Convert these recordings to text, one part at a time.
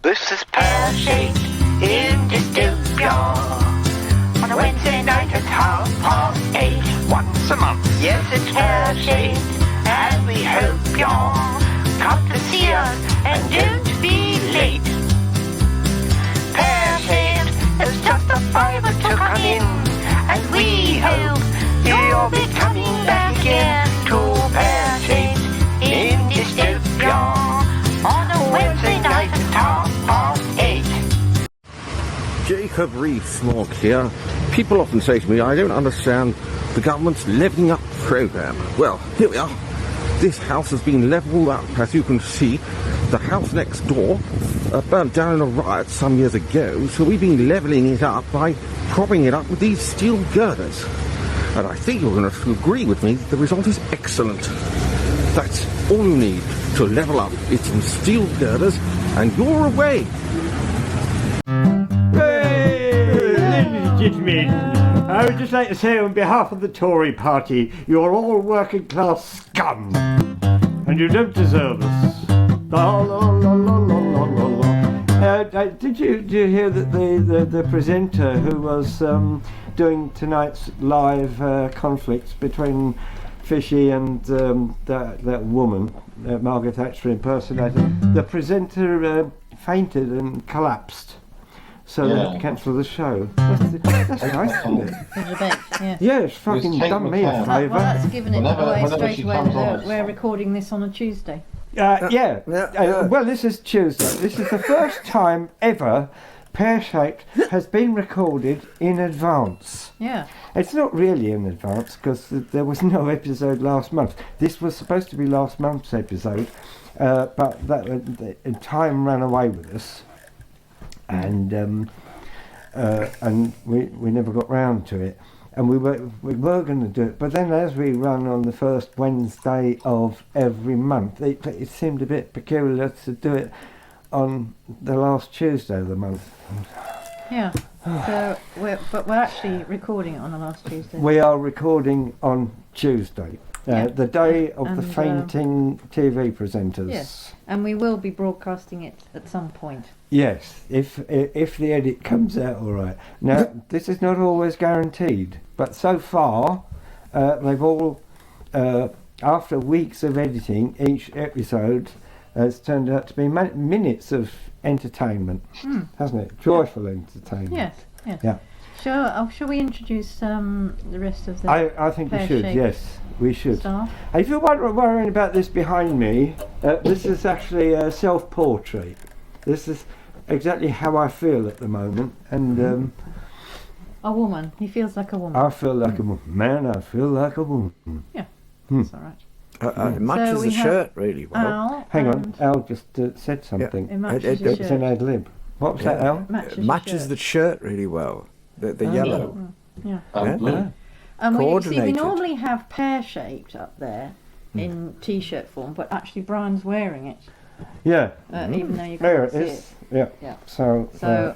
This is Pear Shaped in Dystopia. On a Wednesday night at 8:30, once a month. Yes, it's Pear Shaped, and we hope you'll come to see us and don't be late. Pear Shaped is just a fiver to come in, and we hope you'll be coming back again to Pear Shaped in Dystopia. On a Wednesday night at 8:30. Jacob Rees-Mogg here. People often say to me, I don't understand the government's levelling up programme. Well, here we are. This house has been levelled up, as you can see. The house next door burnt down in a riot some years ago, so we've been levelling it up by propping it up with these steel girders. And I think you're going to agree with me that the result is excellent. That's all you need to level up. It's some steel girders, and you're away. Ladies and gentlemen, I would just like to say on behalf of the Tory party, you're all working class scum, and you don't deserve us. La, la, la, la, la, la, la, la. Did you hear that the presenter who was doing tonight's live conflicts between Fishy and that woman, Margaret Thatcher impersonator, the presenter fainted and collapsed, so they had to cancel the show. That's nice, isn't it? Yeah, it's fucking done me a favour. Well, that's given it away straight away that we're recording this on a Tuesday. Well, this is Tuesday. This is the first time ever Pear Shaped has been recorded in advance. Yeah. It's not really in advance because there was no episode last month. This was supposed to be last month's episode, but time ran away with us, and we never got round to it. And we were going to do it, but then as we run on the first Wednesday of every month, it seemed a bit peculiar to do it on the last Tuesday of the month. Yeah. So we're actually recording it on the last Tuesday. We are recording on Tuesday, the day of the fainting TV presenters. Yes, and we will be broadcasting it at some point. Yes, if the edit comes out all right. Now, this is not always guaranteed, but so far, they've all, after weeks of editing, each episode has turned out to be minutes of entertainment, hasn't it? Joyful entertainment. Yes. Yeah. Shall we introduce the rest of the I think we should, yes, we should. Staff? If you're worrying about this behind me, this is actually a self-portrait. This is exactly how I feel at the moment, and a woman. He feels like a woman. I feel like a woman. Man, I feel like a woman. Yeah, that's all right. It matches the shirt really well. Al, Hang on, Al just said something. It matches your It's shirt. an ad lib. What was that, Al? Matches the shirt really well. The yellow. Yeah. Yeah. And we Coordinated. normally have Pear Shaped up there in T-shirt form, but actually Brian's wearing it. Yeah. Even though you There can't it see is. Yeah. Yeah. So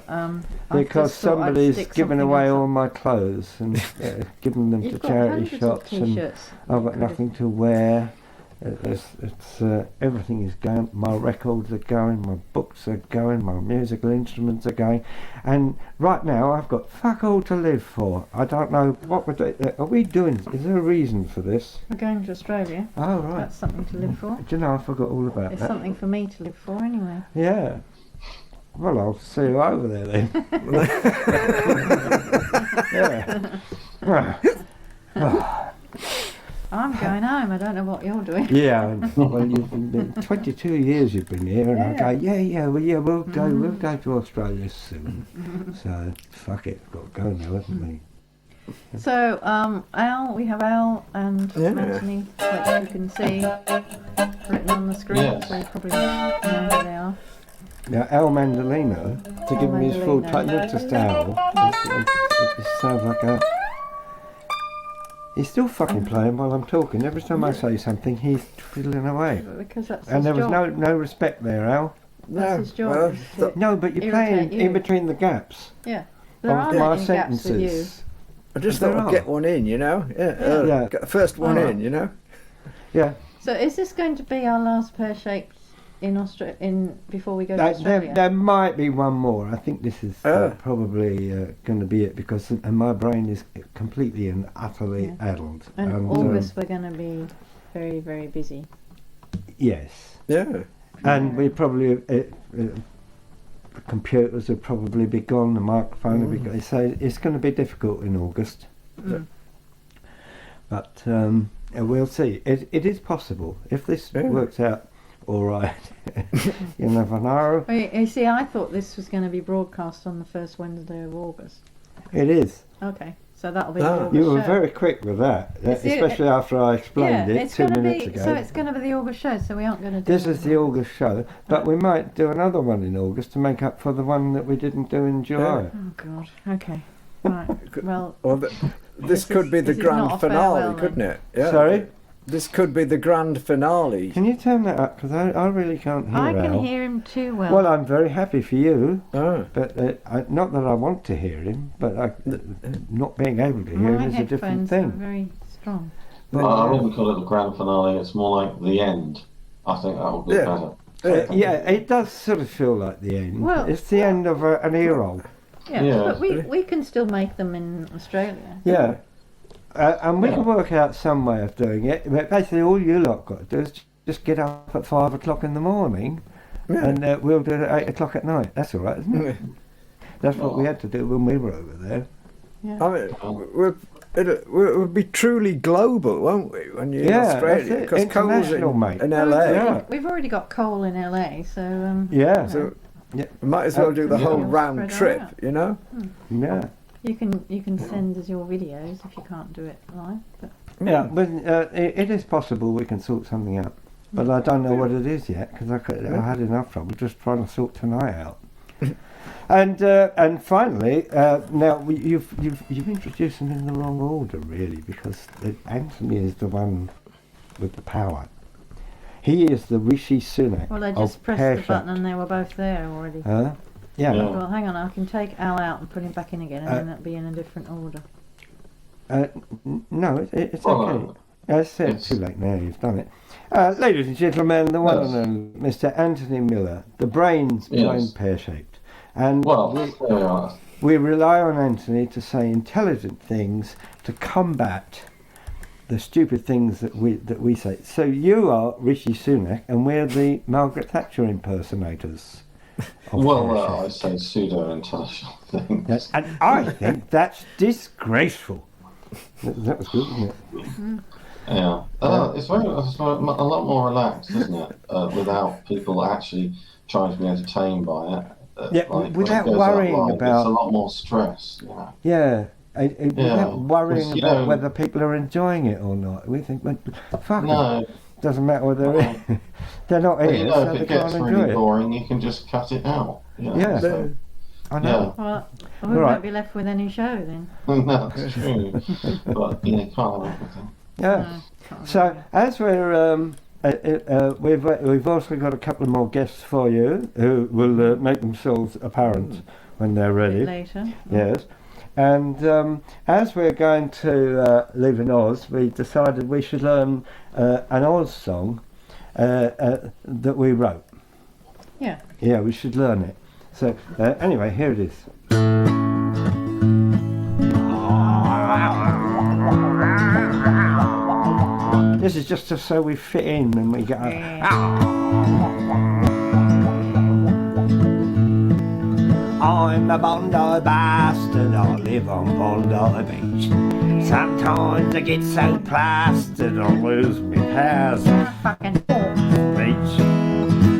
I because just thought I'd somebody's stick given something away else all up. my clothes and given them to You've got charity hundreds shops, of and T-shirts. I've got nothing to wear. Everything is going. My records are going. My books are going. My musical instruments are going. And right now, I've got fuck all to live for. I don't know what we're doing. Are we doing? Is there a reason for this? We're going to Australia. Oh right. That's something to live for. Do you know? I forgot all about It's that. something for me to live for anyway. Yeah. Well, I'll see you over there then. Yeah. I'm going home. I don't know what you're doing. Yeah, well, you've been 22 years you've been here, and I go, we'll go to Australia soon. So, fuck it, got to go now, haven't we? So, Al, we have Al and Anthony, which you can see written on the screen, so you probably know who they are. Now, Al Mandolino, to give him his full title, not just Al, it sounds like a... He's still fucking playing while I'm talking. Every time I say something, he's fiddling away. Because that's And his there was job. no respect there, Al. That's his job. No, but you're playing in between the gaps Yeah. There of are my any gaps with you. sentences. I just There thought I'd are. get one in, you know? Yeah. Get the first one in, you know? Yeah. So is this going to be our last Pear Shaped before we go to Australia? There might be one more. I think this is probably going to be it because my brain is completely and utterly addled. And August we're going to be very, very busy. Yes. Yeah. And we probably the computers will probably be gone. The microphone will be gone. So it's going to be difficult in August. But we'll see. It is possible if this works out. All right. You never know. You see, I thought this was going to be broadcast on the first Wednesday of August. It is. Okay, so that'll be the August You were show. very quick with that, especially after I explained it 2 minutes ago. So it's going to be the August show, so we aren't going to do This is the August show, but we might do another one in August to make up for the one that we didn't do in July. Oh, God. Okay. Right. Well, this could be the grand finale, couldn't it? Yeah. Sorry? This could be the grand finale. Can you turn that up? Because I really can't hear I can Al. hear him too well. Well, I'm very happy for you, Oh. but not that I want to hear him, but not being able to hear him is a different headphones are thing. very strong. I wouldn't call it the grand finale, it's more like the end. I think that would be better. Yeah, it does sort of feel like the end. Well, it's the end of an era. Yeah, but we can still make them in Australia. Yeah. And we can work out some way of doing it. But basically, all you lot got to do is just get up at 5 o'clock in the morning, and we'll do it at 8 o'clock at night. That's all right, isn't it? That's what we had to do when we were over there. Yeah. I mean, we'll be truly global, won't we? When you're in Australia, because Cole's in LA. Yeah. We've already got Cole in LA, so So we might as well do the whole round trip, you know? Yeah. you can send us your videos if you can't do it live. But Yeah, but it is possible we can sort something out. But I don't know what it is yet because I had enough trouble just trying to sort tonight out. And finally, now you've introduced them in the wrong order, really, because Anthony is the one with the power. He is the Rishi Sunak. well, I of just pressed Pear the button Shaped. and they were both there already. Huh? Yeah. Yeah. Well, hang on, I can take Al out and put him back in again, and then it'll be in a different order. No, it's Well, okay. I said it's- too late now, you've done it. Ladies and gentlemen, the one and only Mr. Anthony Miller, the brains behind Yes. Pear Shaped. And Well, there we are. we rely on Anthony to say intelligent things to combat the stupid things that we say. So you are Rishi Sunak and we're the Margaret Thatcher impersonators. of Well, Pear I Shaped. say pseudo-intelligent things. Yes, and I think that's disgraceful. That was good, wasn't it? Yeah. It's a lot more relaxed, isn't it? Without people actually trying to be entertained by it. Yeah, when without it goes worrying out live, about- It's a lot more stress, you know. Yeah. Without worrying because, about whether people are enjoying it or not. We think, well, fuck No. it. Doesn't matter whether they're not But, here, you know, so if they it gets can't enjoy really it. boring, you can just cut it out. You know, Yeah. so- I know. Well, we Right. won't be left with any show then. No, it's true. But, you know, you can't have everything. Yeah. No, can't So do as we've also got a couple of more guests for you who will make themselves apparent when they're that. A bit ready. later. Yes. And as we're going to live in Oz, we decided we should learn an Oz song that we wrote. Yeah. Yeah, we should learn it. So anyway, here it is. This is just so we fit in and we go. I'm a Bondi bastard, I live on Bondi Beach. Sometimes I get so plastered I lose my powers of Fucking speech.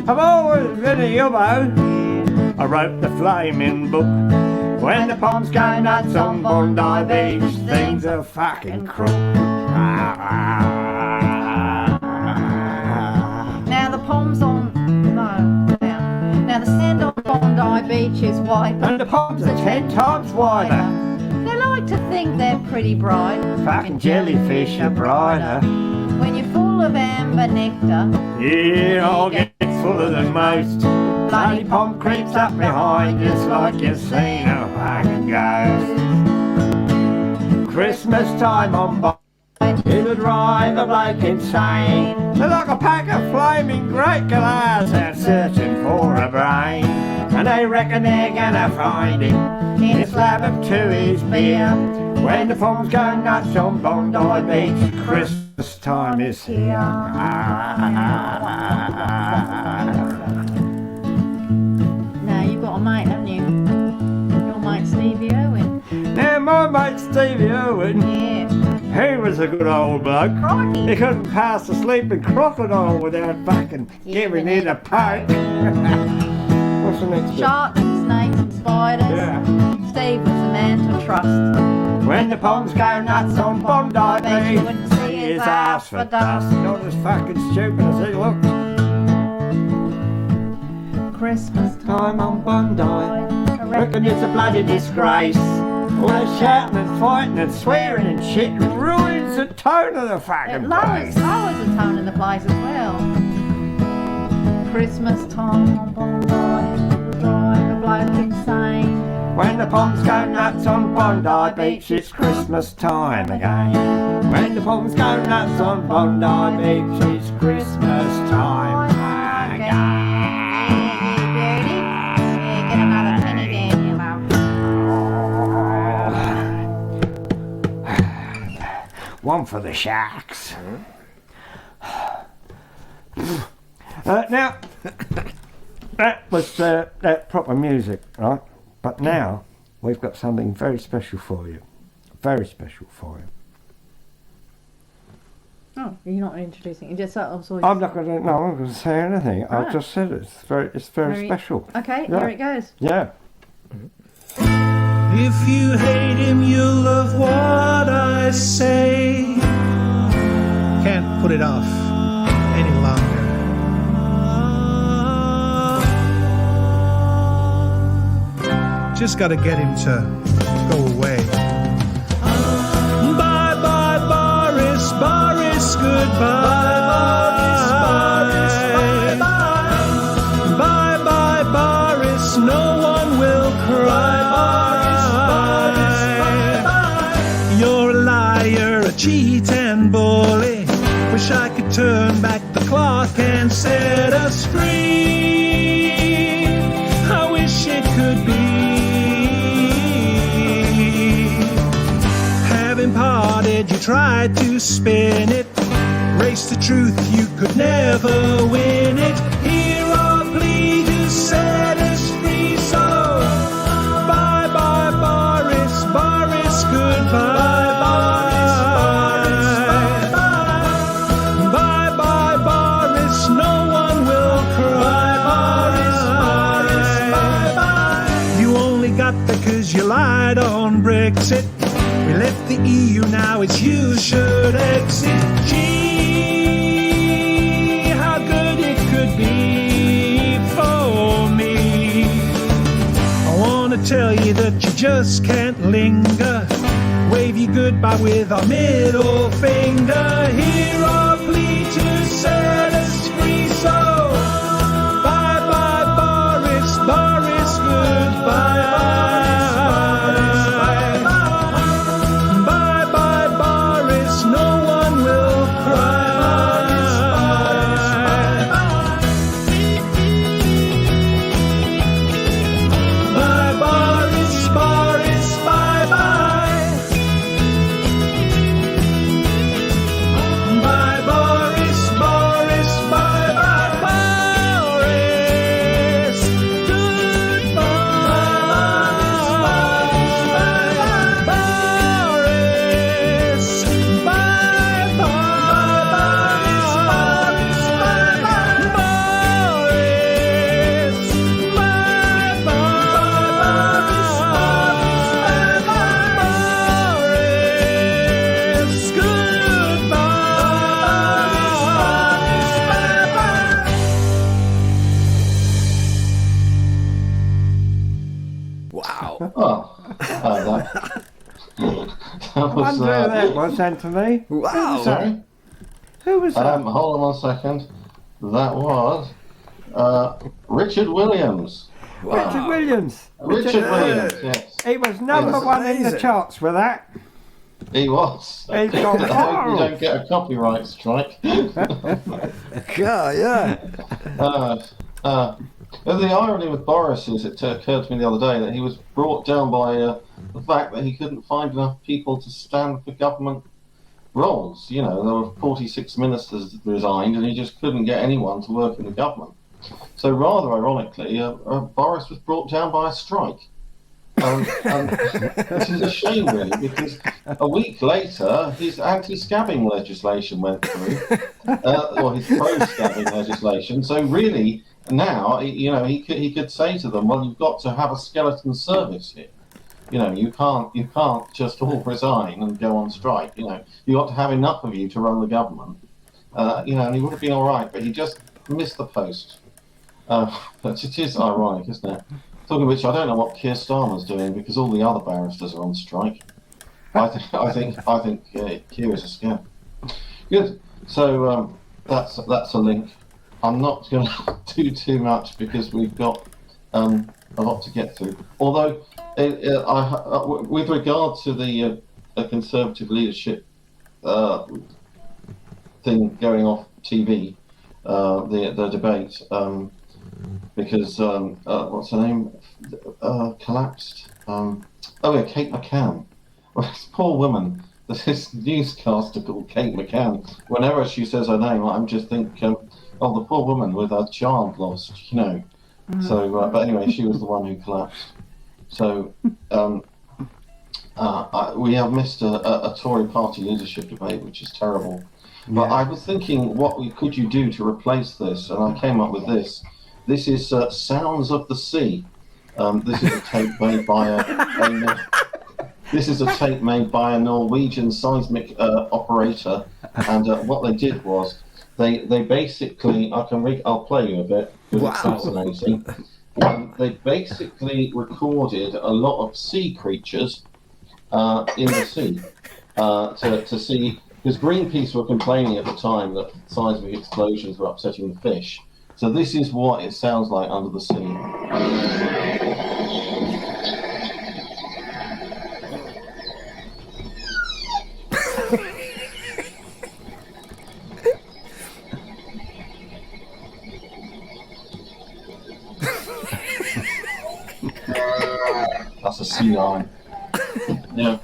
I've always been a yobbo. I wrote the flaming book. When the palms go nuts on Bondi Beach, things are fucking crook. Now the palms on now the sand on Bondi Beach is white, And the palms are 10 times wider. They like to think they're pretty bright. Fucking jellyfish are brighter. When you're full of amber nectar, Yeah, I'll get fuller than most. Bloody palm creeps up behind just like you've seen a fucking ghost. Christmas time on Bondi, to drive a bloke insane. They're like a pack of flaming great galahs out searching for a brain. And they reckon they're gonna find him in a slab of 2 his beer. When the forms go nuts on Bondi Beach, Christmas time is here. Now you've got a mate, haven't you? Your mate Stevie Owen. Now my mate Stevie Owen, Yeah. he was a good old bloke. Crikey. He couldn't pass a sleeping crocodile without fucking giving it a poke. What's the next bit? Sharks and snakes and spiders. Yeah. Steve was the man to trust. When the palms go nuts on Bondi Bet you Beach, wouldn't see his ass for dust. Not as fucking stupid as he looked. Christmas Time on Bondi, I reckon it's a bloody disgrace. All that shouting and fighting and swearing and shit ruins the tone of the It fucking lowers place. the tone in the place as well. Christmas time on Bondi, drive a bloke insane. When the palms go nuts on Bondi Beach, it's Christmas time again. When the palms go nuts on Bondi Beach, it's Christmas time again. Yeah, get another penny there, you love. One for the sharks. Now, that was that proper music, right? But now, we've got something very special for you. Very special for you. Oh, you're not introducing. You just sort of saw. I'm not going to say anything. Right. I've just said it's very special. Okay, Yeah. here it goes. Yeah. If you hate him, you'll love what I say. Can't put it off any longer. Just gotta get him to go away. Bye bye, Boris, Boris, goodbye. Bye bye, Boris, no one will cry. You're a liar, a cheat and bully. Wish I could turn back the clock and set us free. I wish it could be. Having parted, you tried to spin it. Race the truth, you could never win it. Hear our plea to set us free. So bye bye, Boris, Boris, goodbye. Bye bye, Boris, no one will cry. You only got there 'cause you lied on Brexit. We left the EU, now it's you should exit. Gee, how good it could be for me. I wanna tell you that you just can't linger. Wave you goodbye with our middle finger. Hear our plea to set us free. So bye bye, Boris, Boris, goodbye. Bye bye, Boris, no one will cry. Bye, Boris, Boris, bye bye. Bye, Boris, Boris, bye bye. Boris, goodbye. Boris, bye bye. Boris, Wow. Oh, that I wonder who that was, Anthony. Wow. Sorry? Who was that? Hold on 1 second. That was Richard Williams. Richard Williams. Richard Williams, yes. He was number Yes. one in the Amazing. charts with that. He was. It's gone I hope viral. you don't get a copyright strike. Yeah. The irony with Boris is, it occurred to me the other day that he was brought down by the fact that he couldn't find enough people to stand for government roles. You know, there were 46 ministers resigned, and he just couldn't get anyone to work in the government. So rather ironically, Boris was brought down by a strike. And this is a shame, really, because a week later, his anti-scabbing legislation went through, or his pro-scabbing legislation. So really, now, you know, he could say to them, well, you've got to have a skeleton service here. You know, you can't just all resign and go on strike. You know, you got to have enough of you to run the government. You know, and he would have been all right, but he just missed the post. But it is ironic, isn't it? Talking of which, I don't know what Keir Starmer's doing because all the other barristers are on strike. I think Keir is a scam. Good. So that's a link. I'm not going to do too much because we've got a lot to get through. Although, with regard to the Conservative leadership thing going off TV, the debate. Because what's her name? Collapsed. Kate McCann. Well, this poor woman. There's this newscaster called Kate McCann. Whenever she says her name, I'm just thinking, the poor woman with her child lost, you know. So, but anyway, she was the one who collapsed. So, we have missed a Tory party leadership debate, which is terrible. But I was thinking, what could you do to replace this? And I came up with this. This is Sounds of the Sea. This is a tape made by a Norwegian seismic operator, and what they did was they basically I'll play you a bit because it's fascinating. They basically recorded a lot of sea creatures in the sea to see, because Greenpeace were complaining at the time that seismic explosions were upsetting the fish. So this is what it sounds like under the sea. That's a sea lion. Yeah.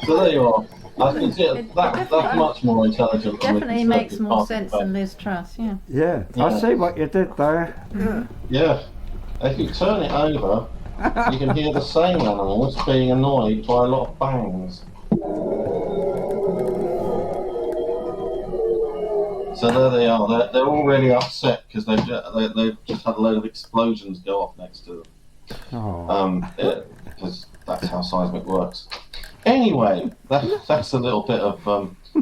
So there you are. I can see that's much more intelligent. Definitely makes more sense than Liz Truss, yeah. Yeah, I see what you did there. Yeah. If you turn it over, you can hear the same animals being annoyed by a lot of bangs. So there they are. They're already upset because they've just had a load of explosions go off next to them. Because that's how seismic works. Anyway, that's a little bit of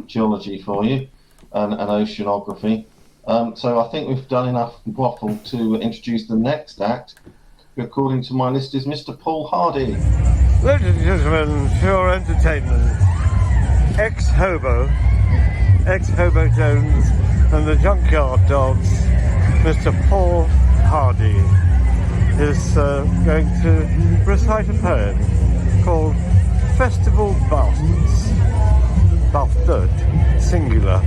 geology for you and oceanography. So I think we've done enough waffle to introduce the next act, who according to my list is Mr. Paul Hardy. Ladies and gentlemen, for your entertainment, ex-hobo Jones and the Junkyard Dogs, Mr. Paul Hardy is going to recite a poem called Festival Bastards. Bastard, singular.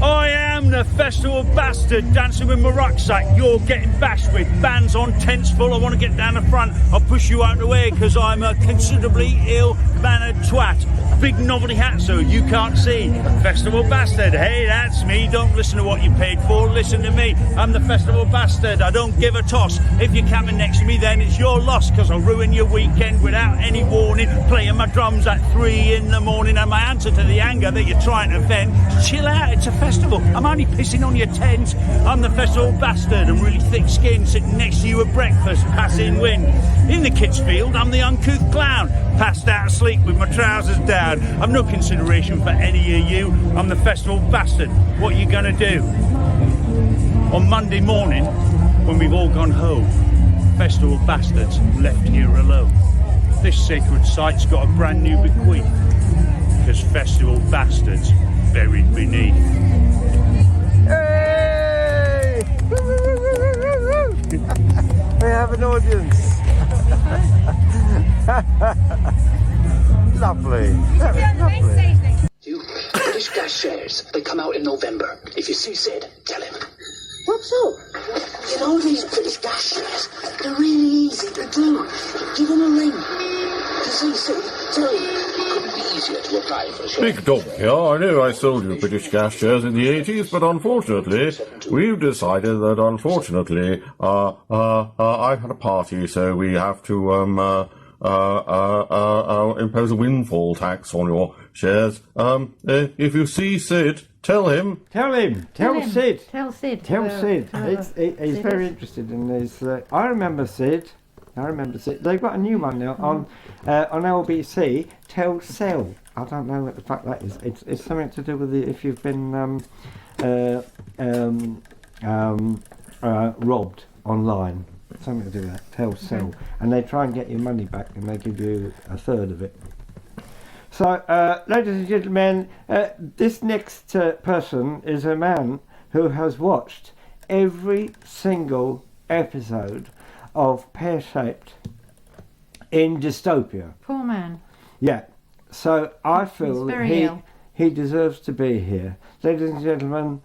I am the festival bastard, dancing with my rucksack. You're getting bashed with. Bands on, tents full. I want to get down the front. I'll push you out the way because I'm a considerably ill-mannered twat. Big novelty hat so you can't see. Festival bastard. Hey, that's me. Don't listen to what you paid for. Listen to me. I'm the festival bastard. I don't give a toss. If you're camping next to me, then it's your loss because I'll ruin your weekend without any warning. Playing my drums at 3 in the morning. And my answer to the anger that you're trying to vent, chill out. It's a festival. I'm only pissing on your tent. I'm the festival bastard. I'm really thick-skinned, sitting next to you at breakfast, passing wind. In the kids' field, I'm the uncouth clown, passed out asleep with my trousers down. I've no consideration for any of you. I'm the festival bastard. What are you gonna do? On Monday morning, when we've all gone home, festival bastards left here alone. This sacred site's got a brand new bequeath, because festival bastards buried beneath. Hey! We have an audience. Lovely. Lovely. British Gas shares, they come out in November. If you see Sid, tell him. What's up? You know these British Gas shares, they're really easy to do. Give him a ring. If you see Sid, tell him. Couldn't be easier to apply for a share. Big Dog here. I know I sold you British Gas shares in the 80s, but unfortunately, we've decided that unfortunately, I've had a party, so we have to, impose a windfall tax on your shares. If you see Sid, tell him. Tell him. Tell Sid. Tell Sid. Tell Sid. He's Sid very is. interested in this. I remember Sid. They've got a new one now on LBC. Tell Cell. I don't know what the fuck that is. It's something to do with if you've been robbed online. Something to do with that. Tell Cell. And they try and get your money back, and they give you a third of it. So, ladies and gentlemen, this next person is a man who has watched every single episode of Pear Shaped in Dystopia. Poor man. Yeah. So I feel He's that very ill. he deserves to be here. Ladies and gentlemen,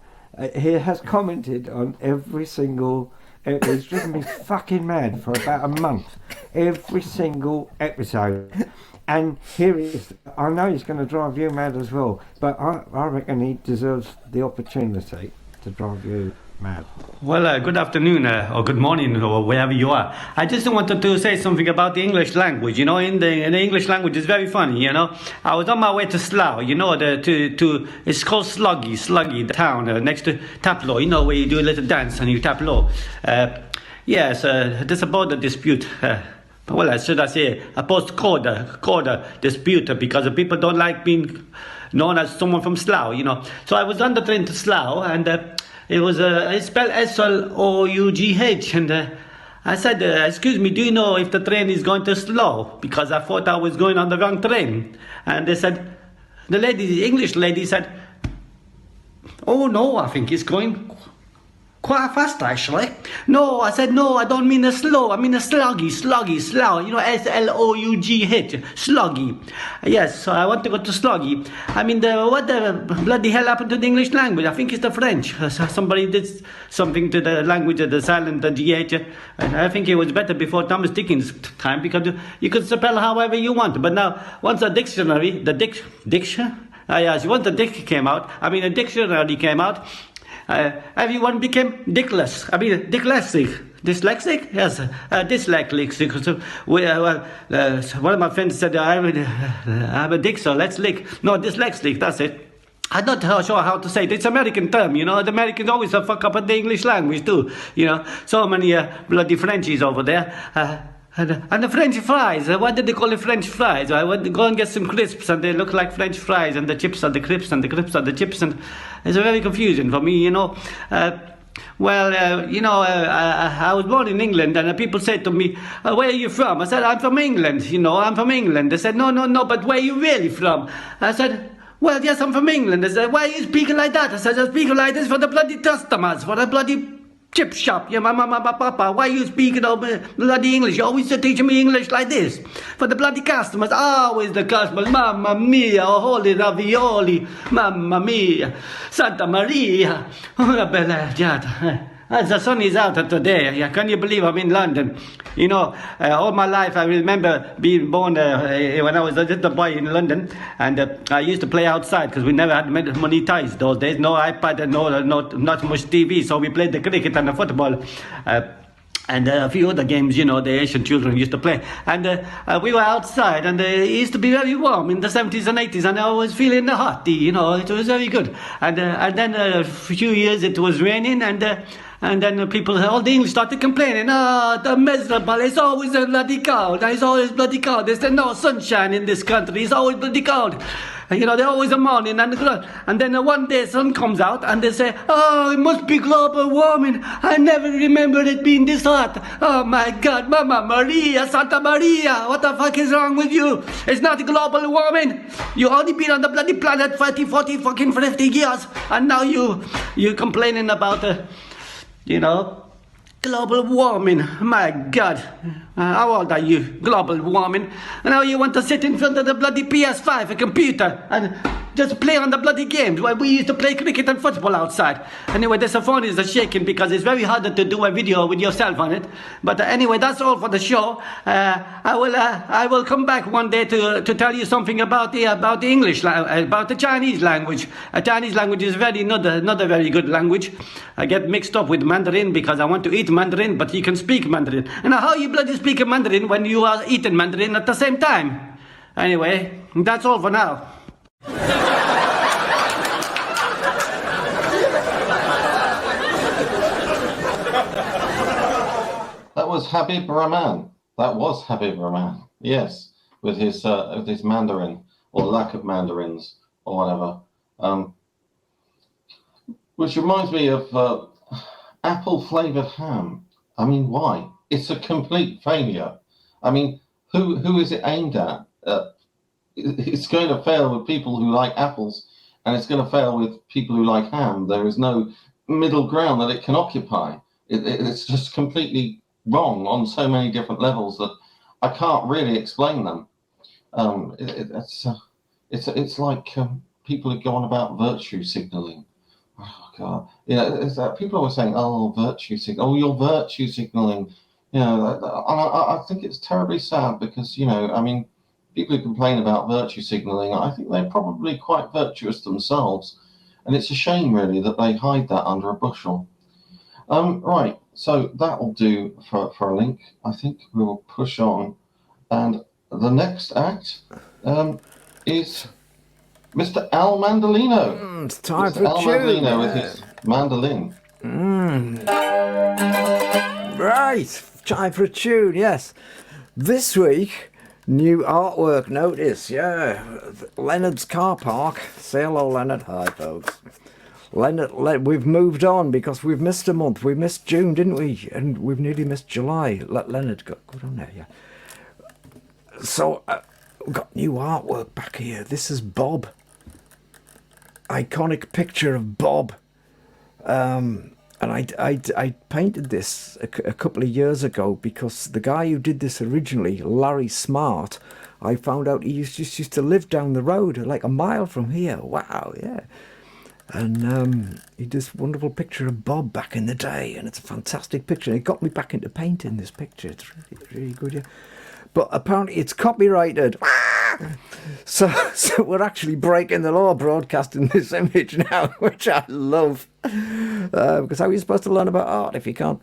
he has commented on every single. It's driven me fucking mad for about a month. Every single episode. And here he is. I know he's going to drive you mad as well, but I reckon he deserves the opportunity to drive you mad. Well, good afternoon or good morning or wherever you are. I just wanted to say something about the English language. You know, in the English language, it's very funny. You know, I was on my way to Slough. You know, it's called Sluggy, the town next to Taplow. You know, where you do a little dance and you tap low. Yes, this about the dispute. Well, should I say a post-quarter dispute because the people don't like being known as someone from Slough. You know, so I was on the train to Slough and. It was it's spelled S01-E29, and I said, excuse me, do you know if the train is going to Slough? Because I thought I was going on the wrong train. And they said, the English lady said, oh no, I think it's going quite fast actually. No, I said, no, I don't mean a slow, I mean a sluggy, you know, S-L-O-U-G-H, sluggy. Yes, so I want to go to sluggy. I mean, what the bloody hell happened to the English language? I think it's the French. Somebody did something to the language of the silent, the G-H. And I think it was better before Thomas Dickens' time because you could spell however you want. But now, once a dictionary, the dictionary came out, everyone became dickless. I mean, dyslexic. Dyslexic? Yes, dyslexic. So one of my friends said, I'm a dick, so let's lick. No, dyslexic, that's it. I'm not sure how to say it. It's an American term, you know. The Americans always fuck up at the English language too, you know. So many bloody Frenchies over there. And the French fries, what did they call it French fries? I went to go and get some crisps and they look like French fries and the chips are the crisps and the crisps are the chips and it's very confusing for me, you know. I was born in England and people said to me, where are you from? I said, I'm from England, you know, I'm from England. They said, no, but where are you really from? I said, well, yes, I'm from England. They said, why are you speaking like that? I said, I speak like this for the bloody customers, for the bloody chip shop, yeah, mama, papa, why are you speaking bloody English? You're always teaching me English like this. For the bloody customers, always the customers, mamma mia, holy ravioli, mamma mia, Santa Maria, una bella giata. The sun is out today. Yeah, can you believe I'm in London? You know, all my life I remember being born when I was a little boy in London, and I used to play outside because we never had money ties those days. No iPad and not much TV, so we played the cricket and the football. And a few other games, you know, the Asian children used to play. And we were outside, and it used to be very warm in the 70s and 80s, and I was feeling hot, you know, it was very good. And then a few years it was raining, and then people, all the English started complaining, the miserable, it's always bloody cold, it's always bloody cold. There's no sunshine in this country, it's always bloody cold. You know, they're always a morning, and then one day sun comes out, and they say, oh, it must be global warming. I never remembered it being this hot. Oh my God, Mama Maria, Santa Maria, what the fuck is wrong with you? It's not global warming. You only been on the bloody planet 30, 40, fucking 50 years, and now you're complaining about, you know, Global warming, my God. How old are you? Global warming. And now you want to sit in front of the bloody PS5, a computer, and just play on the bloody games. Well, we used to play cricket and football outside. Anyway, the phone is shaking because it's very hard to do a video with yourself on it. But anyway, that's all for the show. I will come back one day to tell you something about the English, about the Chinese language. Chinese language is not a very good language. I get mixed up with Mandarin because I want to eat Mandarin, but you can speak Mandarin. And how you bloody speak Mandarin when you are eating Mandarin at the same time? Anyway, that's all for now. That was Habib Rahman. That was Habib Rahman. Yes, with his Mandarin or lack of Mandarins or whatever. Which reminds me of apple flavored ham. I mean, why? It's a complete failure. I mean, who is it aimed at? It's going to fail with people who like apples, and it's going to fail with people who like ham. There is no middle ground that it can occupy. It's just completely wrong on so many different levels that I can't really explain them. It's like people who go on about virtue signaling. Oh God, it's people always saying, "Oh, virtue signal. Oh, you're virtue signaling." I think it's terribly sad because I mean, people who complain about virtue signaling, I think they're probably quite virtuous themselves, and it's a shame really that they hide that under a bushel. Right, so that'll do for a link. I think we'll push on, and the next act is Mr. Al Mandolino. It's time Mr. for Al a tune. Mandolino with his mandolin. Right, time for a tune, yes. This week, new artwork notice, yeah. Leonard's car park. Say hello, Leonard. Hi, folks. Leonard, we've moved on because we've missed a month. We missed June, didn't we? And we've nearly missed July. Let Leonard go on there, yeah. So, we've got new artwork back here. This is Bob. Iconic picture of Bob. And I painted this a couple of years ago because the guy who did this originally, Larry Smart, I found out he used to live down the road, like a mile from here. Wow, yeah. And he did this wonderful picture of Bob back in the day, and it's a fantastic picture. And it got me back into painting this picture. It's really good, yeah. But apparently it's copyrighted. So we're actually breaking the law broadcasting this image now, which I love. Because how are you supposed to learn about art if you can't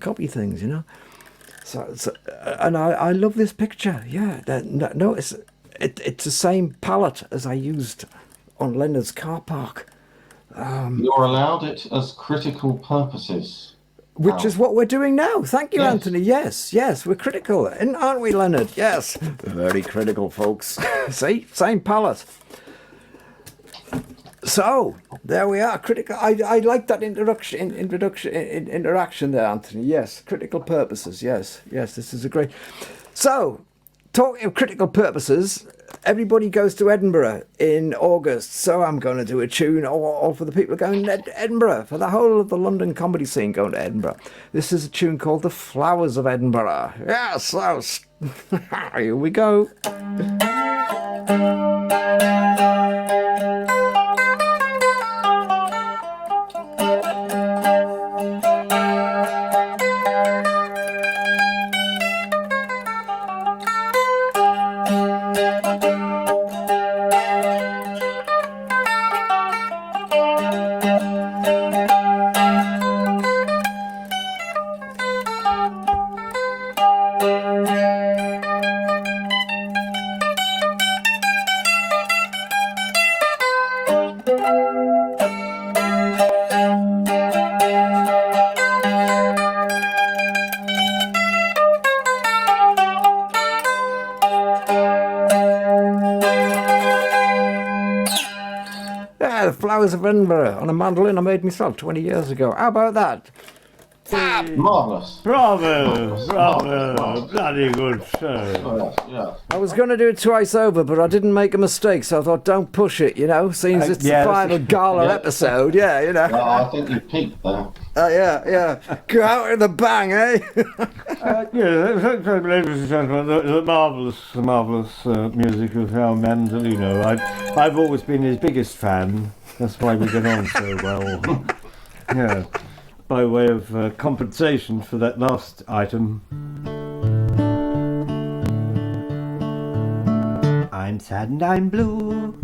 copy things, So and I love this picture. Yeah, notice it's the same palette as I used on Leonard's car park. You're allowed it as critical purposes. Which is what we're doing now. Thank you, yes. Anthony. Yes, we're critical, aren't we, Leonard? Yes, very critical, folks. See, same palette. So there we are. Critical. I like that interaction there, Anthony. Yes, critical purposes. Yes. This is a great. So, talking of critical purposes, everybody goes to Edinburgh in August, so I'm going to do a tune all for the people going to Edinburgh, for the whole of the London comedy scene going to Edinburgh. This is a tune called The Flowers of Edinburgh. Yes, so here we go. The Flowers of Edinburgh on a mandolin I made myself 20 years ago. How about that? Marvellous. Bravo, bloody good show. Yeah. I was going to do it twice over, but I didn't make a mistake, so I thought, don't push it, you know, since it's the final gala episode, you know. Well, I think you peaked there. Yeah. Go out with a bang, eh? Ladies and gentlemen, the marvellous music of Al Mandolino. I've always been his biggest fan. That's why we get on so well. Yeah, by way of compensation for that last item. I'm sad and I'm blue.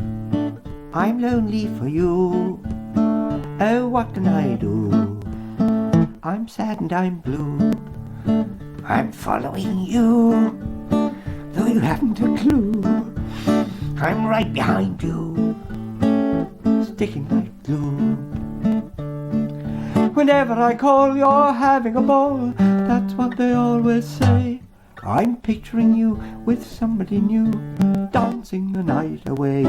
I'm lonely for you. Oh, what can I do? I'm sad and I'm blue. I'm following you, though you haven't a clue. I'm right behind you, sticking like glue. Whenever I call, you're having a ball. That's what they always say. I'm picturing you with somebody new, dancing the night away.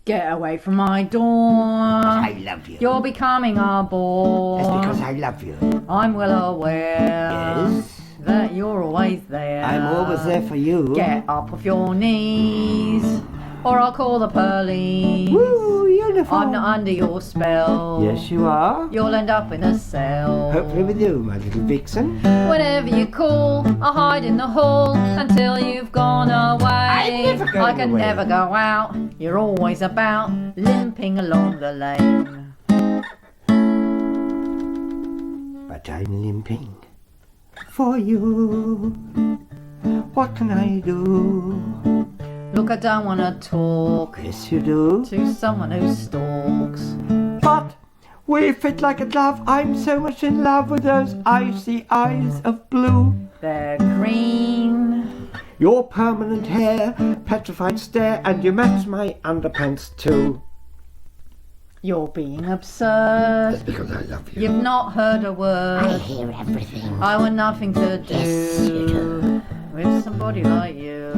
Get away from my door. I love you. You're becoming our bore. That's because I love you. I'm well aware that you're always there. I'm always there for you. Get up off your knees, or I'll call the police. Woo, uniform. I'm not under your spell. Yes, you are. You'll end up in a cell. Hopefully with you, my little vixen. Whenever you call, I'll hide in the hall until you've gone away. I can never go out. You're always about, limping along the lane. But I'm limping for you. What can I do? Look, I don't want to talk. Yes, you do. To someone who stalks. But we fit like a glove. I'm so much in love with those icy eyes of blue. They're green. Your permanent hair, petrified stare, and you match my underpants too. You're being absurd. That's because I love you. You've not heard a word. I hear everything. I want nothing to do Yes, you do. with somebody like you.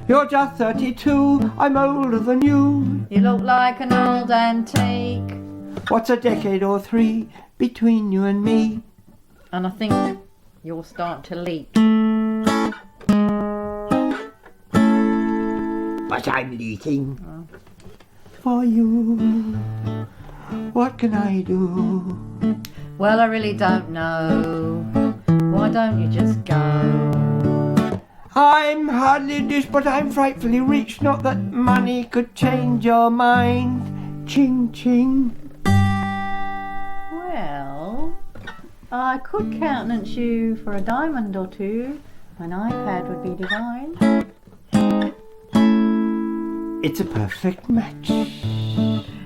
You're just 32, I'm older than you. You look like an old antique. What's a decade or three between you and me? And I think you'll start to leak. But I'm leaking for you. What can I do? Well, I really don't know. Why don't you just go? I'm hardly a dish, but I'm frightfully rich. Not that money could change your mind. Ching ching. Well, I could countenance you for a diamond or two. An iPad would be divine. It's a perfect match.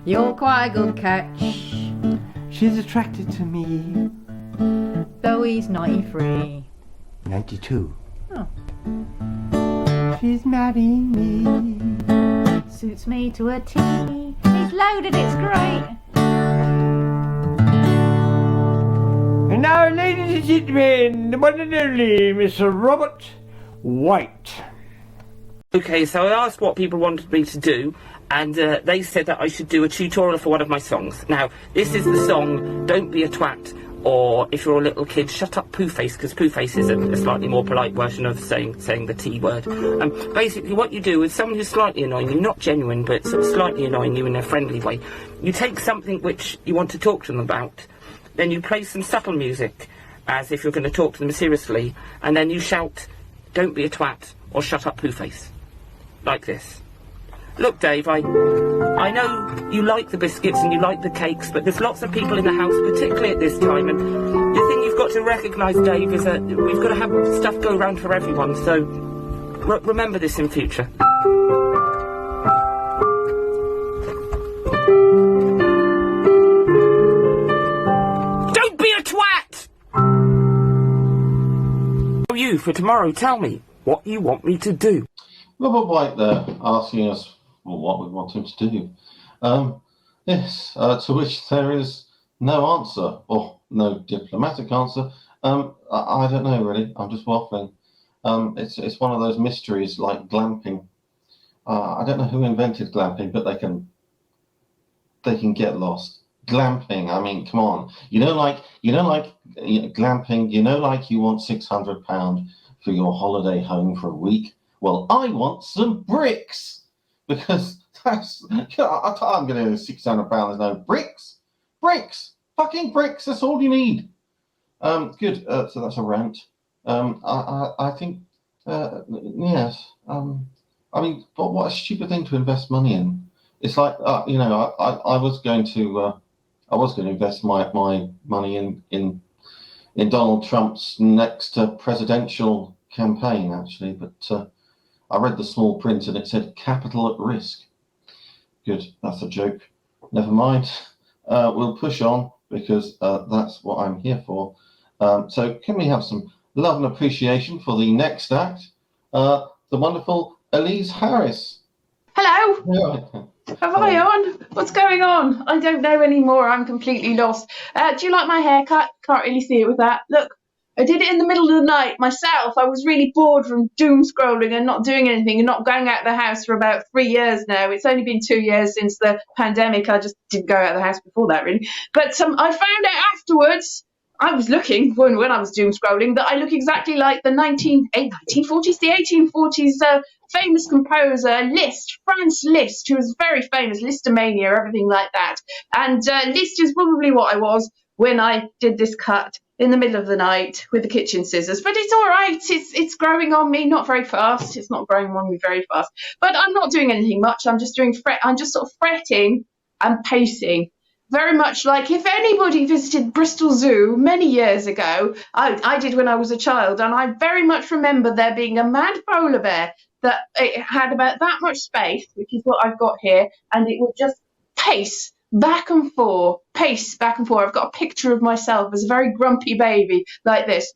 You're quite a good catch. She's attracted to me. Though he's 93. 92. Oh. She's marrying me. Suits me to a T. He's loaded, it's great. And now, ladies and gentlemen, the one and only Mr. Robert White. Okay, so I asked what people wanted me to do, and they said that I should do a tutorial for one of my songs. Now, this is the song Don't Be a Twat, or if you're a little kid, shut up Pooh-Face, because Pooh-Face is a slightly more polite version of saying the T word. Basically, what you do with someone who's slightly annoying you, not genuine, but sort of slightly annoying you in a friendly way, you take something which you want to talk to them about, then you play some subtle music, as if you're going to talk to them seriously, and then you shout, don't be a twat, or shut up Pooh-Face. Like this. Look, Dave, I know you like the biscuits and you like the cakes, but there's lots of people in the house, particularly at this time, and the thing you've got to recognise, Dave, is that we've got to have stuff go around for everyone, so remember this in future. Don't be a twat! You, for tomorrow, tell me what you want me to do. Robert White there, asking us what we want him to do. Yes, to which there is no answer, or no diplomatic answer. I don't know, really. I'm just waffling. It's one of those mysteries like glamping. I don't know who invented glamping, but they can get lost. Glamping, I mean, come on. Glamping, like you want £600 for your holiday home for a week. Well, I want some bricks because that's, I'm going to £600. No bricks, fucking bricks. That's all you need. Good. So that's a rant. I think, yes. I mean, but what a stupid thing to invest money in. It's like, I was going to invest my money in Donald Trump's next presidential campaign, actually, but I read the small print and it said capital at risk. Good, that's a joke. Never mind. We'll push on because that's what I'm here for. So can we have some love and appreciation for the next act, the wonderful Elise Harris. Hello. Have I on? What's going on? I don't know anymore. I'm completely lost. Do you like my haircut? Can't really see it with that. Look, I did it in the middle of the night myself. I was really bored from doom scrolling and not doing anything and not going out of the house for about 3 years now. It's only been 2 years since the pandemic. I just didn't go out of the house before that, really. But I found out afterwards, I was looking, when I was doom scrolling, that I look exactly like the 1940s, the 1840s famous composer Liszt, Franz Liszt, who was very famous, Listomania, everything like that. And Liszt is probably what I was when I did this cut in the middle of the night with the kitchen scissors. But it's all right. It's growing on me, not very fast. It's not growing on me very fast. But I'm not doing anything much. I'm just sort of fretting and pacing. Very much like if anybody visited Bristol Zoo many years ago, I did when I was a child, and I very much remember there being a mad polar bear that it had about that much space, which is what I've got here, and it would just pace back and forth. I've got a picture of myself as a very grumpy baby like this,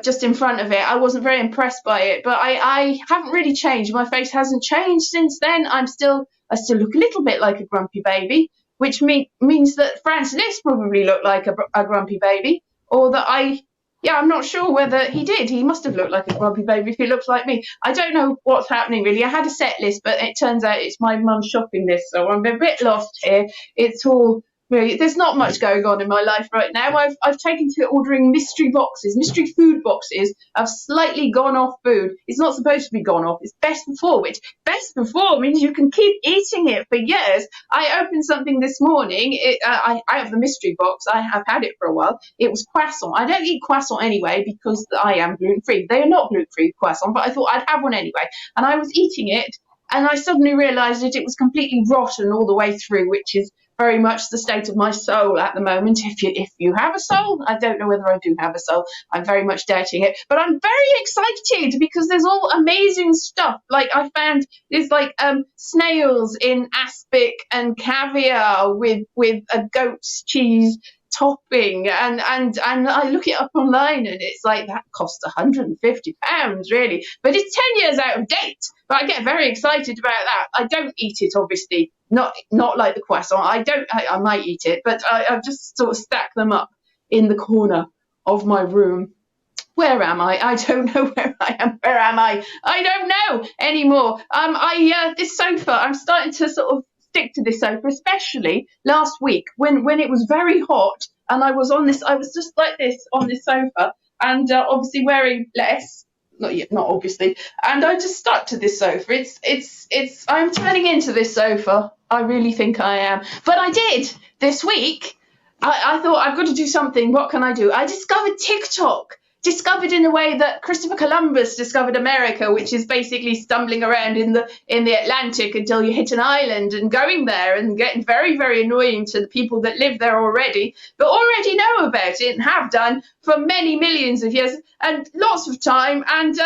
just in front of it. I wasn't very impressed by it, but I haven't really changed. My face hasn't changed since then. I still look a little bit like a grumpy baby, which means that Franz Liszt probably looked like a grumpy baby, or that I'm not sure whether he did. He must have looked like a grumpy baby if he looks like me. I don't know what's happening, really. I had a set list, but it turns out it's my mum's shopping list, so I'm a bit lost here. It's all... Really, there's not much going on in my life right now. I've taken to ordering mystery food boxes. I've slightly gone off food. It's not supposed to be gone off. It's best before, which best before means you can keep eating it for years. I opened something this morning. I have the mystery box. I have had it for a while. It was croissant. I don't eat croissant anyway because I am gluten-free. They are not gluten-free croissant, but I thought I'd have one anyway. And I was eating it, and I suddenly realised that it was completely rotten all the way through, which is very much the state of my soul at the moment. If you have a soul, I don't know whether I do have a soul. I'm very much doubting it, but I'm very excited because there's all amazing stuff. Like I found there's snails in aspic and caviar with a goat's cheese topping, and I look it up online and it's like that costs £150 really, but it's 10 years out of date. But I get very excited about that. I don't eat it, obviously, not like the croissant. I might eat it, but I've just sort of stacked them up in the corner of my room. Where am I? I don't know where I am. Where am I? I don't know anymore. This sofa, I'm starting to sort of stick to this sofa, especially last week when it was very hot and I was just like this on this sofa, and obviously wearing less. Not obviously, and I just stuck to this sofa. I'm turning into this sofa. I really think I am. But I did this week. I thought I've got to do something. What can I do? I discovered TikTok. Discovered in a way that Christopher Columbus discovered America, which is basically stumbling around in the Atlantic until you hit an island and going there and getting very, very annoying to the people that live there already, but already know about it and have done for many millions of years and lots of time, and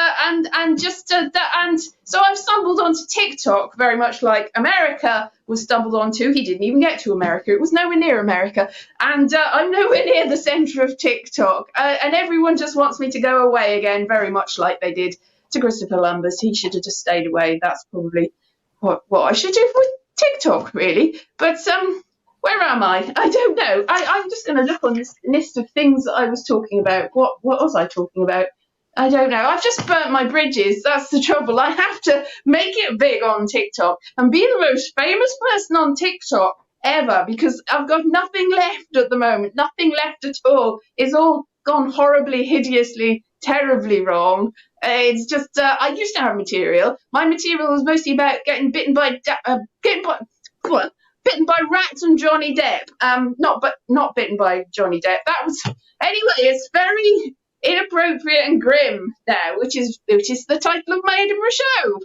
so I've stumbled onto TikTok, very much like America was stumbled onto. He didn't even get to America. It was nowhere near America. And I'm nowhere near the centre of TikTok. And everyone just wants me to go away again, very much like they did to Christopher Columbus. He should have just stayed away. That's probably what I should do with TikTok, really. But where am I? I don't know. I'm just going to look on this list of things that I was talking about. What was I talking about? I don't know. I've just burnt my bridges. That's the trouble. I have to make it big on TikTok and be the most famous person on TikTok ever because I've got nothing left at the moment. Nothing left at all. It's all gone horribly, hideously, terribly wrong. It's just I used to have material. My material was mostly about getting bitten by rats and Johnny Depp. Not bitten by Johnny Depp. That was anyway. It's very inappropriate and grim now, which is the title of my Edinburgh show.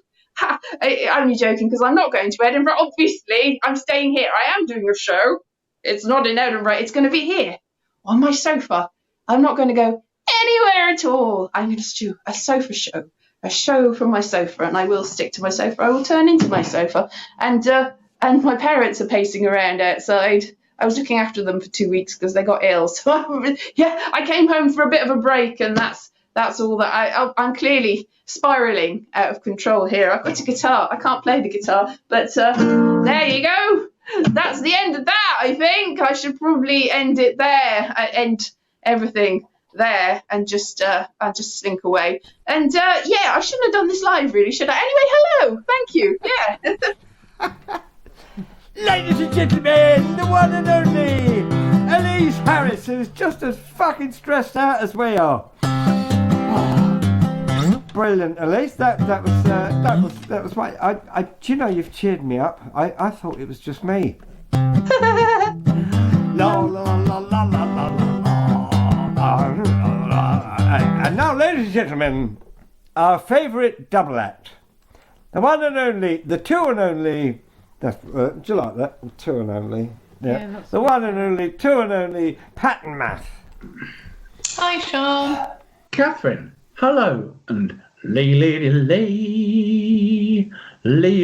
I'm only joking because I'm not going to Edinburgh. Obviously, I'm staying here. I am doing a show. It's not in Edinburgh. It's going to be here on my sofa. I'm not going to go anywhere at all. I'm going to do a sofa show, a show from my sofa, and I will stick to my sofa. I will turn into my sofa, and my parents are pacing around outside. I was looking after them for 2 weeks because they got ill. So yeah, I came home for a bit of a break, and that's all that I'm clearly spiraling out of control here. I've got a guitar. I can't play the guitar, but there you go. That's the end of that. I think I should probably end it there. End everything there and just slink away. And yeah, I shouldn't have done this live, really, should I? Anyway, hello. Thank you. Yeah. Ladies and gentlemen, the one and only Elise Harris, who's just as fucking stressed out as we are. Brilliant, Elise. That was right. I do you know, you've cheered me up. I thought it was just me. La la la la la la la. And now, ladies and gentlemen, our favourite double act, the one and only, the two and only. Do you like that? Two and only. Yeah. The one and only, two and only, Pattern Math. Hi, Sean. Catherine, hello, and lay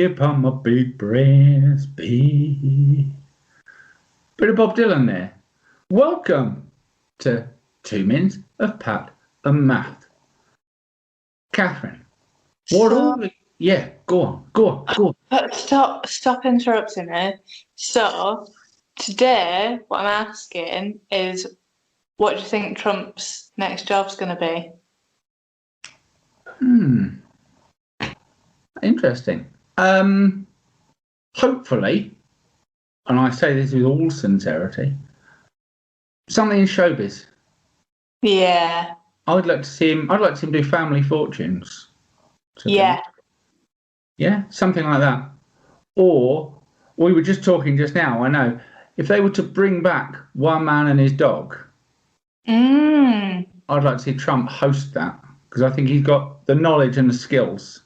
upon my big breast, be. Bit of Bob Dylan there. Welcome to 2 minutes of Pat and Math. Catherine, what all the... Yeah, go on. Stop interrupting me. So, today, what I'm asking is, what do you think Trump's next job's going to be? Interesting. Hopefully, and I say this with all sincerity, something in showbiz. Yeah. I'd like to see him do Family Fortunes. Yeah. Yeah, something like that. Or, we were just talking just now, I know, if they were to bring back One Man and His Dog, I'd like to see Trump host that, because I think he's got the knowledge and the skills.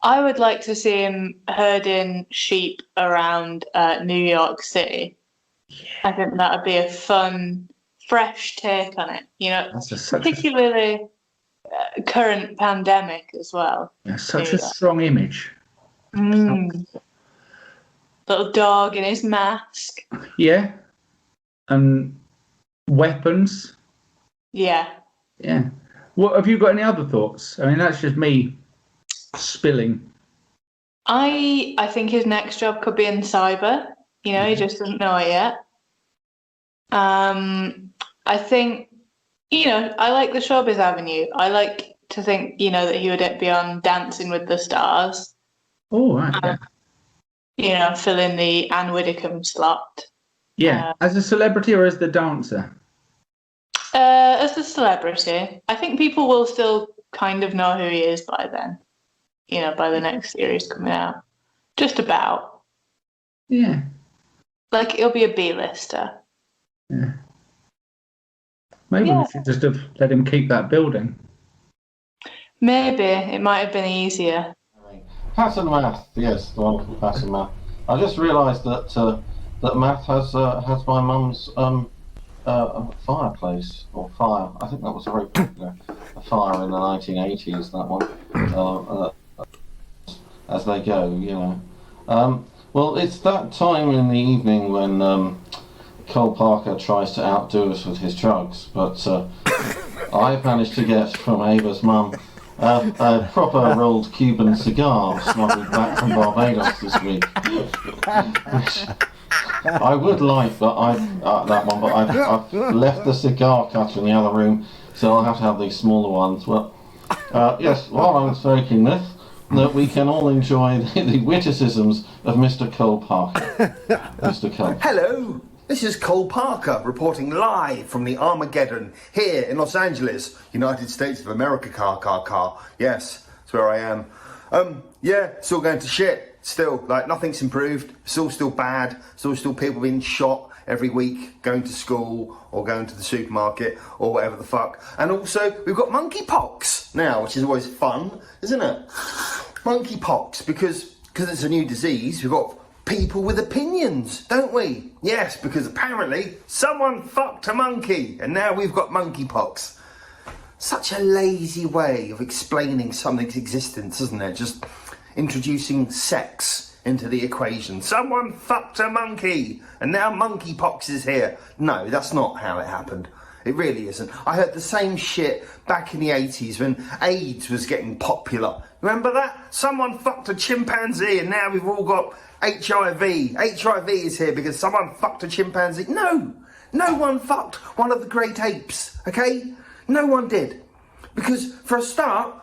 I would like to see him herding sheep around New York City. Yeah. I think that would be a fun, fresh take on it. You know, particularly current pandemic as well. Yeah, such a strong image. Little dog in his mask. Yeah. And weapons. Yeah. Yeah. What have you got any other thoughts? I mean, that's just me spilling. I think his next job could be in cyber. You know, he just doesn't know it yet. I think, you know, I like the showbiz avenue. I like to think, you know, that he would be on Dancing with the Stars. Oh, right. Yeah. You know, fill in the Anne Widdecombe slot. Yeah. As a celebrity or as the dancer? As a celebrity. I think people will still kind of know who he is by then. You know, by the next series coming out. Just about. Yeah. Like, it'll be a B-lister. Yeah. Maybe we should just have let him keep that building. Maybe. It might have been easier. Pattern Math, yes, the wonderful Pattern Math. I just realised that that Math has my mum's fireplace, or fire. I think that was a very popular fire in the 1980s, that one. As they go, you know. Well, it's that time in the evening when Cole Parker tries to outdo us with his drugs, but I've managed to get from Ava's mum a proper rolled Cuban cigar smuggled back from Barbados this week. Which I would like, but I've left the cigar cutter in the other room, so I'll have to have these smaller ones. Well, yes, while I was making this, that we can all enjoy the witticisms of Mr. Cole Parker. Mr. Cole. Hello, this is Cole Parker reporting live from the Armageddon here in Los Angeles, United States of America. Car. Yes, that's where I am. Yeah, it's all going to shit. Still, like, nothing's improved. It's all still bad. It's all still people being shot every week, going to school or going to the supermarket or whatever the fuck. And also, we've got monkeypox now, which is always fun, isn't it? Monkeypox, because it's a new disease, we've got people with opinions, don't we? Yes, because apparently someone fucked a monkey and now we've got monkeypox. Such a lazy way of explaining something's existence, isn't it? Just introducing sex into the equation. Someone fucked a monkey and now monkeypox is here. No, that's not how it happened. It really isn't. I heard the same shit back in the 80s when AIDS was getting popular. Remember that? Someone fucked a chimpanzee and now we've all got HIV. HIV is here because someone fucked a chimpanzee. No one fucked one of the great apes, okay? No one did. Because for a start,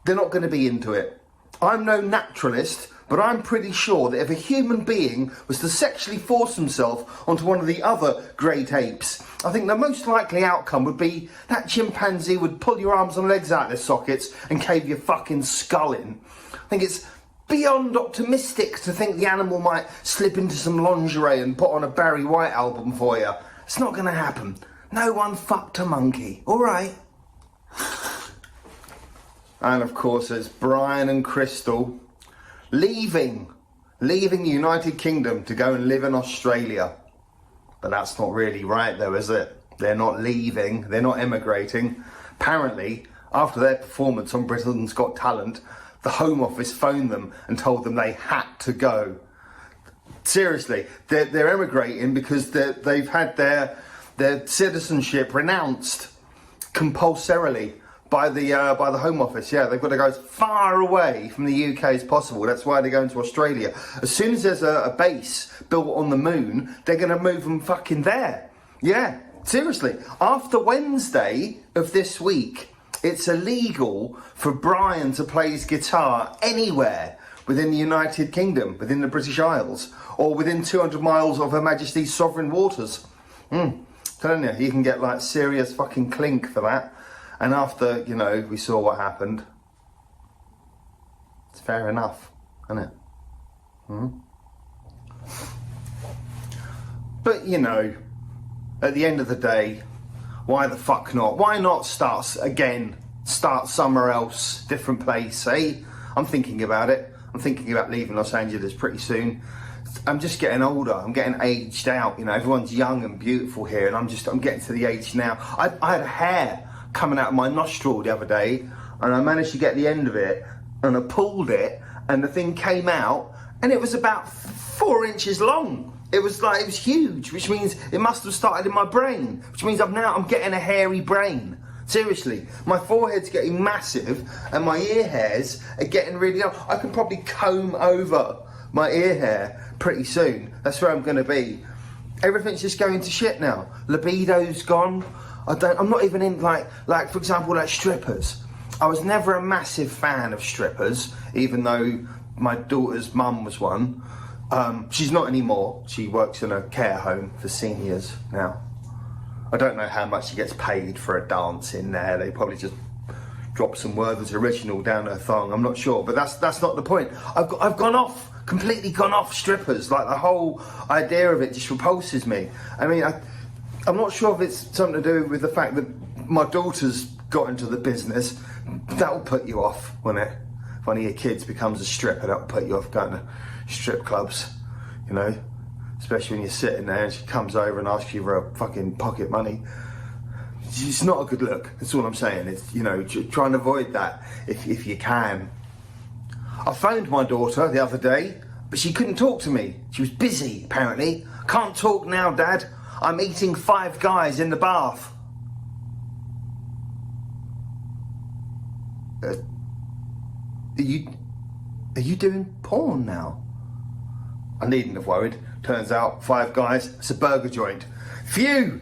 they're not going to be into it. I'm no naturalist, but I'm pretty sure that if a human being was to sexually force himself onto one of the other great apes, I think the most likely outcome would be that chimpanzee would pull your arms and legs out of their sockets and cave your fucking skull in. I think it's beyond optimistic to think the animal might slip into some lingerie and put on a Barry White album for you. It's not going to happen. No one fucked a monkey, all right? And of course, there's Brian and Krysstal leaving the United Kingdom to go and live in Australia. But that's not really right, though, is it? They're not leaving. They're not emigrating. Apparently, after their performance on Britain's Got Talent, the Home Office phoned them and told them they had to go. Seriously, they're emigrating because they've had their citizenship renounced compulsorily by the Home Office. Yeah, they've got to go as far away from the UK as possible. That's why they're going to Australia. As soon as there's a base built on the moon, they're going to move them fucking there. Yeah, seriously. After Wednesday of this week, it's illegal for Brian to play his guitar anywhere within the United Kingdom, within the British Isles, or within 200 miles of Her Majesty's sovereign waters. Telling you, you can get like serious fucking clink for that. And after, we saw what happened, it's fair enough, isn't it? But, at the end of the day, why the fuck not? Why not start somewhere else, different place, eh? I'm thinking about it. I'm thinking about leaving Los Angeles pretty soon. I'm just getting older. I'm getting aged out. Everyone's young and beautiful here, and I'm getting to the age now. I had a hair coming out of my nostril the other day, and I managed to get the end of it, and I pulled it, and the thing came out, and it was about 4 inches long. It was huge, which means it must have started in my brain, which means I'm getting a hairy brain. Seriously, my forehead's getting massive, and my ear hairs are getting really long. I can probably comb over my ear hair pretty soon. That's where I'm going to be. Everything's just going to shit now. Libido's gone. I'm not even in like for example, like strippers. I was never a massive fan of strippers, even though my daughter's mum was one. She's not anymore. She works in a care home for seniors now. I don't know how much she gets paid for a dance in there. They probably just drop some Werther's Original down her thong. I'm not sure, but that's not the point. I've completely gone off strippers. Like, the whole idea of it just repulses me. I mean, I'm not sure if it's something to do with the fact that my daughter's got into the business. That'll put you off, won't it? If one of your kids becomes a stripper, that'll put you off going to strip clubs, especially when you're sitting there and she comes over and asks you for a fucking pocket money. It's not a good look. That's all I'm saying. It's, try and avoid that if you can. I phoned my daughter the other day, but she couldn't talk to me. She was busy, apparently. Can't talk now, Dad. I'm eating Five Guys in the bath. Are you doing porn now? I needn't have worried. Turns out Five Guys, it's a burger joint. Phew!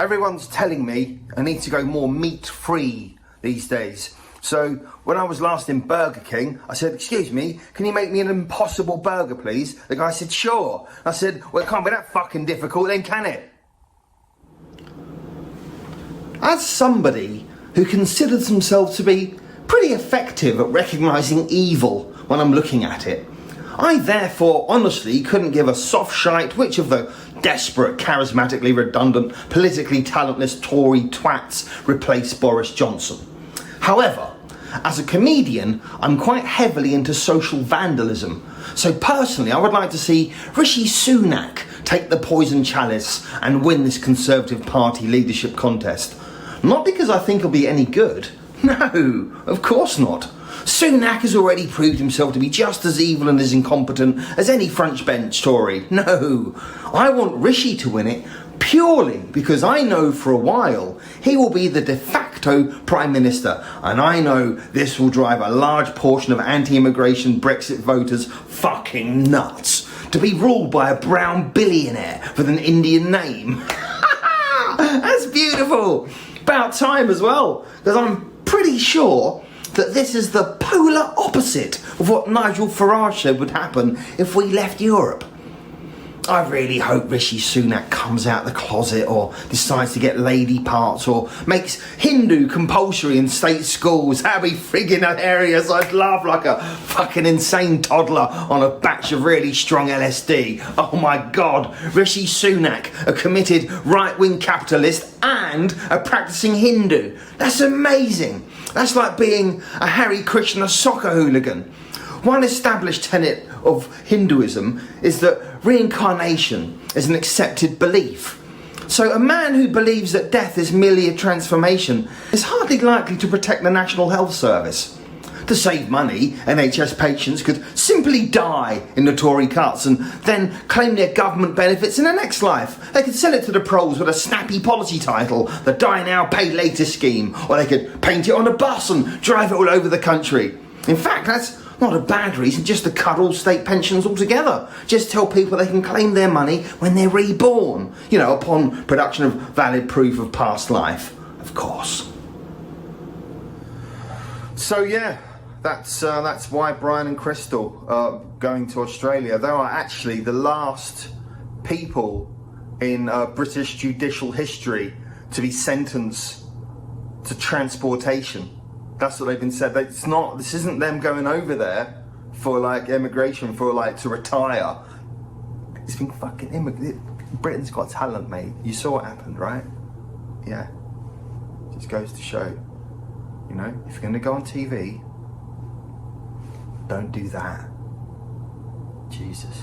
Everyone's telling me I need to go more meat-free these days. So when I was last in Burger King, I said, excuse me, can you make me an Impossible Burger, please? The guy said, sure. I said, well, it can't be that fucking difficult then, can it? As somebody who considers themselves to be pretty effective at recognising evil when I'm looking at it, I therefore honestly couldn't give a soft shite which of the desperate, charismatically redundant, politically talentless Tory twats replaced Boris Johnson. However, as a comedian, I'm quite heavily into social vandalism. So personally, I would like to see Rishi Sunak take the poison chalice and win this Conservative Party leadership contest. Not because I think he'll be any good. No, of course not. Sunak has already proved himself to be just as evil and as incompetent as any French bench Tory. No, I want Rishi to win it purely because I know for a while he will be the de facto Prime Minister, and I know this will drive a large portion of anti-immigration Brexit voters fucking nuts to be ruled by a brown billionaire with an Indian name. That's beautiful. About time as well, because I'm pretty sure that this is the polar opposite of what Nigel Farage said would happen if we left Europe. I really hope Rishi Sunak comes out the closet or decides to get lady parts or makes Hindu compulsory in state schools. That'd be friggin' hilarious. I'd laugh like a fucking insane toddler on a batch of really strong LSD. Oh my God, Rishi Sunak, a committed right-wing capitalist and a practicing Hindu. That's amazing. That's like being a Hare Krishna soccer hooligan. One established tenet of Hinduism is that reincarnation is an accepted belief. So a man who believes that death is merely a transformation is hardly likely to protect the National Health Service. To save money, NHS patients could simply die in the Tory cuts and then claim their government benefits in the next life. They could sell it to the proles with a snappy policy title, the Die Now Pay Later scheme, or they could paint it on a bus and drive it all over the country. In fact, that's not a bad reason just to cut all state pensions altogether. Just tell people they can claim their money when they're reborn. You know, upon production of valid proof of past life, of course. So yeah, that's why Brian and Krysstal are going to Australia. They are actually the last people in British judicial history to be sentenced to transportation. That's what they've been said. It's not. This isn't them going over there for like immigration, for like to retire. It's been fucking Britain's got talent, mate. You saw what happened, right? Yeah. Just goes to show. You know, if you're going to go on TV, don't do that. Jesus.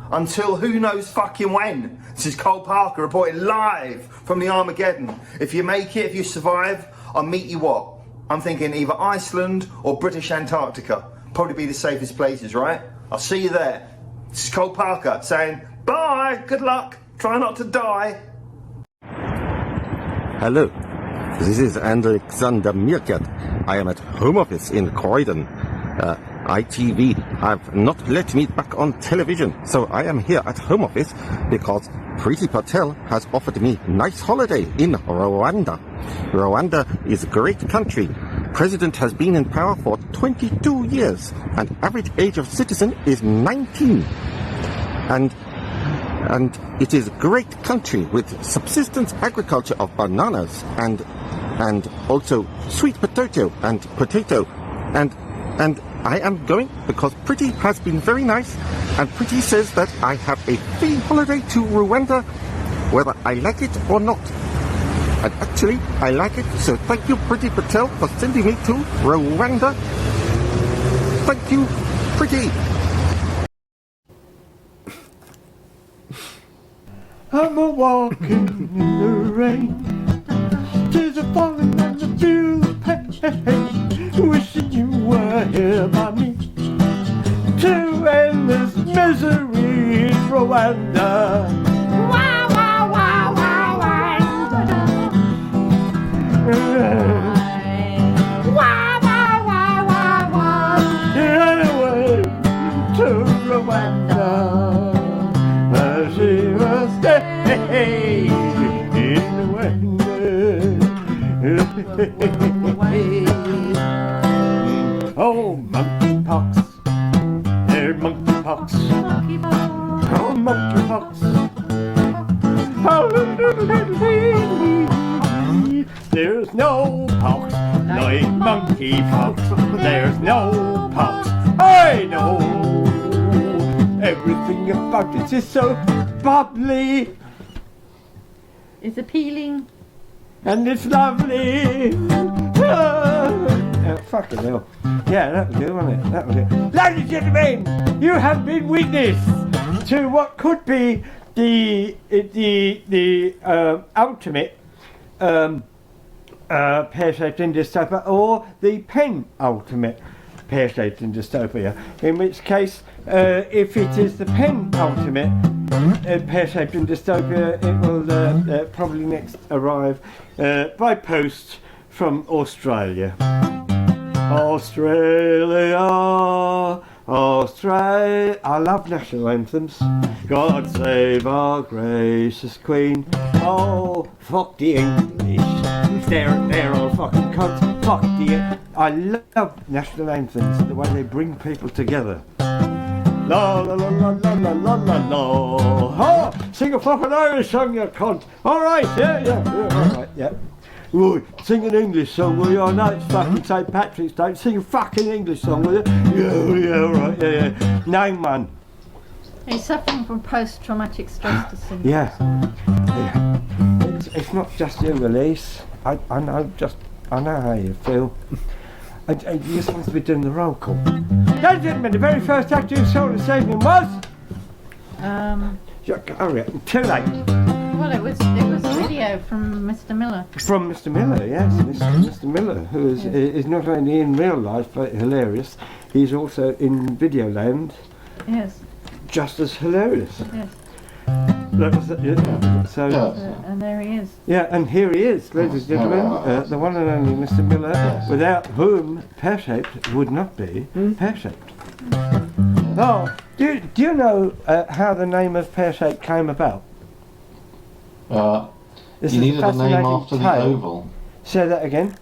Until who knows fucking when. This is Cole Parker reporting live from the Armageddon. If you make it, if you survive, I'll meet you what? I'm thinking either Iceland or British Antarctica. Probably be the safest places, right? I'll see you there. This is Cole Parker saying, bye, good luck, try not to die. Hello, this is Alexander Meerkat. I am at home office in Croydon. ITV have not let me back on television, so I am here at home office because Priti Patel has offered me nice holiday in Rwanda. Rwanda is a great country. President has been in power for 22 years and average age of citizen is 19. And it is a great country with subsistence agriculture of bananas and also sweet potato and I am going because Priti has been very nice and Priti says that I have a free holiday to Rwanda whether I like it or not. And actually, I like it, so thank you Priti Patel for sending me to Rwanda. Thank you, Priti. I'm a walking in the rain, tears are falling and I feel the pain, wishing you were here by me, to end this misery in Rwanda. Wah, wah, wah, wah, wah. Wah, wah, wah, wah, wah. Anyway, to Rwanda. She was hey, monkeypox. Oh, monkeypox. There's no pox like monkeypox. There's no pox. I know everything about it is so bubbly. It's appealing. And it's lovely. Fucking hell. Yeah, that was good, wasn't it? That was it. Ladies and gentlemen, you have been witness to what could be the ultimate pear-shaped in dystopia, or the penultimate pear-shaped in dystopia. In which case, if it is the penultimate pear-shaped in dystopia, it will probably next arrive by post from Australia. Australia, Australia. I love national anthems. God save our gracious Queen. Oh, fuck the English. They're all fucking cunts. Fuck the. I love national anthems, the way they bring people together. La la la la la la la la la. Oh, sing a fucking Irish song, you cunt. All right, yeah, all right, yeah. Ooh, sing an English song, will you? I know it's fucking St. Patrick's Day. Sing a fucking English song, will you? Yeah, all right, yeah. Name one. He's suffering from post-traumatic stress disorder. Yeah. It's not just you, Elise. I know how you feel. You're supposed to be doing the roll call. Ladies and gentlemen, the very first act you saw this evening was... Hurry up, too late. Well, it was a video from Mr. Miller. From Mr. Miller, yes, Mr. Miller, who is not only in real life but hilarious, he's also in Videoland. Yes. Just as hilarious. Yes. And there he is. Yeah, and here he is, ladies and gentlemen, the one and only Mr. Miller, without whom Pear Shaped would not be Pear Shaped. Oh, do you know how the name of Pear Shaped came about? You needed a name after the oval. Say that again.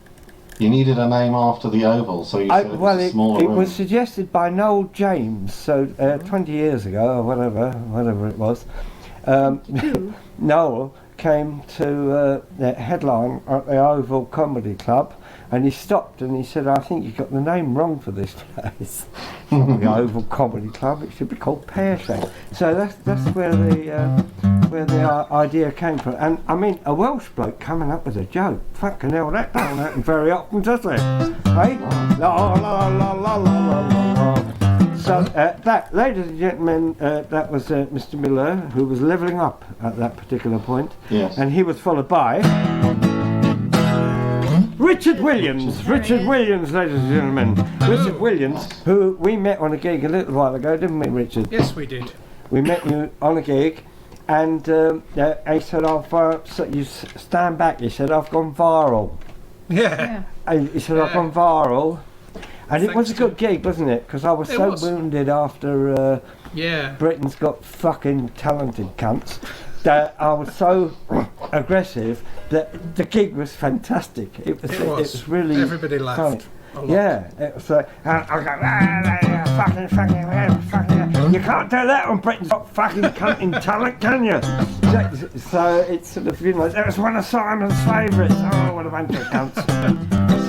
You needed a name after the oval, so you said it was a smaller it room. was suggested by Noel James, so 20 years ago, or whatever it was. Noel came to the headline at the Oval Comedy Club, and he stopped and he said, I think you got the name wrong for this place. The Oval Comedy Club, it should be called Pear Shaped. So that's where the idea came from. And I mean, a Welsh bloke coming up with a joke, fucking hell, that don't happen very often, does it? Hey? La la la la la la la. So that, ladies and gentlemen, that was Mr. Miller, who was levelling up at that particular point. Yes. And he was followed by Richard Williams. Richard Williams, ladies and gentlemen. Richard Williams, who we met on a gig a little while ago, didn't we, Richard? Yes, we did. We met you on a gig, and he said, you stand back, he said, I've gone viral. Yeah. And he said, I've gone viral. And it was a good gig, wasn't it? Because I was wounded after Britain's Got Fucking Talented Cunts that I was so aggressive that the gig was fantastic. It was really everybody laughed. Funny. Yeah, it was like, fucking, you can't do that on Britain's Got Fucking Cunting Talent, can you? So it's sort of, it was one of Simon's favourites. Oh, what a bunch of cunts.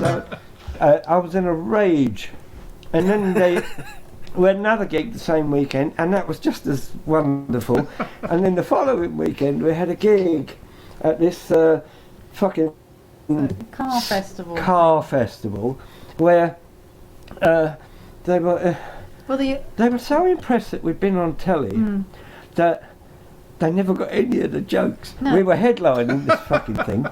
So I was in a rage, and then we had another gig the same weekend, and that was just as wonderful. And then the following weekend we had a gig at this fucking car festival. Car festival, where they were so impressed that we'd been on telly that they never got any of the jokes. No. We were headlining this fucking thing,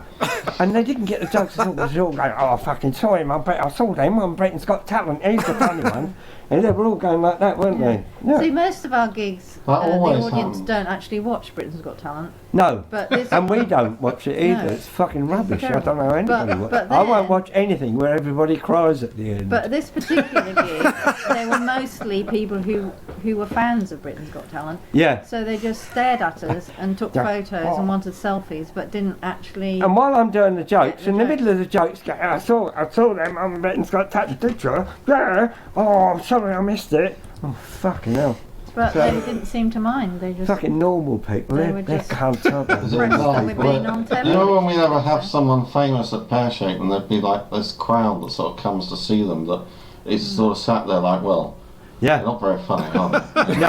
and they didn't get the jokes at all. They were all going, oh, I fucking saw him, I saw him on Britain's Got Talent, he's the funny one. And they were all going like that, weren't they? Yeah. See, most of our gigs, the audience don't actually watch Britain's Got Talent. No, but this and we don't watch it either. No. It's fucking rubbish. It's I don't know anybody watch. I won't watch anything where everybody cries at the end. But this particular gig, they were mostly people who were fans of Britain's Got Talent. Yeah. So they just stared at us and took photos and wanted selfies, but didn't actually. And while I'm doing the jokes, in the middle of the jokes, I saw them on Britain's Got Talent, did you? Yeah. Oh, I'm sorry, I missed it. Oh, fucking hell. But So- they didn't seem to mind. They just Fucking normal people, They they're were they're just cunts, aren't they? Is it Impressed that like, we've well, been on you telly. know when we ever have someone famous at Pear Shaped and there'd be like this crowd that sort of comes to see them that is sort of sat there like, well, Yeah. they're not very funny, are they? No,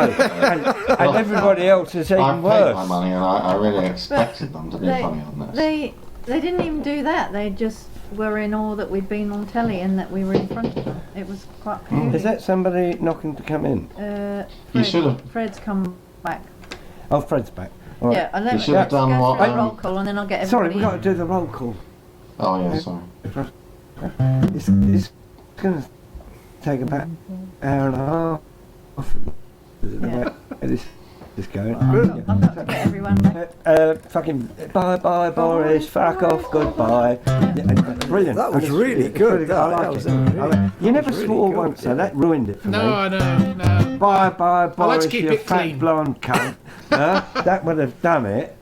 and everybody else is I even paid worse. my money and I really expected them to be funny on this. They didn't even do that. They just were in awe that we'd been on telly and that we were in front of them. It was quite peculiar. Is that somebody knocking to come in? You should have. Fred's come back. Oh, Fred's back. All right. Yeah, and let You me should have go done through what, the roll call and then I'll get Sorry, everybody we've got in. to do the roll call. Oh yeah, sorry. It's going to take about an hour and a half. Yeah. It's going. I've got to get everyone back. Fucking bye Boris, fuck off, goodbye. Brilliant. That was It's really it's good. I like That was it. really- You never really swore good, once, so yeah. that ruined it for me. No, I know, no. Bye I like Boris, to keep you it fat clean. blonde cunt. That would have done it.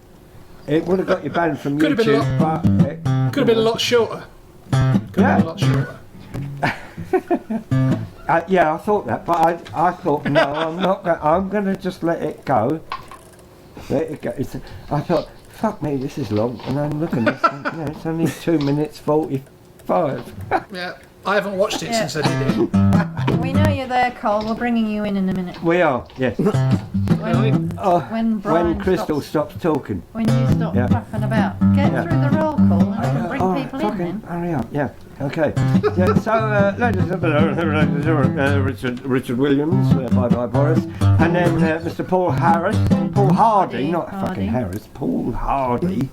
It would have got you banned from Could have been a YouTube, but it, Could have been a lot shorter. Could have been a lot shorter. yeah, I thought that, but I thought no, I'm not. I'm going to just let it go. Let it go. I thought, fuck me, this is long, and I'm looking. It's only 2 minutes 45. Yeah, I haven't watched it Yeah. since I did it. We know you're there, Cole. We're bringing you in a minute. We are, yes. When Brian Krysstal stops talking. When you stop Yeah. faffing about, get Yeah. through the roll call and bring people in fucking then. hurry up, yeah. Okay. Yeah, so, ladies and gentlemen, Richard Williams, bye Boris, and then Mr. Paul Hardy, not fucking Harris, Paul Hardy,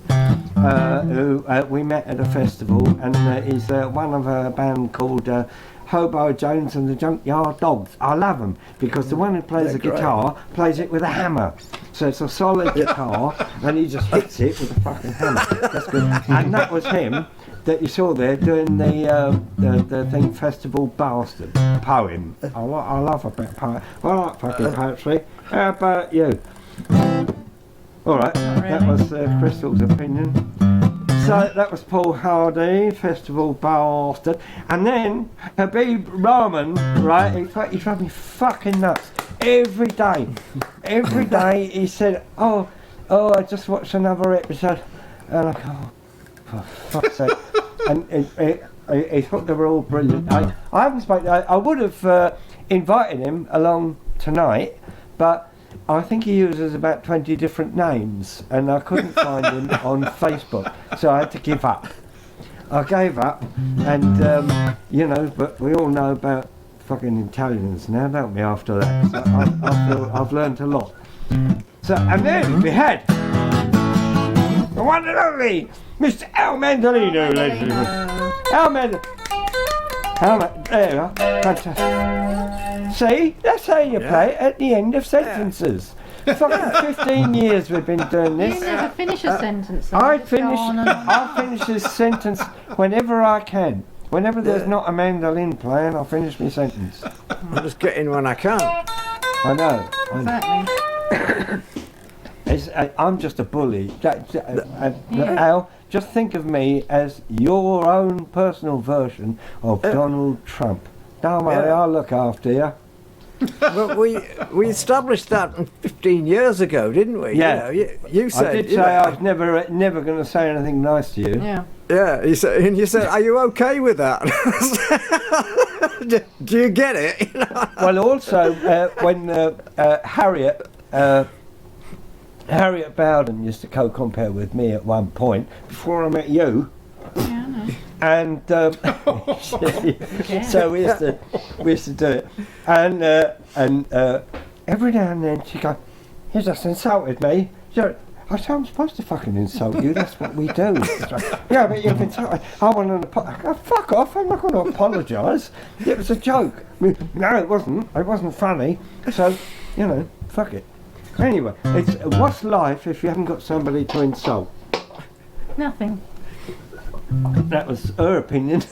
who we met at a festival, and he's one of a band called Hobo Jones and the Junkyard Dogs. I love them because the one who plays the They're great. guitar plays it with a hammer. So it's a solid guitar, and he just hits it with a fucking hammer. That's good. And that was him that you saw there doing the thing, Festival Bastard poem. I love a bit of poetry. I like fucking poetry. How about you? All right, that was Krysstal's opinion. So that was Paul Hardy, Festival Bastard, and then Habib Rahman, right? He drove me fucking nuts every day. Every day he said, "Oh, I just watched another episode," and I go, "Oh, for fuck's sake!" And he thought they were all brilliant. I haven't spoken. I would have invited him along tonight, but I think he uses about 20 different names, and I couldn't find him on Facebook, so I had to give up. I gave up, and you know, but we all know about fucking Italians now, don't we? After that, so I feel I've learned a lot. So, and then we had the one and only Mr. Al Mandolino, ladies and gentlemen. Al Mandolino. There you are. Fantastic. See, that's how you play at the end of sentences. Fucking 15 years we've been doing this. You never finish a sentence. though. I Just go finish. on and on. I finish this sentence whenever I can. Whenever there's not a mandolin playing, I'll finish my sentence. I'm just getting when I can. I know. Exactly. I'm just a bully. Al, just think of me as your own personal version of Donald Trump. Don't worry, I'll look after you. Well, we established that 15 years ago, didn't we? Yeah. You know, you said. I did you say know, I was never going to say anything nice to you. Yeah. Yeah, you said, and you said, "Are you okay with that?" Do you get it? Well, also when Harriet Bowden used to co-compare with me at one point before I met you. Yeah, I know. And so we used to do it, and every now and then she go, "You just insulted me." I said, "I'm supposed to fucking insult you. That's what we do." Like, yeah, but you've insulted. I want to apologise. Fuck off! I'm not going to apologise. It was a joke. No, it wasn't. It wasn't funny. So, you know, fuck it. Anyway, it's what's life if you haven't got somebody to insult? Nothing. That was her opinion.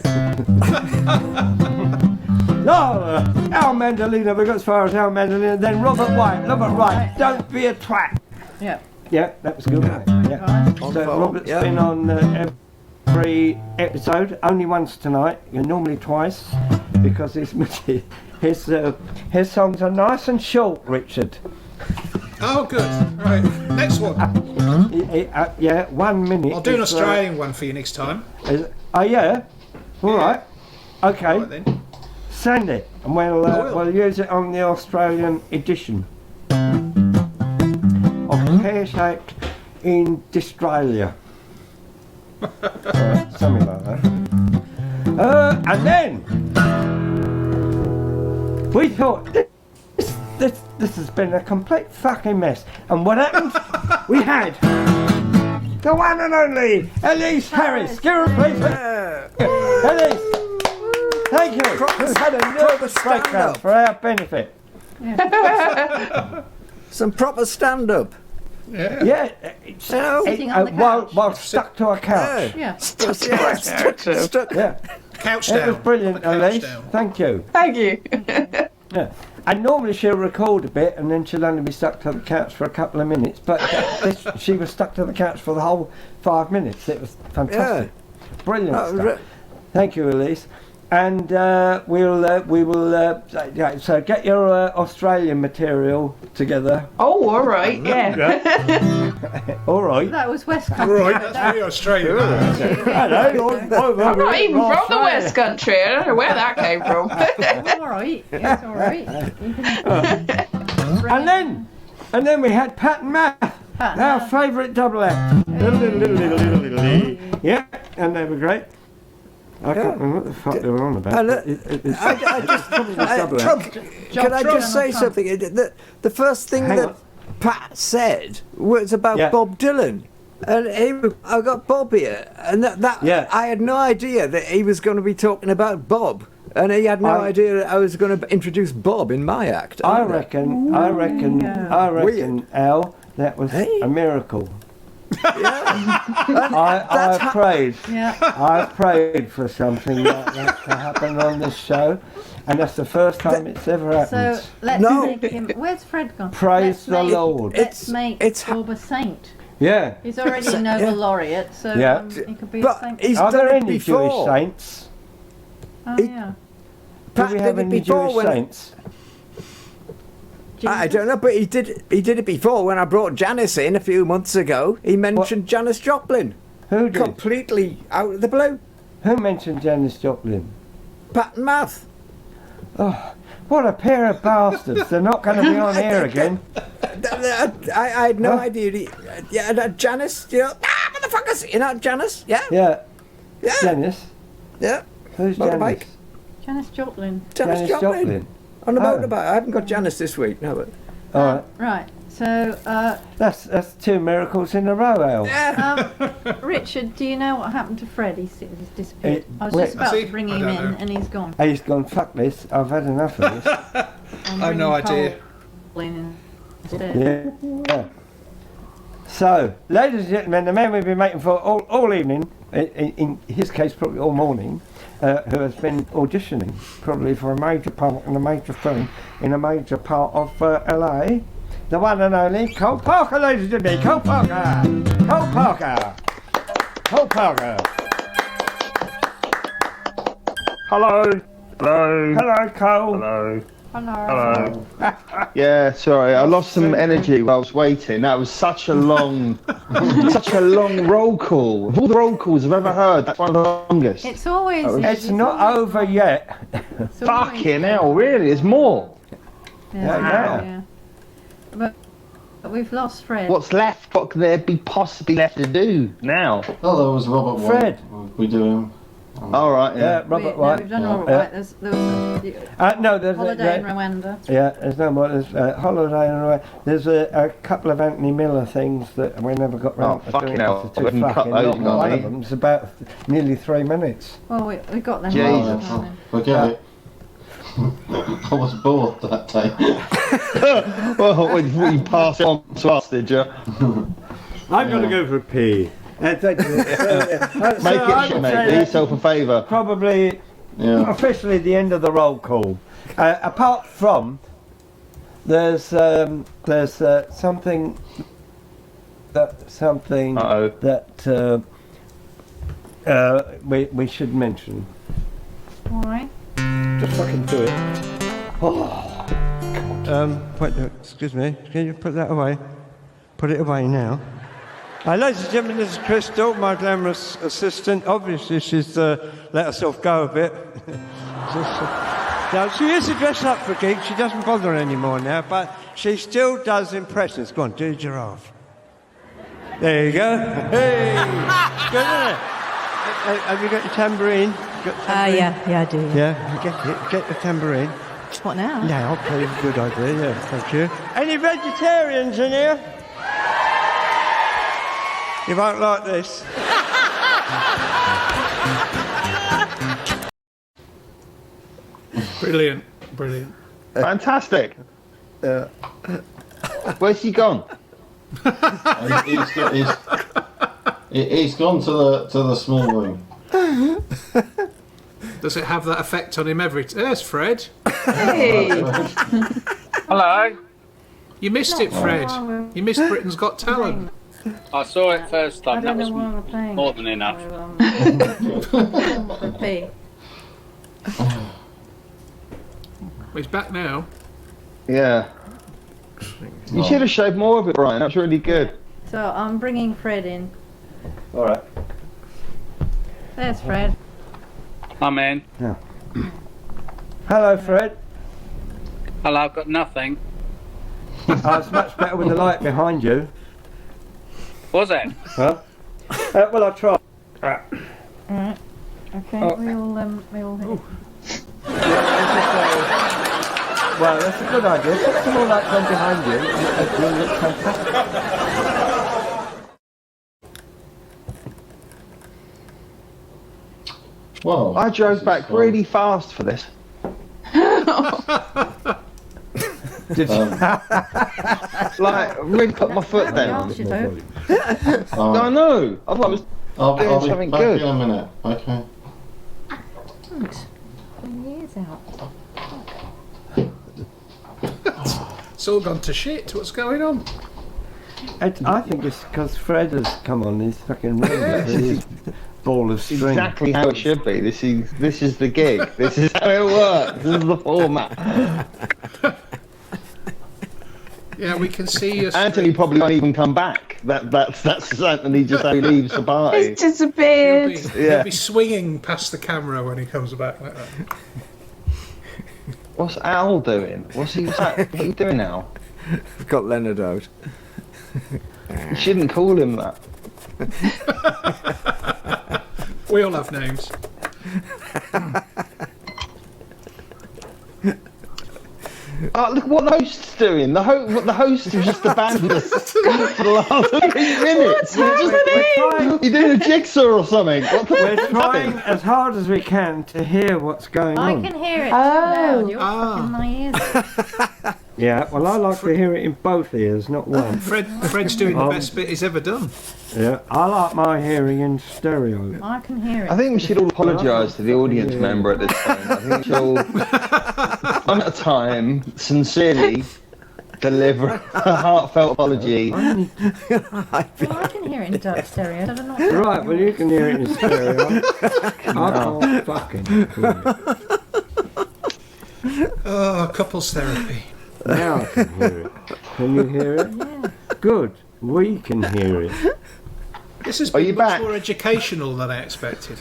No, Al Mandolino, we got as far as Al Mandolino, then Robert White, don't be a twat. Yeah. Yeah, that was good. Yeah. So Robert's been on every episode, only once tonight, normally twice, because his songs are nice and short, Richard. Oh, good. Right, next one. Yeah, 1 minute. I'll do an Australian one for you next time. Oh yeah. All right. Okay. All right, then. Send it, and we'll use it on the Australian edition of Pear Shaped in Dystopia. Something like that. And then we thought this has been a complete fucking mess. And what happened? We had the one and only Elise Harris. Give her a please. Elise. Thank you. Who's had a nervous breakdown for our benefit. Some proper stand-up. Yeah. Sitting on the couch. While stuck to a couch. Yeah. Stuck. Yeah. Couch It was down. brilliant, Elise. Thank you. Thank you. Yeah. And normally she'll record a bit and then she'll only be stuck to the couch for a couple of minutes. But she was stuck to the couch for the whole 5 minutes. It was fantastic. Brilliant stuff. Thank you, Elise. And we will so get your Australian material together. Oh, all right, yeah. All right. That was West All Country. right, that's very Australian. I'm not even from the West Country. I don't know where that came from. All right. It's all right. And then we had Pat and Matt, our favourite double act. Yeah, and they were great. I can't remember what the fuck they were on about. Can I just say something? The first thing that Pat said was about Bob Dylan. And I got Bob here, and I had no idea that he was going to be talking about Bob, and he had no idea that I was going to introduce Bob in my act. I reckon, Al, that was a miracle. I prayed. Yeah. I prayed for something like that to happen on this show, and that's the first time it's ever happened. So let's make him. Where's Fred gone? Praise the Lord. Let's make Bob a saint. Yeah. He's already a Nobel laureate, so he could be a saint. Are there any Jewish saints? Oh yeah. Do we have any Jewish saints? I don't know, but he did it before when I brought Janice in a few months ago. He mentioned Janis Joplin. Who did? Completely out of the blue. Who mentioned Janis Joplin? Pat and Math. Oh, what a pair of bastards. They're not going to be on here again. I had no idea. Janice, motherfuckers, Janice? Yeah? Yeah. Janice? Yeah. Who's Motorbike? Janice? Janis Joplin. Janis Joplin. On the motorbike. I haven't got Janice this week, no, but... All right. Right. So. That's two miracles in a row, Al. Richard, do you know what happened to Fred? He's disappeared. I was just about to bring him in, and he's gone. He's gone. Fuck this. I've had enough of this. I have no idea. Yeah. So, ladies and gentlemen, the man we've been waiting for all evening, in his case probably all morning, who has been auditioning probably for a major part in a major film in a major part of LA, the one and only Cole Parker, ladies and gentlemen. Cole Parker! Cole Parker! Cole Parker! Hello! Hello! Hello, Cole! Hello! Hello. Yeah, sorry, I lost some energy while I was waiting. That was such a long roll call. Of all the roll calls I've ever heard, that's one of the longest. It's always. It's not over yet. Fucking hell, really? There's more. Yeah. But we've lost Fred. What's left? What could there be possibly left to do now? Oh, there was Robert Fred. White. We do him. All right, yeah. Robert White. We've done Robert White. There was there's Holiday in Rwanda. Yeah, there's no more. There's Holiday in Rwanda. There's a couple of Anthony Miller things that we never got round to doing. Hell. Too fucking long. One of them's about nearly 3 minutes. Well, we got them. Jesus. Forget it. I was bored that day. Well, you passed it on to us, did you? I'm going to go for a pee. Make it shit, mate. Do yourself a favour. Probably officially the end of the roll call. Apart from there's something that we should mention. All right. Just fucking do it. Excuse me, can you put that away? Put it away now. Ladies and gentlemen, this is Krysstal, my glamorous assistant. Obviously, she's let herself go a bit. Now, she used to dress up for gigs. She doesn't bother anymore now, but she still does impressions. Go on, do a giraffe. There you go. Hey! Good, isn't it? Have you got your tambourine? Yeah, I do. Yeah, get the tambourine. What now? Yeah, okay, good idea, yeah, thank you. Any vegetarians in here? You won't like this. Brilliant. Fantastic. Where's he gone? He's gone to the small room. Does it have that effect on him There's Fred. Hey. Hello. You missed it, Fred. You missed Britain's Got Talent. I saw it first time. That was more than enough. He's back now. Yeah. You should have shaved more of it, Brian. That's really good. So I'm bringing Fred in. All right. There's Fred. I'm in. Yeah. Hello, Fred. Hello, I've got nothing. It's much better with the light behind you. Was it? Huh? Well, I tried. Alright. Okay, we all Well, that's a good idea. Put some more lights on behind you. You'll look fantastic. Well, I drove back really fast for this. Did you? Like, really put my foot down. I know. I thought I was I'll doing be something back good. in a minute. Okay. Thanks. Years out. It's all gone to shit. What's going on? I think it's because Fred has come on his fucking room. Ball of string. Exactly how it should be. This is the gig. This is how it works. This is the format. Yeah, we can see you. Anthony probably won't even come back. That's Anthony just how he leaves the party. He's disappeared. He'll be swinging past the camera when he comes back like that. What's Al doing? What are you doing now? We've got Leonard out. You shouldn't call him that. We all have names. Oh, look what the host's doing. The host has just abandoned us for the last 3 minutes. You're doing a jigsaw or something. We're trying as hard as we can to hear what's going on. I can hear it loud. You're fucking my ears. Yeah, well, I like to hear it in both ears, not one. Fred's doing the best bit he's ever done. Yeah, I like my hearing in stereo. I can hear it. I think we should all apologise to the audience member at this point. I think we should all, one at a time, sincerely deliver a heartfelt apology. Well, I can hear it in dark stereo. I don't know. Right, well, you can hear it in stereo. I can't fucking hear it. Oh, couples therapy. Now I can hear it. Can you hear it? Yeah. Good. We can hear it. This has been much more educational than I expected.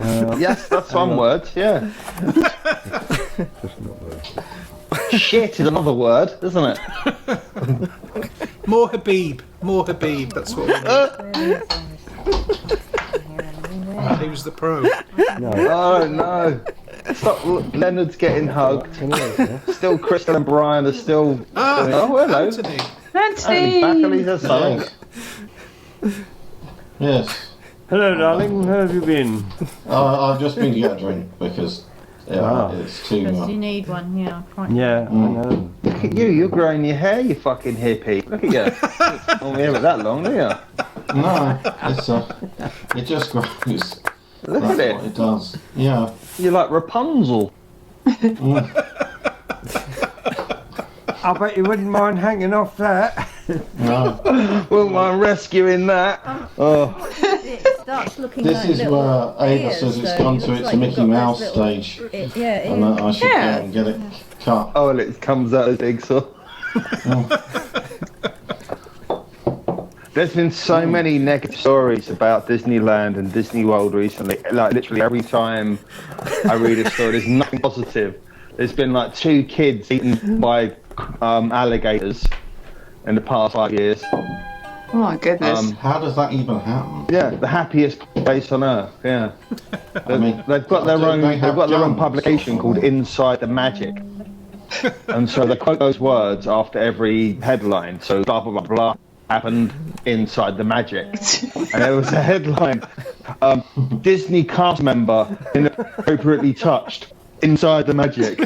Yes, that's one word, yeah. Shit is another word, isn't it? More Habib, that's what we need. He was the pro. No. Oh no. Stop, Leonard's getting hugged. Still Krysstal and Brian are still... Oh, hello. Anthony. Anthony! Back on his side. Yes. Hello, darling. How have you been? I've just been to get a drink because it's too... Because you need one, yeah. Quite. Yeah, I know. Look at you, you're growing your hair, you fucking hippie. Look at you. Don't have it that long, do you? No, it's it just grows. Look That's at it. what it does. Yeah. You're like Rapunzel. I bet you wouldn't mind hanging off that. No. Wouldn't mind rescuing that. Oh. It starts looking This like is little where Ava ears, says it's so gone it to looks its like you've Mickey got Mouse those little- stage. Yeah, And I should go and get it. Cut. Oh, and it comes out as jigsaw. There's been so many negative stories about Disneyland and Disney World recently. Like literally every time I read a story, there's nothing positive. There's been like 2 kids eaten by alligators in the past 5 years. Oh my goodness. How does that even happen? Yeah, the happiest place on earth. Yeah, they've got their own. they They've have got their own guns publication called Inside the Magic, and so they quote those words after every headline. So blah blah blah blah happened inside the magic, and there was a headline: Disney cast member inappropriately touched inside the magic.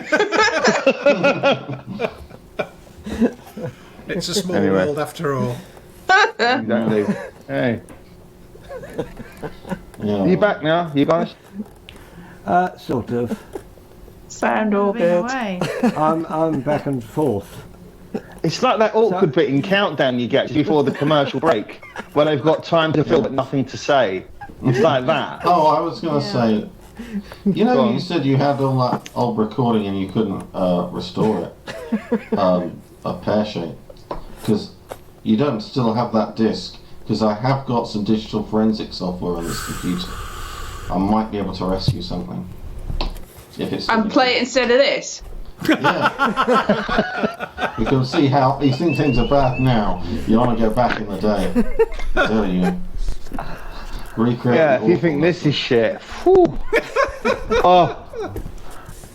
It's a small Anyway. world after all. Exactly. Hey. Are you back now, you guys? Sort of. Sound all Moving good. away. I'm back and forth. It's like that awkward bit in Countdown you get before the commercial break, where they've got time to fill but nothing to say. It's like that. Oh, I was going to say, you Go know, on. you said you had all that old recording and you couldn't restore it, a Pear Shaped, because you don't still have that disc, because I have got some digital forensic software on this computer. I might be able to rescue something. If it's And play it instead of this. You can see how these things are bad now. You want to go back in the day. I tell you. Recreate. Yeah, if you think this is shit, whew. Oh,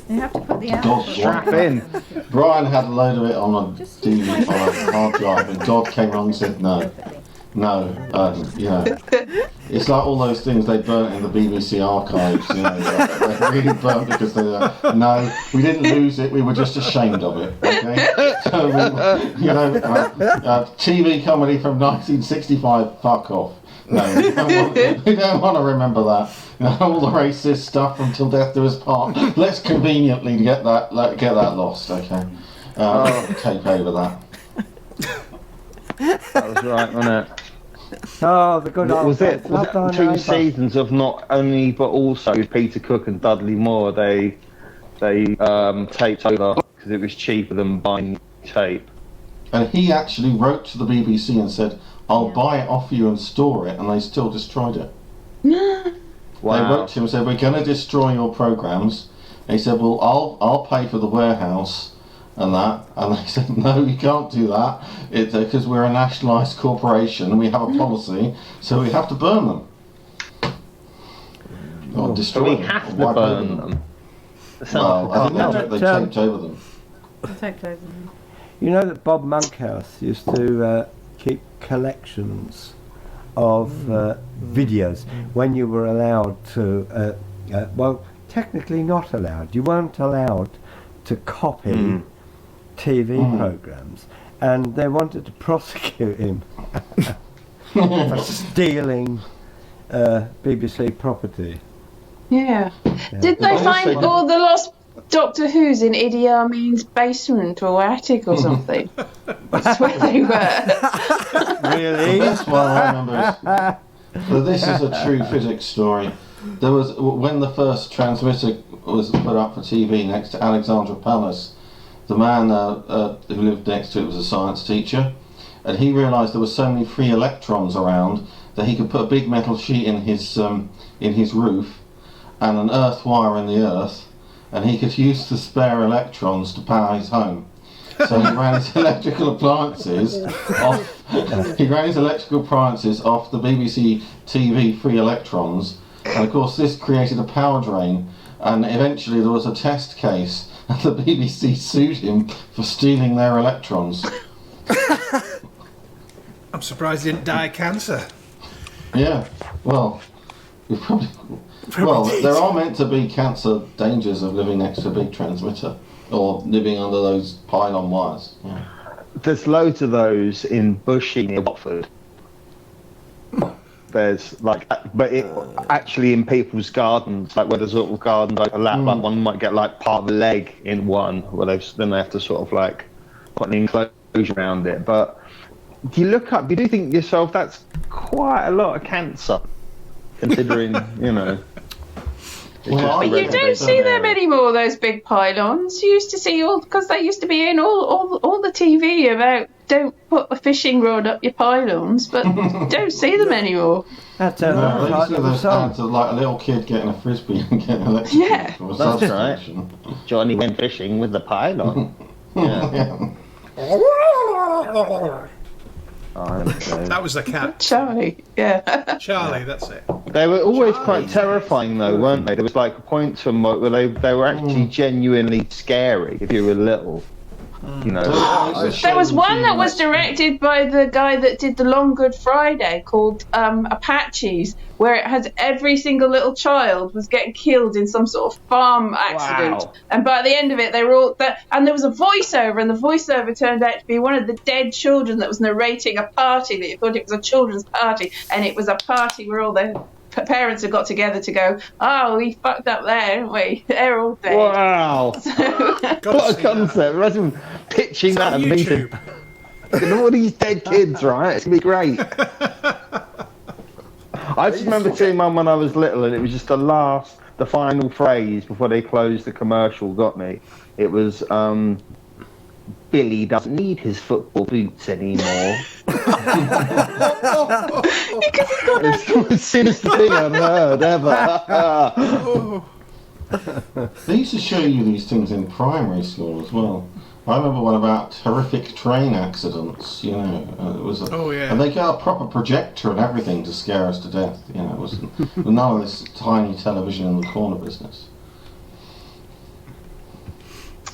You have to put the God, output. strap in. Brian had a load of it on a DVD, on a hard drive, and Dodd came along and said no. You know, it's like all those things they burnt in the BBC archives, you know, they really burnt because they no, we didn't lose it, we were just ashamed of it, okay? So, you know, TV comedy from 1965, fuck off. No, we don't want to remember that. You know, all the racist stuff from Till Death Do Us Part. Let's conveniently get that lost, okay? Tape over that. That was right, wasn't it? Oh, the good old Was it days. Love thy 2 neighbour. seasons of not only but also Peter Cook and Dudley Moore? They taped over because it was cheaper than buying tape. And he actually wrote to the BBC and said, I'll buy it off you and store it, and they still destroyed it. Wow. They wrote to him and said, we're going to destroy your programmes. And he said, well, I'll pay for the warehouse and that. And they said, no, you can't do that. It's because we're a nationalised corporation and we have a policy, so we have to burn them. Or destroy So we them. have or to wipe over burn them. Well, I think they taped over them. Take over them. You know that Bob Monkhouse used to keep collections of videos when you were allowed to, well, technically not allowed. You weren't allowed to copy TV programs, and they wanted to prosecute him for stealing BBC property. Yeah. Did they find all the lost Doctor Who's in Idi Amin's basement or attic or something? That's where they were. Really? The best one I remember is, well, this is a true physics story. There was, when the first transmitter was put up for TV next to Alexandra Palace, the man who lived next to it was a science teacher, and he realised there were so many free electrons around that he could put a big metal sheet in his roof and an earth wire in the earth, and he could use the spare electrons to power his home. So he ran his electrical appliances off. He ran his electrical appliances off the BBC TV free electrons, and of course this created a power drain. And eventually there was a test case, and the BBC sued him for stealing their electrons. I'm surprised he didn't die of cancer. Yeah, well, we probably. Well, there are meant to be cancer dangers of living next to a big transmitter or living under those pylon wires. Yeah. There's loads of those in Bushy near Watford. There's like, but actually in people's gardens, like where there's sort of gardens overlap, like one might get like part of the leg in one, where then they have to sort of like put an enclosure around it. But you look up, you do think to yourself, that's quite a lot of cancer, considering, you know. But you don't see them anymore, those big pylons. You used to see because they used to be in all the TV about don't put a fishing rod up your pylons, but don't see them anymore. That's they used to do those ads of like a little kid getting a frisbee and getting electrocuted. Yeah. That's right. Johnny went fishing with the pylon. Yeah. That was the cat. Charlie, yeah. Charlie, that's it. They were always quite terrifying, though, weren't they? There was like a point to them where they were actually genuinely scary if you were little. You know. There was one that was directed by the guy that did the Long Good Friday called Apaches, where it had every single little child was getting killed in some sort of farm accident. Wow. And by the end of it, they were all and there was a voiceover, and the voiceover turned out to be one of the dead children that was narrating a party that you thought it was a children's party, and it was a party where all the parents had got together to go, oh, we fucked up there, didn't we? They're all dead. Wow. What a concept. Imagine pitching that at meeting. Look at all these dead kids, right? It's going to be great. I just remember seeing Mum when I was little, and it was just the final phrase before they closed the commercial got me. It was, Billy doesn't need his football boots anymore. It's the most sinister thing I've heard ever. They used to show you these things in primary school as well. I remember one about horrific train accidents, you know. It was and they got a proper projector and everything to scare us to death, you know. It wasn't none of this tiny television in the corner business.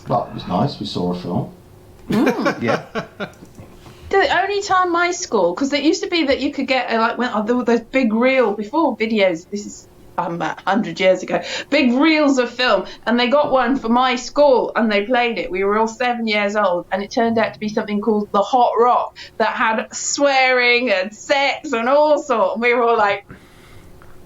But it was nice, we saw a film. Yeah. The only time my school, because it used to be that you could get there were those big reel before videos. This is 100 years ago. Big reels of film, and they got one for my school, and they played it. We were all 7 years old, and it turned out to be something called the Hot Rock that had swearing and sex and all sorts. We were all like,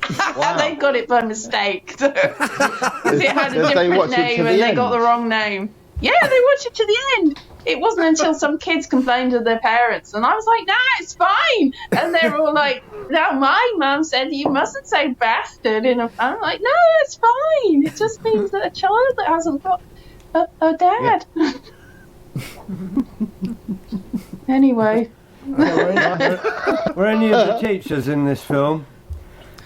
they got it by mistake. Because it had a different name, and they got the wrong name. Yeah, they watched it to the end. It wasn't until some kids complained to their parents, and I was like, nah, it's fine. And they were all like, no, my mum said you mustn't say bastard. I'm like, no, it's fine. It just means that a child that hasn't got a dad. Yeah. Anyway. Were any of the teachers in this film?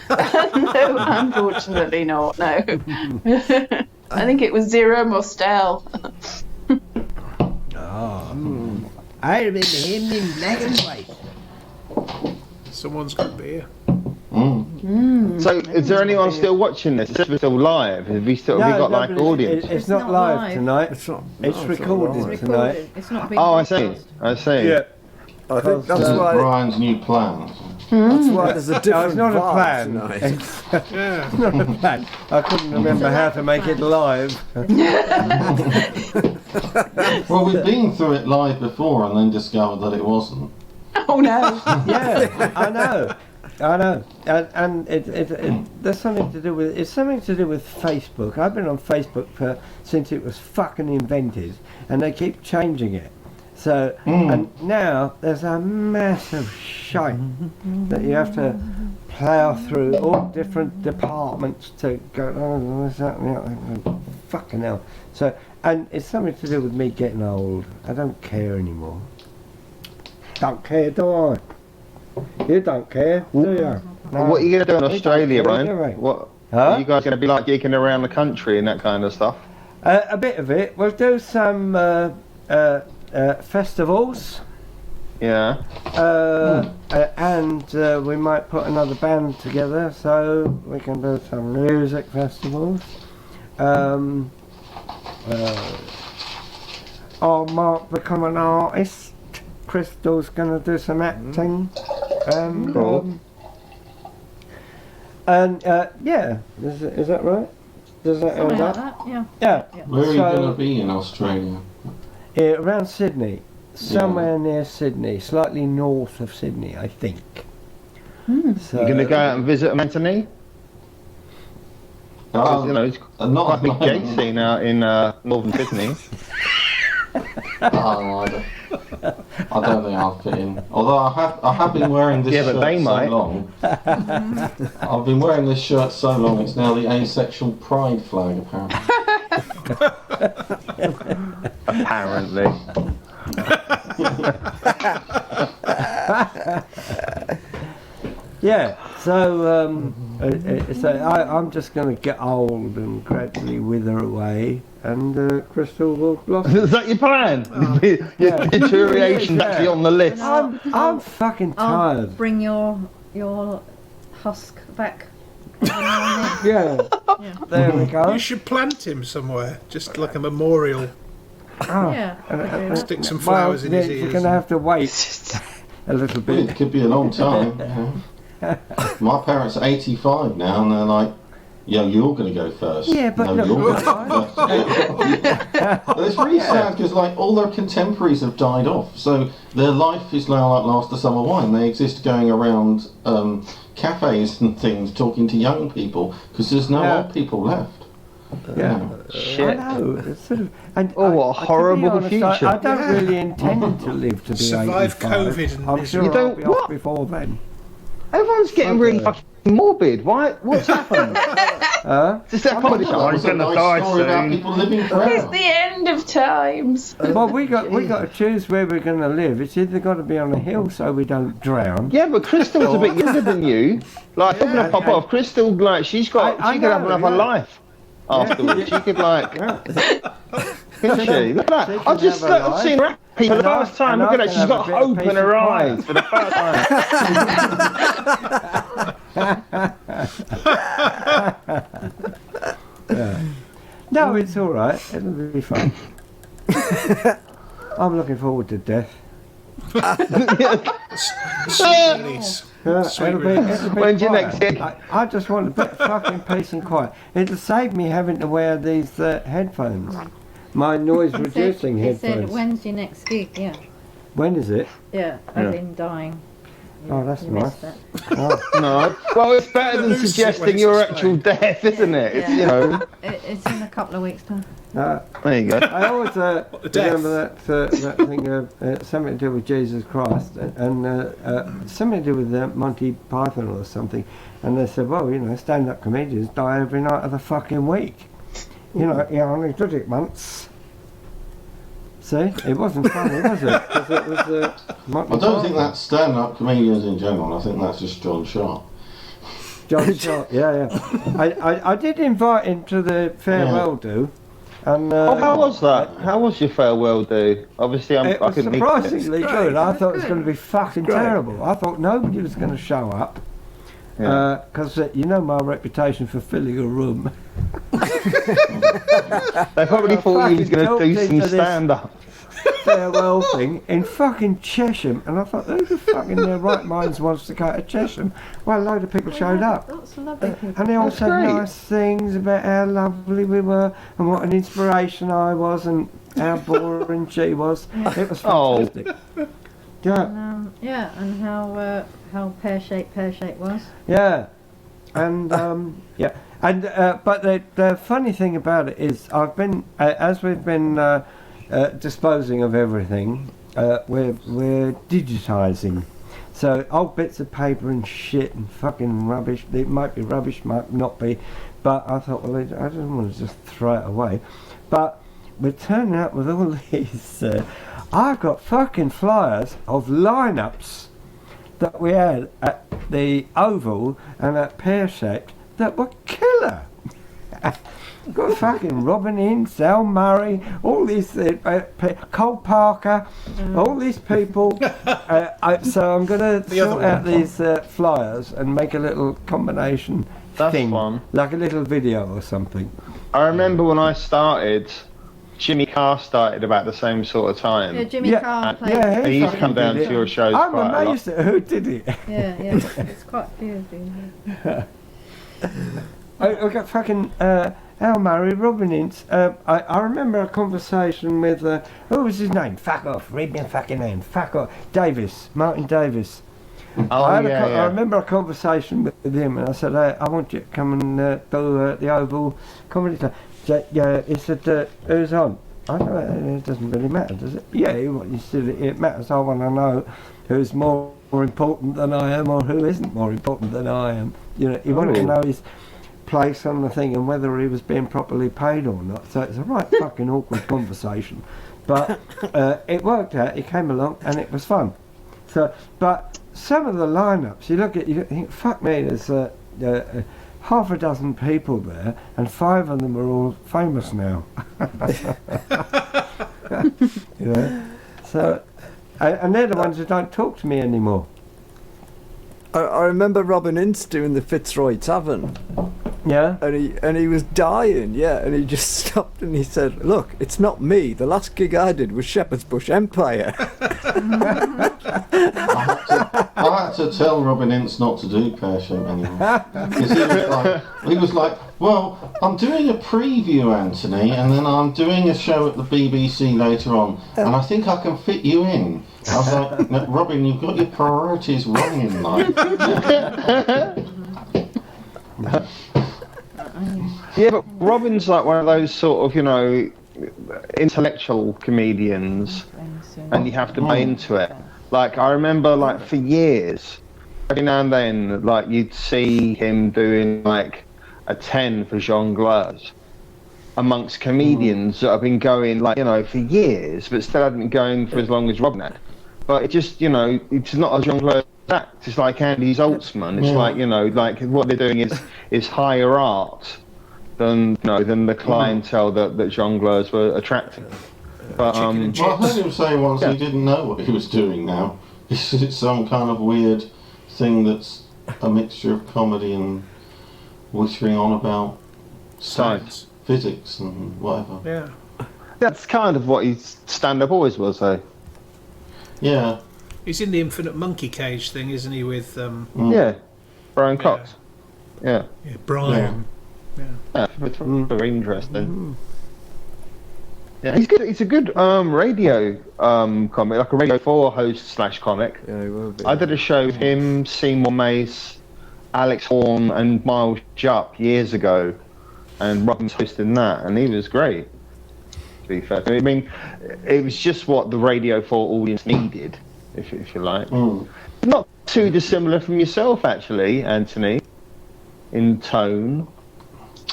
No, unfortunately not, no. I think it was Zero Mostel. I remember him in black and white. Someone's got beer. So, is there anyone still watching this? Is it still live? Have we got like audience? It's not live tonight. It's recorded tonight. It's not being I see. Yeah. I think that's why Brian's new plan. That's why there's a different it's not a vibe plan. tonight. It's not a plan. I couldn't remember how to make it live. Well, we've been through it live before and then discovered that it wasn't. Oh no! Yeah, I know, and there's something to do with Facebook. I've been on Facebook since it was fucking invented, and they keep changing it. So, and now there's a massive shite that you have to plough through all different departments to go, oh, what's that? Fucking hell. So, and it's something to do with me getting old. I don't care anymore. Don't care, do I? You don't care, do you? No. What are you going to do in Australia, Brian? What? Huh? Are you guys going to be like gigging around the country and that kind of stuff? A bit of it. We'll do some festivals. Yeah. And we might put another band together, so we can do some music festivals. I might become an artist. Krysstal's going to do some acting. Cool. And yeah, is that right? Does that Something end like up? that, yeah. Yeah. Where are you going to be in Australia? Around Sydney, somewhere near Sydney, slightly north of Sydney, I think. So, You're going to go out and visit Anthony? You know, it's quite a big gay scene out in northern Sydney. I don't think I'll fit in. Although I have been wearing this shirt so long. I've been wearing this shirt so long, it's now the asexual pride flag, apparently. Yeah, so I'm just going to get old and gradually wither away, and Krysstal will blossom. Is that your plan? Your deterioration's actually on the list. I'm fucking tired. Bring your husk back. Yeah. There we go. You should plant him somewhere, just like a memorial. Oh. Yeah. Stick some flowers in his ears. You're going to have to wait a little bit. It could be a long time. My parents are 85 now, and they're like, "Yeah, you're going to go first." Yeah, but no, you're gonna But it's really sad because like all their contemporaries have died off, so their life is now like Last of Summer Wine. They exist going around cafes and things, talking to young people because there's no old people left. Yeah. Shit. I know. It's sort of, and what a horrible future. I don't really intend to live to be Survive 85. COVID and I'm sure You I'll don't- be what? off before then. Everyone's getting really fucking morbid. Why? What's happened? Just that comedy show. It's a nice story about people living forever. It's the end of times. Well, we got to choose where we're going to live. It's either got to be on a hill so we don't drown. Yeah, but Krysstal's a bit younger than you. Like, I'm going to pop off. Krysstal, like, she could have another life afterwards. She could, like, couldn't she? Look at that. I've seen her happy for the first time. Look at that. She's got hope in her eyes for the first time. No, it's all right. It'll be fun. I'm looking forward to death. When's your next gig? I just want a bit of fucking peace and quiet. It'll save me having to wear these headphones. My noise reducing He said, headphones. when's your next gig? Yeah. When is it? Yeah, I've been dying. Oh, that's nice. No. Well, it's better than suggesting your actual death, isn't it? It's, you know. It's in a couple of weeks' time. There you go. I always remember that thing, something to do with Jesus Christ, and something to do with Monty Python or something. And they said, well, you know, stand-up comedians die every night of the fucking week. You know, he only did it once. See, it wasn't funny, was it? 'Cause it was. I don't think that's stand-up comedians in general. I think that's just John Sharp. John Sharp, yeah. I did invite him to the farewell do. And, how was that? How was your farewell do? Obviously, it was couldn't surprisingly good. I thought it was going to be fucking terrible. I thought nobody was going to show up. Because you know my reputation for filling a room. They probably thought you was going to do some stand-up. Farewell thing in fucking Chesham, and I thought, who the fuck in their right minds wants to go to Chesham? Well, a load of people showed up, Lots of lovely people. and they all said nice things about how lovely we were and what an inspiration I was and how boring she was. It was fantastic. Yeah. And how pear-shaped was. Yeah, and but the funny thing about it is, I've been as we've been disposing of everything, we're digitising. So old bits of paper and shit and fucking rubbish. It might be rubbish, might not be, but I thought, well, I don't want to just throw it away. But we're turning up with all these. I've got fucking flyers of lineups that we had at the Oval and at Pear Shaped that were killer. Got fucking Robin Ince, Al Murray, all these Cole Parker, all these people. So I'm going to sort out these flyers and make a little combination thing, fun. like a little video or something. I remember when I started. Jimmy Carr started about the same sort of time. Yeah, Jimmy Carr played. Yeah, he used to come down to your shows I'm quite a lot. amazed at who did it. Yeah, it's quite a few of you. I got fucking Al Murray, Robin Ince. I remember a conversation with who was his name? Fuck off! Read me a fucking name. Fuck off! Martin Davis. I remember a conversation with him, and I said, I want you to come and do the Oval Comedy Club. Yeah, he said, who's on? I know it doesn't really matter, does it? Yeah, you said it matters. I want to know who's more important than I am or who isn't more important than I am. You know, you want to know his place on the thing and whether he was being properly paid or not. So it's a right fucking awkward conversation. But it worked out, he came along and it was fun. So, but some of the lineups, you look at, you think, fuck me, there's half a dozen people there and 5 of them are all famous now. You know, so, and they're the ones who don't talk to me anymore. I remember Robin Ince doing the Fitzroy Tavern. Yeah. And he was dying, yeah, and he just stopped and he said, look, it's not me. The last gig I did was Shepherd's Bush Empire. I had to tell Robin Ince not to do Pear Shaped anymore. Because he was like, well, I'm doing a preview, Anthony, and then I'm doing a show at the BBC later on, and I think I can fit you in. I was like, no, Robin, you've got your priorities wrong in life. Yeah, but Robin's like one of those sort of, you know, intellectual comedians, and you have to buy into it. Like, I remember, like, for years, every now and then, like, you'd see him doing, like, a 10 for jongleurs amongst comedians that have been going, like, you know, for years, but still hadn't been going for as long as Robin had. But it just, you know, it's not a jongleur act. It's like Andy Zoltzman. It's like, you know, like, what they're doing is higher art than, you know, than the clientele that jongleurs were attracting. But, well, I heard him say once he didn't know what he was doing now. It's some kind of weird thing that's a mixture of comedy and whittering on about science, physics and whatever. Yeah. That's kind of what his stand-up always was, though. Yeah. He's in the Infinite Monkey Cage thing, isn't he, with... Yeah, Brian Cox. Yeah. Yeah, Brian. Yeah, it's very interesting. Yeah, he's good. He's a good radio comic, like a Radio 4 host / comic. Yeah, he will be. I did a show with him, Seymour Mace, Alex Horn, and Miles Jupp years ago, and Robin's hosting that, and he was great. To be fair, I mean, it was just what the Radio 4 audience needed, if you like. Not too dissimilar from yourself, actually, Anthony, in tone.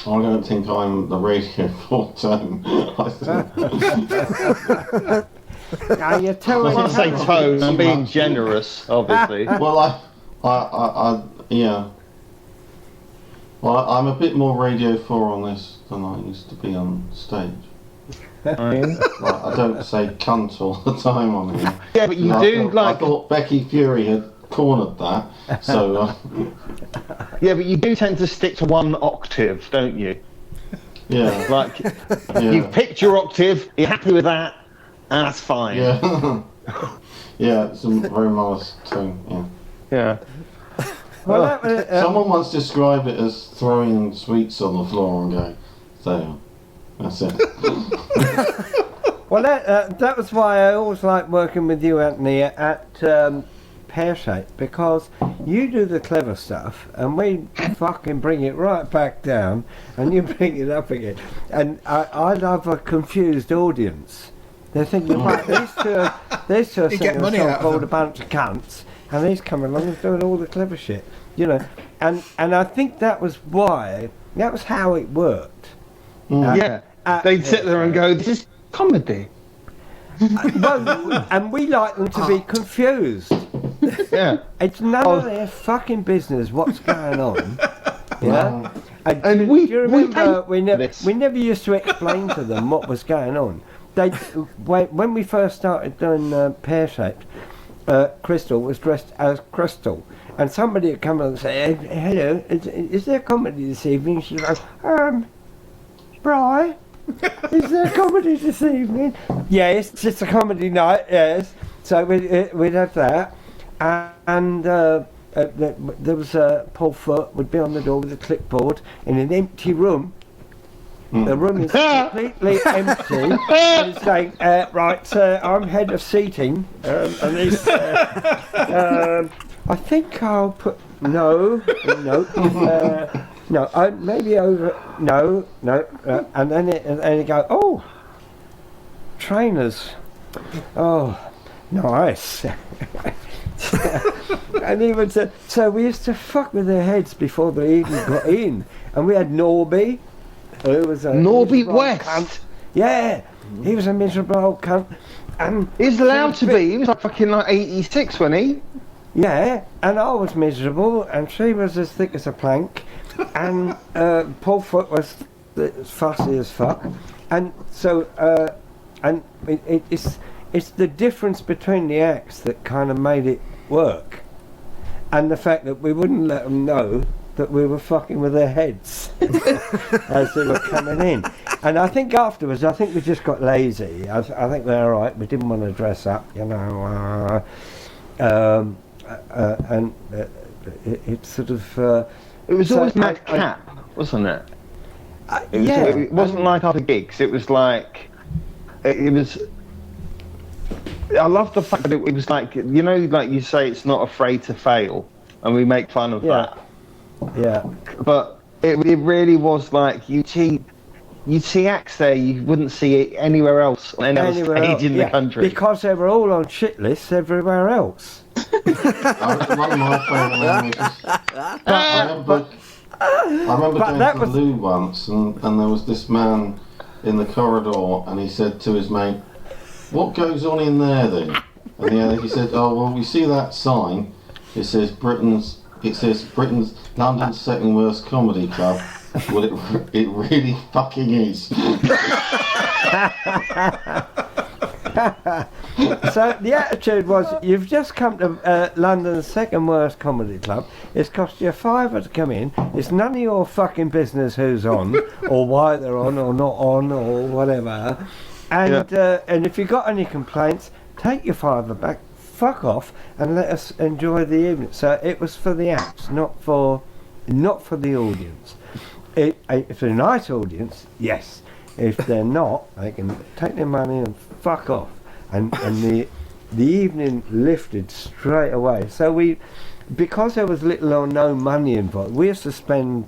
I don't think I'm the Radio 4 tone. I think. Now you're telling I say tone, I'm being generous, obviously. Well, yeah. Well, I'm a bit more Radio 4 on this than I used to be on stage. Like, I don't say cunt all the time on here. Yeah, but you I thought Becky Fury had cornered that, so... Yeah, but you do tend to stick to one octave, don't you? Yeah. Like, you've picked your octave, you're happy with that, and that's fine. Yeah. Yeah, it's a very modest tone, yeah. Well, someone once described it as throwing sweets on the floor and going, there. That's it. Well, that was why I always liked working with you, Anthony, at Pear Shaped, because you do the clever stuff and we fucking bring it right back down and you bring it up again. And I love a confused audience. They're thinking, right, these two are singing a song called A Bunch of Cunts, and he's coming along and doing all the clever shit, you know. And I think that was how it worked. They'd sit there and go, this is comedy. Well, and we like them to be confused. Yeah. It's none of their fucking business what's going on. Yeah. And do you remember we never used to explain to them what was going on. When we first started doing Pear Shaped, Krysstal was dressed as Krysstal, and somebody would come and say, "Hello, is there comedy this evening?" She'd go, Bri, is there comedy this evening? Yes, it's a comedy night, yes. So we'd have that. And there was Paul Foot would be on the door with a clipboard in an empty room. The room is completely empty. And he's saying, right, I'm head of seating. And he's, I think I'll put, no, maybe over, no, and then he go, trainers. Oh, nice. And he would say, so we used to fuck with their heads before they even got in. And we had Norby, who was a Norby miserable West? cunt. Yeah, he was a miserable old cunt. And he's allowed to be. He was like fucking like 86, wasn't he? Yeah, and I was miserable, and she was as thick as a plank, and Paul Foot was fussy as fuck, and so and it's the difference between the acts that kind of made it work, and the fact that we wouldn't let them know that we were fucking with their heads as they were coming in. And I think afterwards, I think we just got lazy. I think we're all right. We didn't want to dress up, you know. And it sort of... it was always madcap, wasn't it? It wasn't like other gigs. It was like... It was... I love the fact that it was like, you know, like you say, it's not afraid to fail. And we make fun of that. Yeah. But it really was like, you'd see acts there you wouldn't see it anywhere else on any other stage in the country. Because they were all on shit lists everywhere else. One of my favourite memories. I remember going to the loo once, and there was this man in the corridor, and he said to his mate, "What goes on in there then?" And he said, "Oh well, we see that sign. It says Britain's London's second worst comedy club." Well, it really fucking is. So the attitude was, you've just come to London's second worst comedy club. It's cost you £5 to come in. It's none of your fucking business who's on, or why they're on, or not on, or whatever. And if you've got any complaints, take your £5 back, fuck off, and let us enjoy the evening. So it was for the acts, not for the audience. If they're a nice audience, yes. If they're not, they can take their money and fuck off. And the evening lifted straight away. So because there was little or no money involved, we used to spend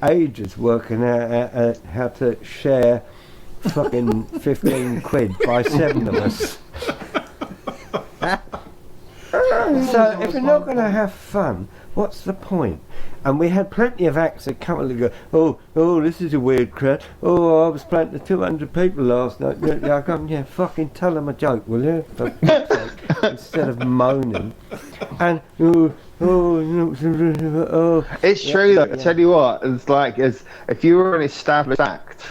ages working out how to share fucking 15 quid by 7 of us. So if you're not going to have fun, what's the point? And we had plenty of acts that come and go, oh, this is a weird crowd. Oh, I was playing to 200 people last night. I go, fucking tell them a joke, will you? For fuck's sake, instead of moaning. And, It's true, though. I tell you what, it's like, if you were an established act,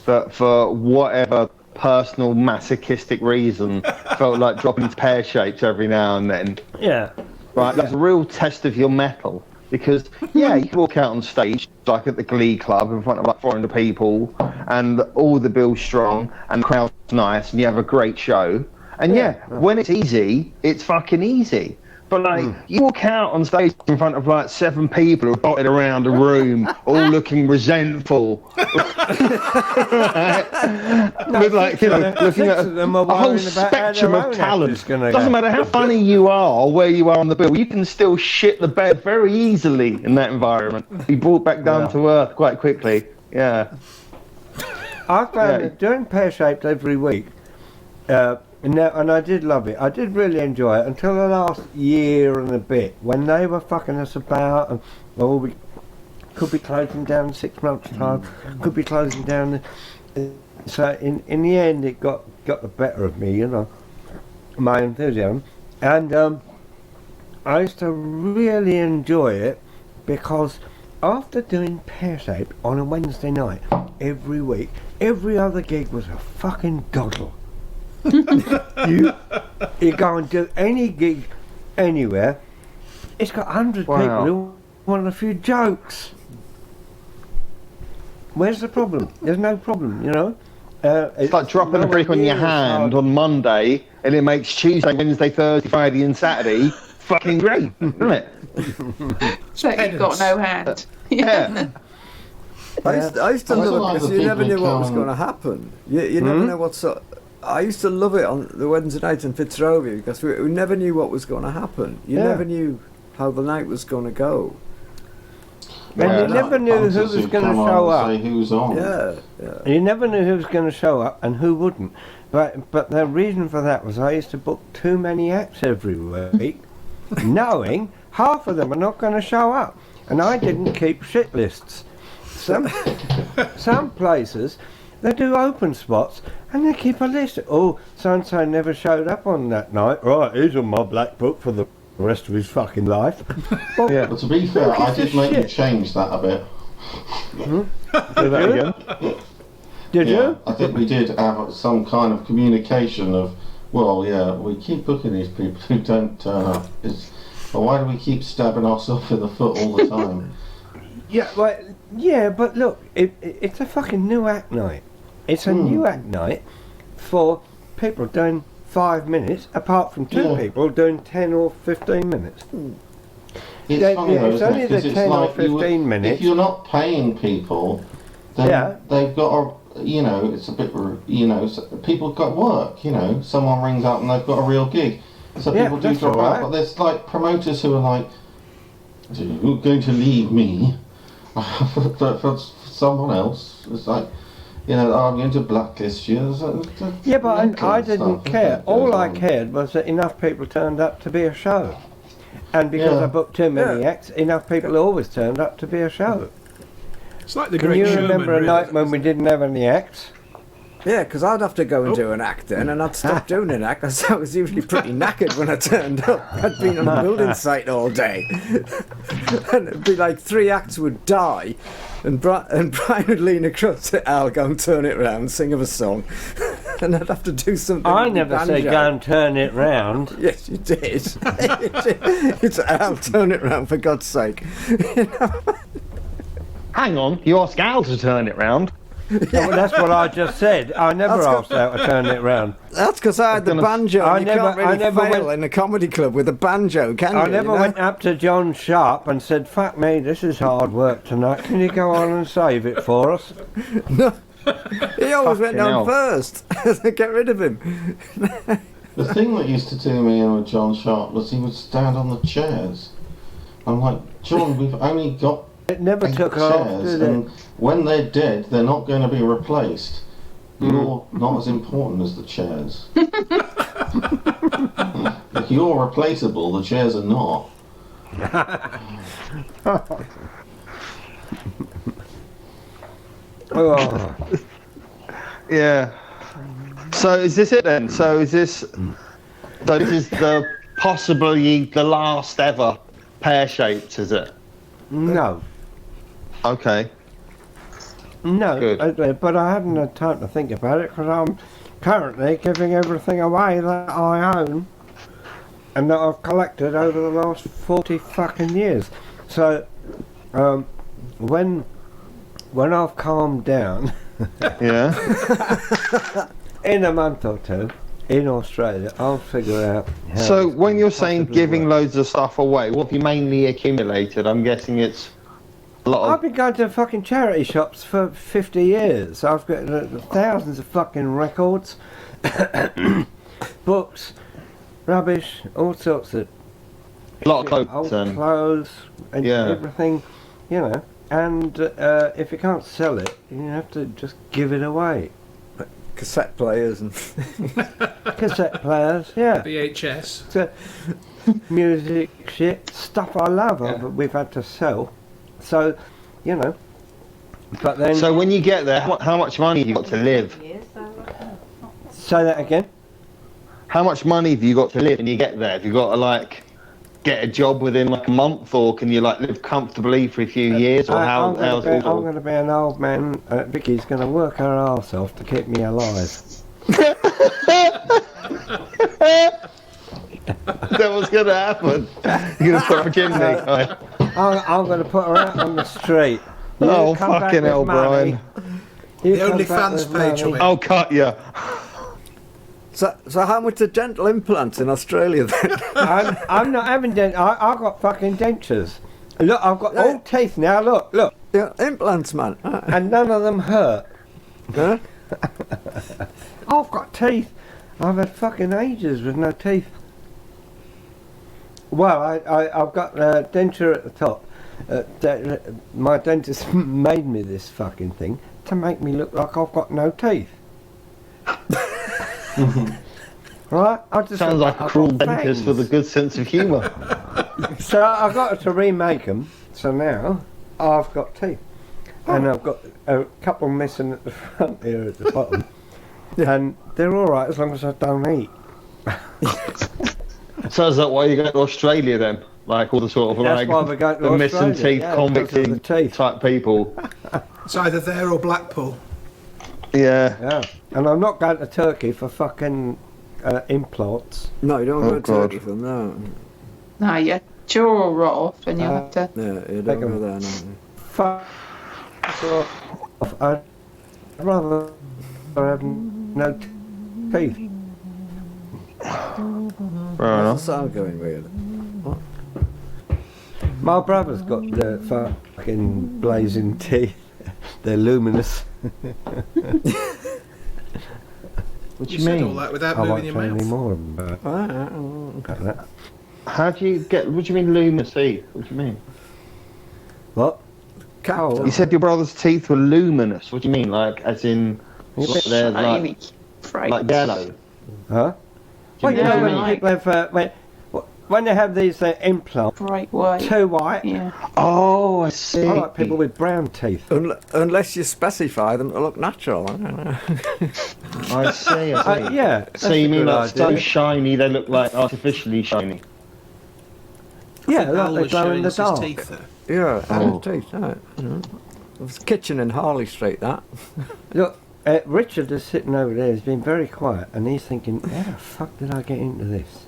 but for whatever personal masochistic reason, felt like dropping Pear Shaped every now and then. Yeah. Right, that's a real test of your mettle. Because, you can walk out on stage, like at the Glee Club, in front of like 400 people, and all the bill's strong, and the crowd's nice, and you have a great show. And when it's easy, it's fucking easy. But like, you walk out on stage in front of like 7 people who are dotted around a room, all looking resentful. With like, looking at a whole spectrum of talent. Doesn't matter how funny you are or where you are on the bill, you can still shit the bed very easily in that environment. Be brought back down to earth quite quickly. Yeah. I found it doing Pear Shaped every week. And I did love it. I did really enjoy it until the last year and a bit, when they were fucking us about, and we could be closing down in 6 months' time, could be closing down. So in the end, it got the better of me, my enthusiasm. And I used to really enjoy it, because after doing Pear Shaped on a Wednesday night every week, every other gig was a fucking doddle. you go and do any gig anywhere, it's got 100 people who want a few jokes. Where's the problem? There's no problem, it's like dropping a brick on your hand on Monday, and it makes Tuesday, Wednesday, Thursday, Friday and Saturday fucking great, doesn't it? So you've got no hand. Yeah. I used to love it because you never knew what was going to happen. You never know what's up. I used to love it on the Wednesday night in Fitzrovia because we never knew what was going to happen. You never knew how the night was going to go. And you never knew who was going to show up. Say who's on. Yeah. You never knew who was going to show up and who wouldn't. But the reason for that was I used to book too many acts every week, knowing half of them are not going to show up. And I didn't keep shit lists. Some places, they do open spots and they keep a list. Oh, so-and-so never showed up on that night. Right, he's on my black book for the rest of his fucking life. Well, But to be fair, I did make you change that a bit. Do that again? Did you? I think we did have some kind of communication of, well, yeah, we keep booking these people who don't turn up. Well, why do we keep stabbing ourselves in the foot all the time? Yeah, but look, it's a fucking new act night. It's a new act night for people doing 5 minutes, apart from two people doing 10 or 15 minutes. It's funny though, it's only the 10 or 15 minutes. If you're not paying people, then they've got a, it's a bit, people got work, someone rings up and they've got a real gig. So people do drop out, but there's like promoters who are like, you're going to leave me for someone else. It's like, I'm going to blacklist you. Yeah, but I didn't care. All I cared was that enough people turned up to be a show. And because I booked too many acts, enough people always turned up to be a show. It's like the Can Great you Showman, remember a night when we didn't have any acts? Yeah, because I'd have to go and do an act then, and I'd stop doing an act because I was usually pretty knackered when I turned up. I'd been on the building site all day. And it'd be like 3 acts would die, and Brian would lean across to Al, go and turn it round, sing of a song. And I'd have to do something. I never said go and turn it round. Yes, you did. It's Al, turn it round, for God's sake. Hang on, you ask Al to turn it round. Well, that's what I just said. I never asked Al to turn it round. That's because I had the banjo. You can't really fail in a comedy club with a banjo, can you? I never went up to John Sharp and said, fuck me, this is hard work tonight. Can you go on and save it for us? No. He always went down first. Get rid of him. The thing that used to do me in with John Sharp was he would stand on the chairs. I'm like, John, we've only got it never took chairs, off, did it? and when they're dead, they're not going to be replaced. You're not as important as the chairs. If you're replaceable, the chairs are not. Yeah. So is this it then? So this is the possibly the last ever Pear Shaped, is it? No. Okay. No, but I hadn't had time to think about it because I'm currently giving everything away that I own and that I've collected over the last 40 fucking years. So, when I've calmed down, in a month or two, in Australia, I'll figure out how. So when you're saying giving loads of stuff away, what have you mainly accumulated? I'm guessing it's a lot of... I've been going to fucking charity shops for 50 years. I've got thousands of fucking records, books, rubbish, all sorts of a lot of old clothes clothes and everything, and if you can't sell it, you have to just give it away. Cassette players and cassette players, yeah. VHS. So, music, shit, stuff I love, but we've had to sell. So, but then... So when you get there, how much money have you got to live? Say that again? How much money have you got to live when you get there? Have you got to, get a job within, a month, or can you, live comfortably for a few years, or I'm going to be an old man. Vicky's going to work her arse off to keep me alive. That was going to happen. You're going to put her chimney. I'm going to put her out on the street. Oh, fucking hell, Brian. The OnlyFans page of it. I'll cut you. So how much are dental implants in Australia then? I'm not having I've got fucking dentures. Look, I've got all teeth now. Look. Yeah, implants, man. And none of them hurt. Huh? I've got teeth. I've had fucking ages with no teeth. Well, I've got denture at the top, My dentist made me this fucking thing to make me look like I've got no teeth. Right? I just Sounds like a I've cruel got dentist fangs. with a good sense of humour. So I got to remake them. So now I've got teeth, and I've got a couple missing at the front here at the bottom, and they're all right as long as I don't eat. So is that why you go to Australia then? Like all the sort of That's why we're going to the missing Australia, teeth, yeah, convicted because of the type people. It's either there or Blackpool. Yeah, and I'm not going to Turkey for fucking implants. No, you don't Oh, go to God. Turkey for them, no. No, your jaw will rot off and you'll have to... Yeah, you don't go there, no. Fuck off. I'd rather have no teeth. What's that going with? What? My brother's got the fucking blazing teeth. They're luminous. What do You you said mean? all that without I moving won't your say any mouth. more about that. How do you get? What do you mean luminous teeth? What do you mean? What? Cow. You said your brother's teeth were luminous. What do you mean? Like, as in, they're like yellow? Huh? Do Well, you you know know what when I mean? people have when they have these implants, bright white, too white. Yeah. Oh, I see. I like people with brown teeth. Unless you specify them to look natural. I don't know. I see. I see. Yeah. So that's you a mean good like so idea. shiny they look like artificially shiny? Yeah, Al like they was glow in showing the us his dark. teeth there. Yeah, Oh. teeth, right. There's a kitchen in Harley Street, that. Look, Richard is sitting over there. He's been very quiet, and he's thinking, "How the fuck did I get into this?"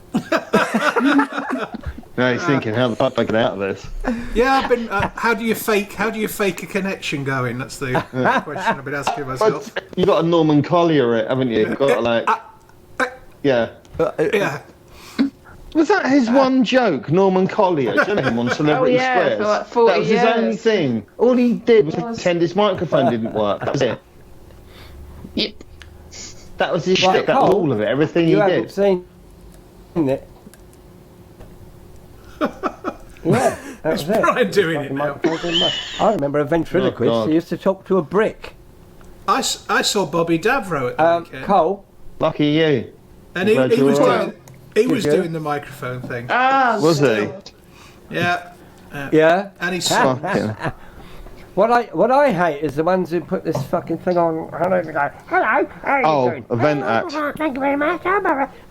No, he's thinking, how the fuck do I get out of this? Yeah, I've been. How do you fake a connection going? That's the question I've been asking myself. You got a Norman Collier, it, haven't you? You got like, yeah. Yeah. Was that his one joke, Norman Collier? Do you know him on Celebrity Oh, yeah, Squares? for like 40 that was his only years. thing. All he did was pretend his microphone didn't work. That was it. Yep. That was his Right, shtick. That was Cole, all of it. Everything he you haven't did. seen it. Yeah, that was it. Brian doing it Fucking now. microphones in my- I remember a ventriloquist God. who used to talk to a brick. I saw Bobby Davro at the weekend, Cole, Lucky you. and he Glad you was were doing alright. he was Did you? doing the microphone thing. Ah, Was he? still. Yeah. yeah. And he's Fucking- What I hate is the ones who put this fucking thing on. Hello, they go, hello, how are you Oh, doing? event act. Thank you very much.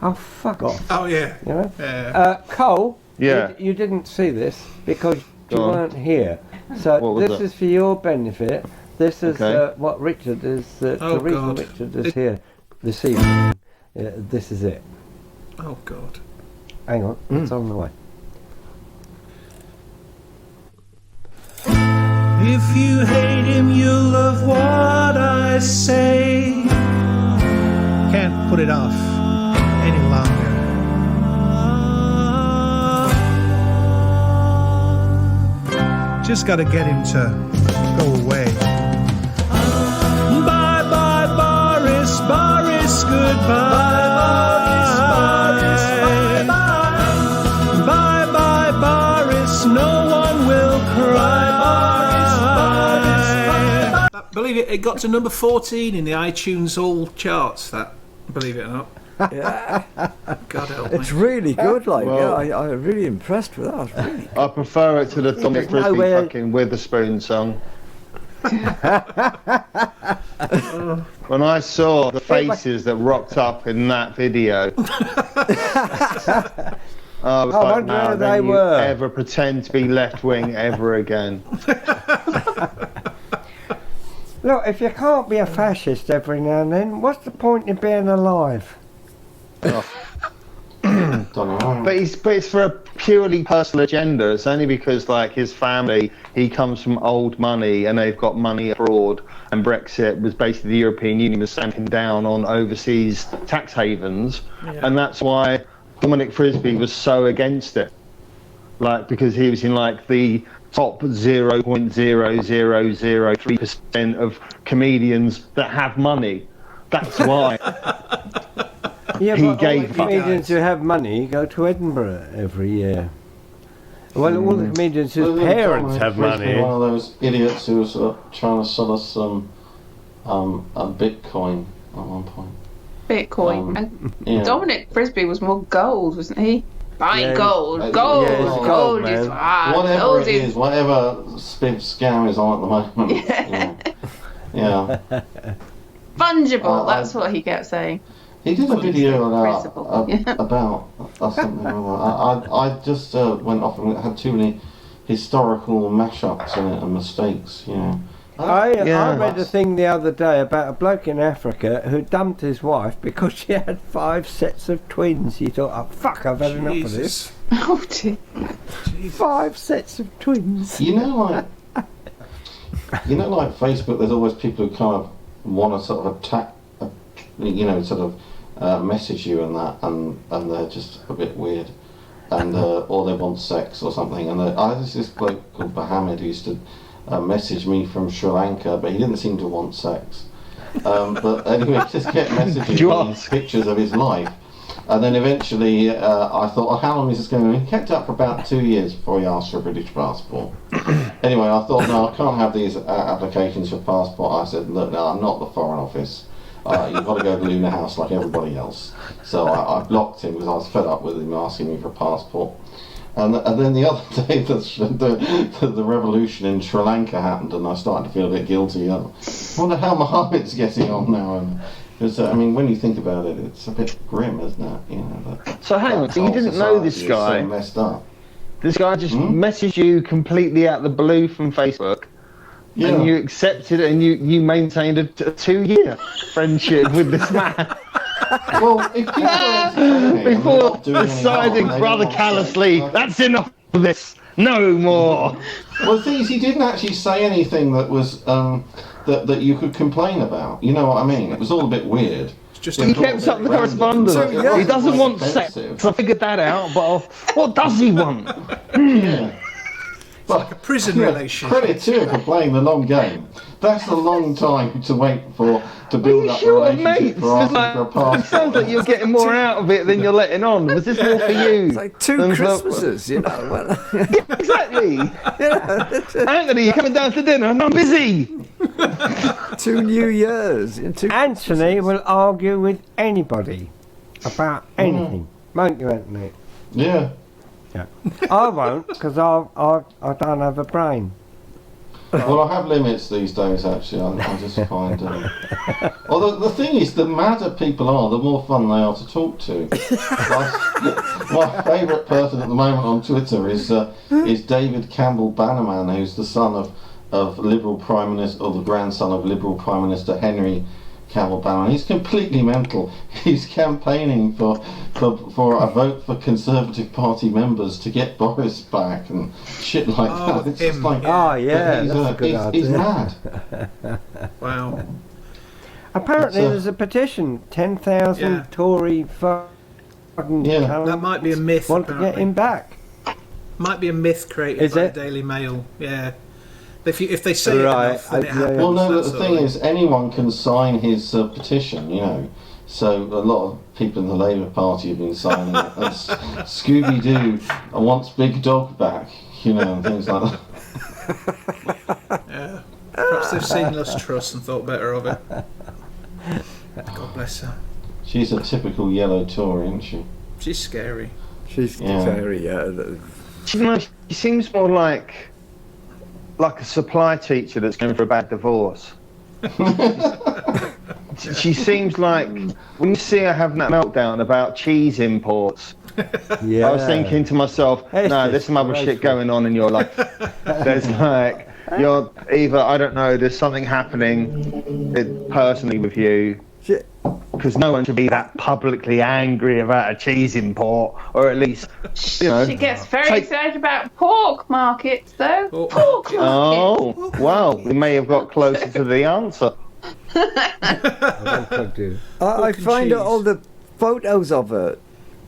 Oh, fuck off. oh yeah. You know? Yeah. Cole, Yeah. you didn't see this because you Go on. weren't here. So What was this that? is for your benefit. This is Okay. what Richard is. Oh, the reason God. Richard is here this evening. This is it. Oh God. Hang on, it's on the way. If you hate him, you'll love what I say. Can't put it off any longer. Just gotta get him to go away. Bye bye, Boris, Boris, goodbye. Bye bye, Boris, no one will cry. Believe it, it got to number 14 in the iTunes All charts. That, believe it or not. Yeah. God help It's me. really good, like, Well- yeah, I'm really impressed with that. Really. I prefer it to the Dominic There's no Frisbee way- fucking Witherspoon song. When I saw the faces that rocked up in that video, I was I like, wonder no, where don't they you were. ever pretend to be left wing ever again. Look, if you can't be a fascist every now and then, what's the point in being alive? But it's for a purely personal agenda. It's only because, like, his family, he comes from old money and they've got money abroad, and Brexit was basically the European Union was stamping down on overseas tax havens, and that's why Dominic Frisbee was so against it. Like, because he was in, like, the top 0.0003% of comedians that have money. That's why. Yeah, He but gave all the comedians who have money go to Edinburgh every year. Well, all the comedians whose parents have money. One of those idiots who was trying to sell us some a Bitcoin at one point. Bitcoin. And yeah. Dominic Frisby was more gold, wasn't he? Buy Yeah, gold, yeah, gold, it's gold, gold, is man. Whatever gold it is, whatever scam is on at the moment. Yeah. Fungible, that's what he kept saying. He did a video about Principle. something. I just went off and had too many historical mashups in it and mistakes, you know. I read a thing the other day about a bloke in Africa who dumped his wife because she had 5 sets of twins. He thought, oh fuck, I've had enough of this. Oh dear. 5 sets of twins. You know, like Facebook, there's always people who kind of want to sort of attack, message you and that, and they're just a bit weird, and or they want sex or something. And there's this bloke called Mohammed who used to message me from Sri Lanka, but he didn't seem to want sex. But anyway, he just kept messaging me pictures of his life. And then eventually I thought, oh, how long is this going to be? He kept up for about 2 years before he asked for a British passport. Anyway, I thought, no, I can't have these applications for passport. I said, look, no, I'm not the Foreign Office. You've got to go to Luna House like everybody else. So I blocked him because I was fed up with him asking me for a passport. And then the other day, the revolution in Sri Lanka happened, and I started to feel a bit guilty. I wonder how Mohammed's getting on now. Because when you think about it, it's a bit grim, isn't it? You know. So hang on, so you didn't know this guy? So messed up. This guy just messaged you completely out of the blue from Facebook, and you accepted it, and you maintained a 2-year friendship with this man. Well, if people are before deciding rather callously, that's enough of this, no more. Well, the thing is, he didn't actually say anything that was that you could complain about. You know what I mean? It was all a bit weird. He kept up the correspondence. He doesn't want sex. I figured that out, but what does he want? It's like a prison relationship. Credit to him for playing the long game. That's a long time to wait to build up a relationship for asking for a passport. It sounds like you're getting more out of it than you're letting on. Was this more for you? It's like 2 Christmases, you know. Yeah, exactly. Anthony, you're coming down to dinner and I'm busy. 2 New Years. Anthony will argue with anybody about anything. Won't you, Anthony? Yeah. Yeah. I won't, because I don't have a brain. Well, I have limits these days, actually. I just find... Well, the thing is, the madder people are, the more fun they are to talk to. My favourite person at the moment on Twitter is David Campbell Bannerman, who's the son of Liberal Prime Minister, or the grandson of Liberal Prime Minister Henry Campbell Bannerman. He's completely mental. He's campaigning for a vote for Conservative Party members to get Boris back and shit like that. It's just like, that's a good idea. He's mad. Wow. Apparently, there's a petition. 10,000 Tory fucking that might be a myth. Want to get him back? Might be a myth created by the Daily Mail. Yeah. If they say it enough, then it happens. Well, no, but the thing is, anyone can sign his petition, you know. So a lot of people in the Labour Party have been signing it. Scooby-Doo wants Big Dog back, you know, and things like that. Yeah. Perhaps they've seen Lust Trust and thought better of it. God bless her. She's a typical yellow Tory, isn't she? She's scary. She's very, She seems more like a supply teacher that's going for a bad divorce. She seems like, when you see her having that meltdown about cheese imports, I was thinking to myself, no, there's some other shit going on in your life. There's you're either, I don't know, there's something happening personally with you, because no one should be that publicly angry about a cheese import, or at least, you know. She gets very excited about pork markets, though. Pork markets. Oh, well, we may have got closer to the answer. I find all the photos of her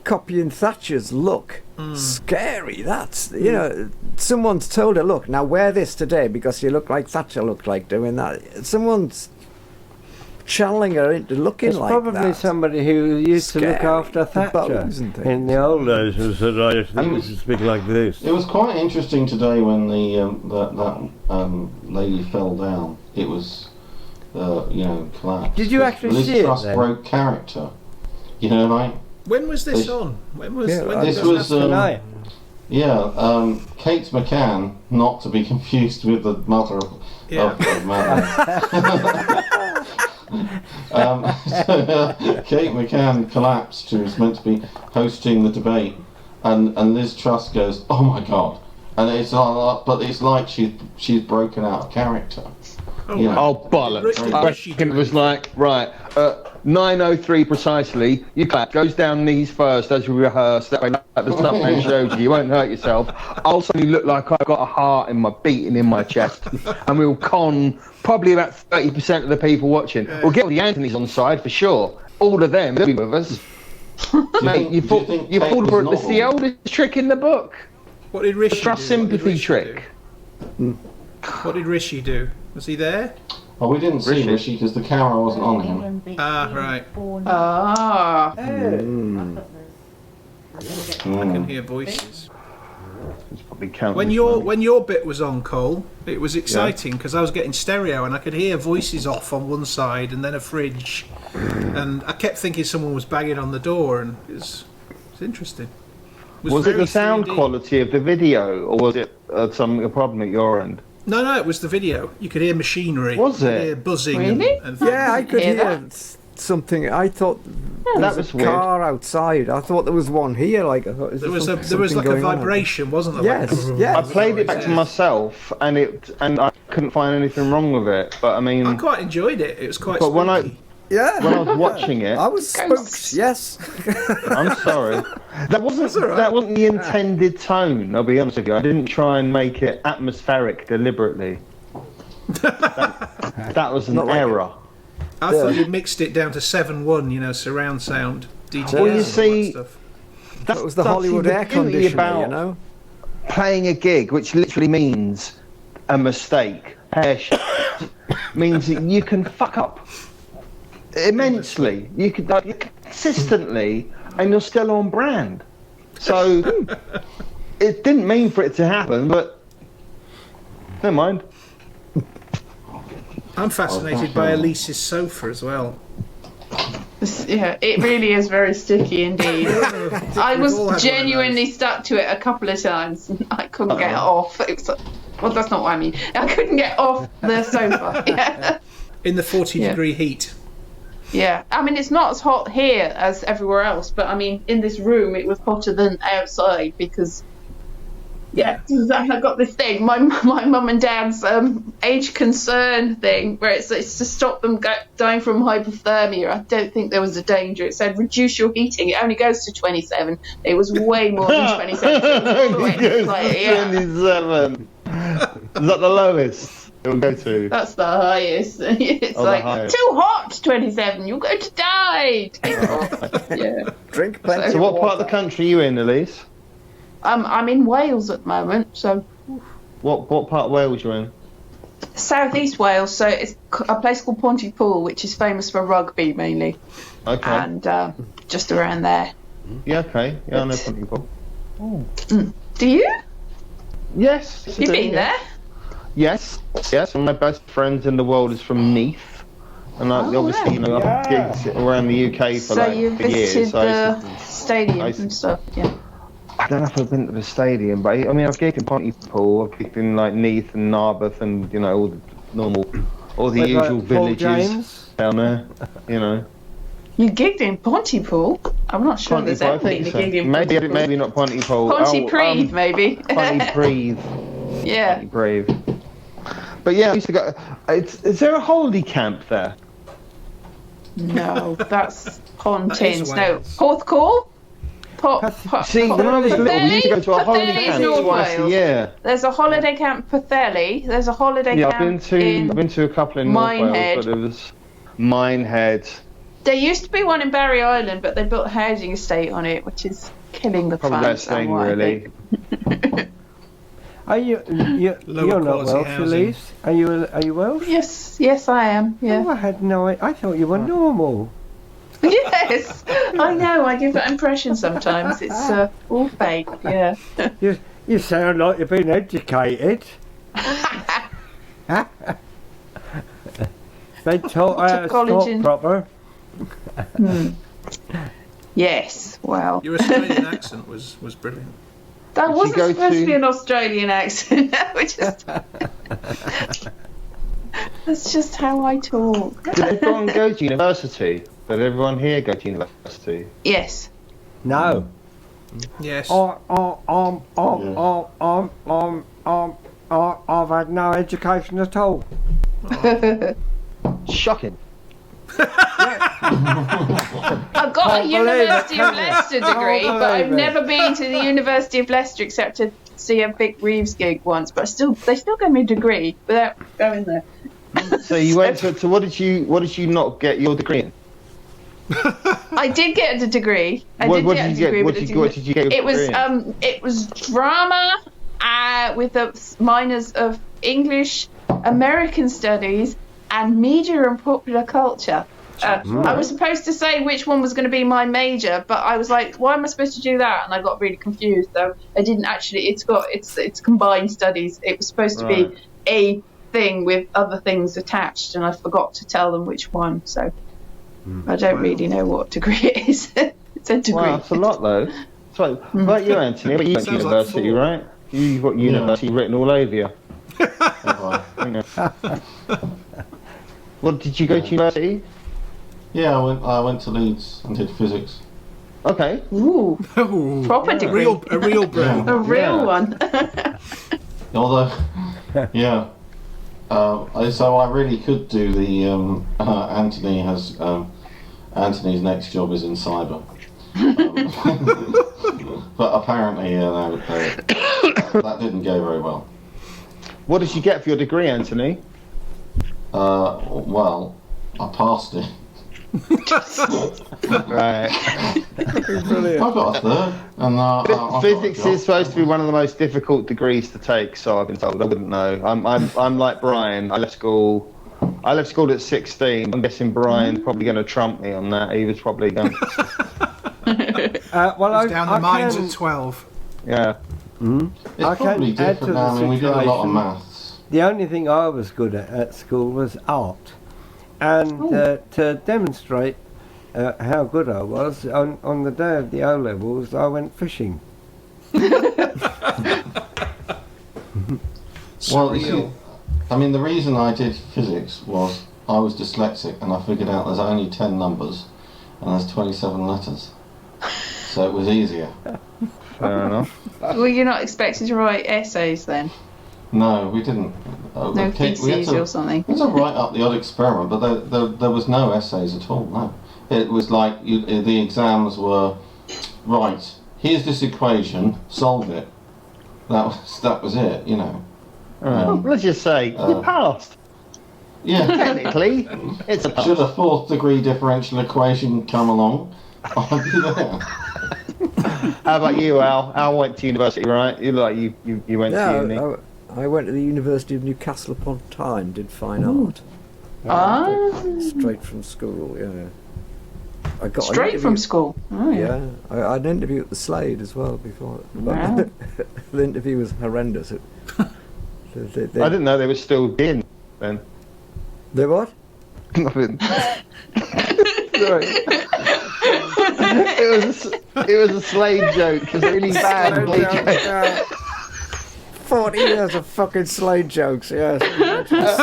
copying Thatcher's look scary. That's, you know, someone's told her, look, now wear this today because you look like Thatcher looked like doing that. Someone's channeling her into looking It's like probably that. somebody who used to look Scary. after Thatcher Bows and things. in the old days who said, I think we should speak like this. It was quite interesting today when that lady fell down. It was, collapsed. Did you actually Liz see it Truss then? broke character. You know, like When was this on? When was when this did was happen? Kate McCann, not to be confused with the mother of Madeleine. Kate McCann collapsed. She was meant to be hosting the debate, and Liz Truss goes, "Oh my God!" And it's but it's like she's broken out of character. Oh bollocks! I reckon it was like, right, 9:03 precisely. You clap, goes down knees first as we rehearse. That way, there's nothing showed you won't hurt yourself. I'll suddenly look like I've got a heart beating in my chest, and we'll con probably about 30% of the people watching. We'll get all the Anthony's on side for sure. All of them, they'll be with us. Mate, you pulled for it. It's the oldest trick in the book. What did Rishi do? Trust sympathy trick. What did Rishi do? Was he there? Well, we didn't see Rishi because the camera wasn't on him. Ah, right. Ah. I can hear voices. When your bit was on, Cole, it was exciting because I was getting stereo and I could hear voices off on one side and then a fridge, and I kept thinking someone was banging on the door, and it's interesting. Was it the sound quality of the video, or was it a problem at your end? No, it was the video. You could hear machinery. Was You it? could hear buzzing. Really? And Yeah, I could hear something. I thought there that was was a car outside. I thought there was one here. Like I thought, there was like a vibration, wasn't there? Yes, Like, yes. I played it back to myself, and I couldn't find anything wrong with it. But I mean, I quite enjoyed it. It was quite. But when I Yeah. When I was watching it, I was spooked. Yes. I'm sorry. That wasn't the intended tone. I'll be honest with you. I didn't try and make it atmospheric deliberately. That was an error. I thought you mixed it down to 7.1, surround sound, DTS, Well, you and see, all that stuff. That was the Hollywood air conditioner, you know. Playing a gig, which literally means a mistake, Pear Shaped, means that you can fuck up immensely. You can consistently, and you're still on brand. So it didn't mean for it to happen, but never mind. I'm fascinated by Elise's sofa as well. Yeah, it really is very sticky indeed. I We've all had one was of genuinely stuck to it a couple of times and I couldn't get off. It was, well, that's not what I mean. I couldn't get off the sofa. Yeah. In the 40-degree heat. Yeah, I mean, it's not as hot here as everywhere else, but I mean, in this room it was hotter than outside because, yeah, I got this thing, my mum and dad's age concern thing, where it's to stop them dying from hypothermia. I don't think there was a danger. It said reduce your heating. It only goes to 27. It was way more than 27. It goes to 27. Is that the lowest it'll go to? That's the highest. It's Oh, the like highest. too hot. 27. You're going to die. Take it off. Yeah. Drink plenty. So what part of the country are you in, Elise? I'm in Wales at the moment, so What part of Wales you're in? southeast Wales. So it's a place called Pontypool, which is famous for rugby mainly, Okay. and just around there. Yeah, okay. Yeah, I know some people. Do you? Yes. I You've do, been yeah. there? Yes. One of my best friends in the world is from Neath. And obviously, I've had gigs around the UK for So you for years. visited So I the stadium and stuff, yeah. I don't know if I've been to the stadium, but I mean, I've gigged in Pontypool, I've gigged in like Neath and Narberth and, all the normal, all the Like usual Paul villages James? down there, You gigged in Pontypool? I'm not sure there's Pontypool, I ever been think a so. gig in Pontypool. Maybe not Pontypool. Pontypridd, maybe. Pontypridd. Yeah. Brave. But yeah, I used to go. Is there a holiday camp there? No, that's Pontins. That No, is Porthcawl? See, when I was little, we used to go to a holiday camp twice a year. There's a holiday camp Pwllheli. There's a holiday Yeah, camp I've been to a couple in North Minehead. Wales, but it was Minehead. There used to be one in Barry Island, but they built a housing estate on it, which is killing the Probably fun. best thing, somewhat, I really. think. Are you're not quality Welsh, housing. Elise? Are you Welsh? Yes, I am. Yeah. Oh, I had no idea. I thought you were normal. Yes, I know. I give that impression sometimes. It's all fake. Yeah. You sound like you've been educated. They taught Went to how to college talk in- proper. Yes. Well. Your Australian accent was brilliant. That Did you wasn't go supposed to to- be an Australian accent. That's just how I talk. Did everyone go to university? Did everyone here go to university? Yes. No. Yes. I've had no education at all. Shocking. I've got a University of Leicester degree, but I've never been to the University of Leicester except to see a Vic Reeves gig once. But they still gave me a degree without going there. So you went to what did you not get your degree in? I did get a degree. What did you get? What did you get? It was drama with a minors of English, American Studies, and media and popular culture. I was supposed to say which one was going to be my major, but I was like, why am I supposed to do that? And I got really confused. So I didn't actually. It's combined studies. It was supposed to be a thing with other things attached, and I forgot to tell them which one. So I don't really know what degree it is. It's a degree. Wow, that's a lot though. So, what about you, Anthony? But you went to university, right? You've got university written all over you. What did you go to university? Yeah, I went to Leeds and did physics. Okay. Ooh. Proper degree. A real brain. A real one. Although, yeah. So I really could do the Anthony's next job is in cyber. But apparently, that didn't go very well. What did you get for your degree, Anthony? Well, I passed it. Right. I got a third. And, Physics is supposed to be one of the most difficult degrees to take, so I've been told. I wouldn't know. I'm like Brian. I left school at 16. I'm guessing Brian's probably going to trump me on that. He was probably going. Well, He's down the mines at 12. Yeah. It's I probably can add to different now. the I mean, we did a lot of situation. maths. The only thing I was good at school was art, and to demonstrate how good I was, on the day of the O levels, I went fishing. Well, you see, I mean, the reason I did physics was I was dyslexic, and I figured out there's only 10 numbers, and there's 27 letters, so it was easier. Fair enough. Were you not expected to write essays then? No, we didn't. No theses or something? We had to write up the odd experiment, but there was no essays at all, no. It was like, the exams were, right, here's this equation, solve it. That was it, you know. Let's just say, you passed. Yeah. Technically, it's a pass. Should a 4th degree differential equation come along, I'd be there. How about you, Al? Al went to university, right? You went to uni. I went to the University of Newcastle upon Tyne, did fine art. Straight from school, yeah. I got an Straight interview- from school? Oh, yeah. I had an interview at the Slade as well before. Wow. The interview was horrendous. I didn't know they were still in then. They what? Nothing. Sorry. It was a Slade joke. It was a really bad Slade joke. 40 years of fucking Slade jokes, yes.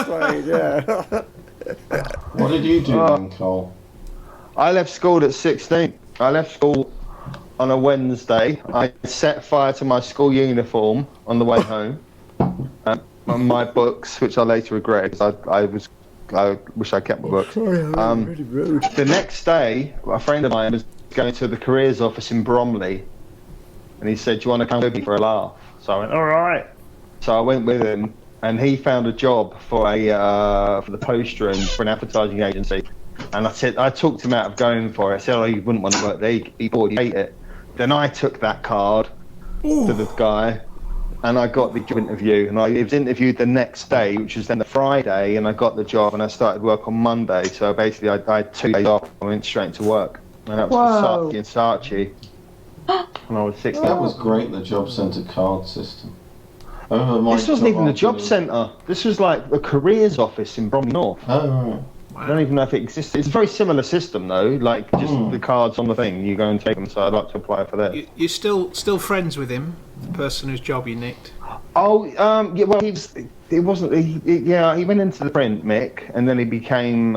Slade, yeah. What did you do then, Cole? I left school at 16. I left school on a Wednesday. I set fire to my school uniform on the way home. My books, which I later regretted because I wish I kept my books. Really rude. The next day, a friend of mine was going to the careers office in Bromley, and he said, "Do you want to come with me for a laugh?" So I went, "All right." So I went with him, and he found a job for the post room for an advertising agency. And I talked him out of going for it. I said, "Oh, you wouldn't want to work there. He thought he'd hate it." Then I took that card to the guy, and I got the job interview, and I was interviewed the next day, which was then the Friday, and I got the job, and I started work on Monday. So basically, I had 2 days off. I went straight to work, and that was for Saatchi and Saatchi. When I was 16. That was great. The job centre card system. This wasn't even the job centre. This was like the careers office in Bromley North. Oh, right. I don't even know if it existed. It's a very similar system though, like just the cards on the thing. You go and take them. So I'd like to apply for that. You're still friends with him, the person whose job you nicked? Oh, yeah. Well, he went into the print, Mick, and then he became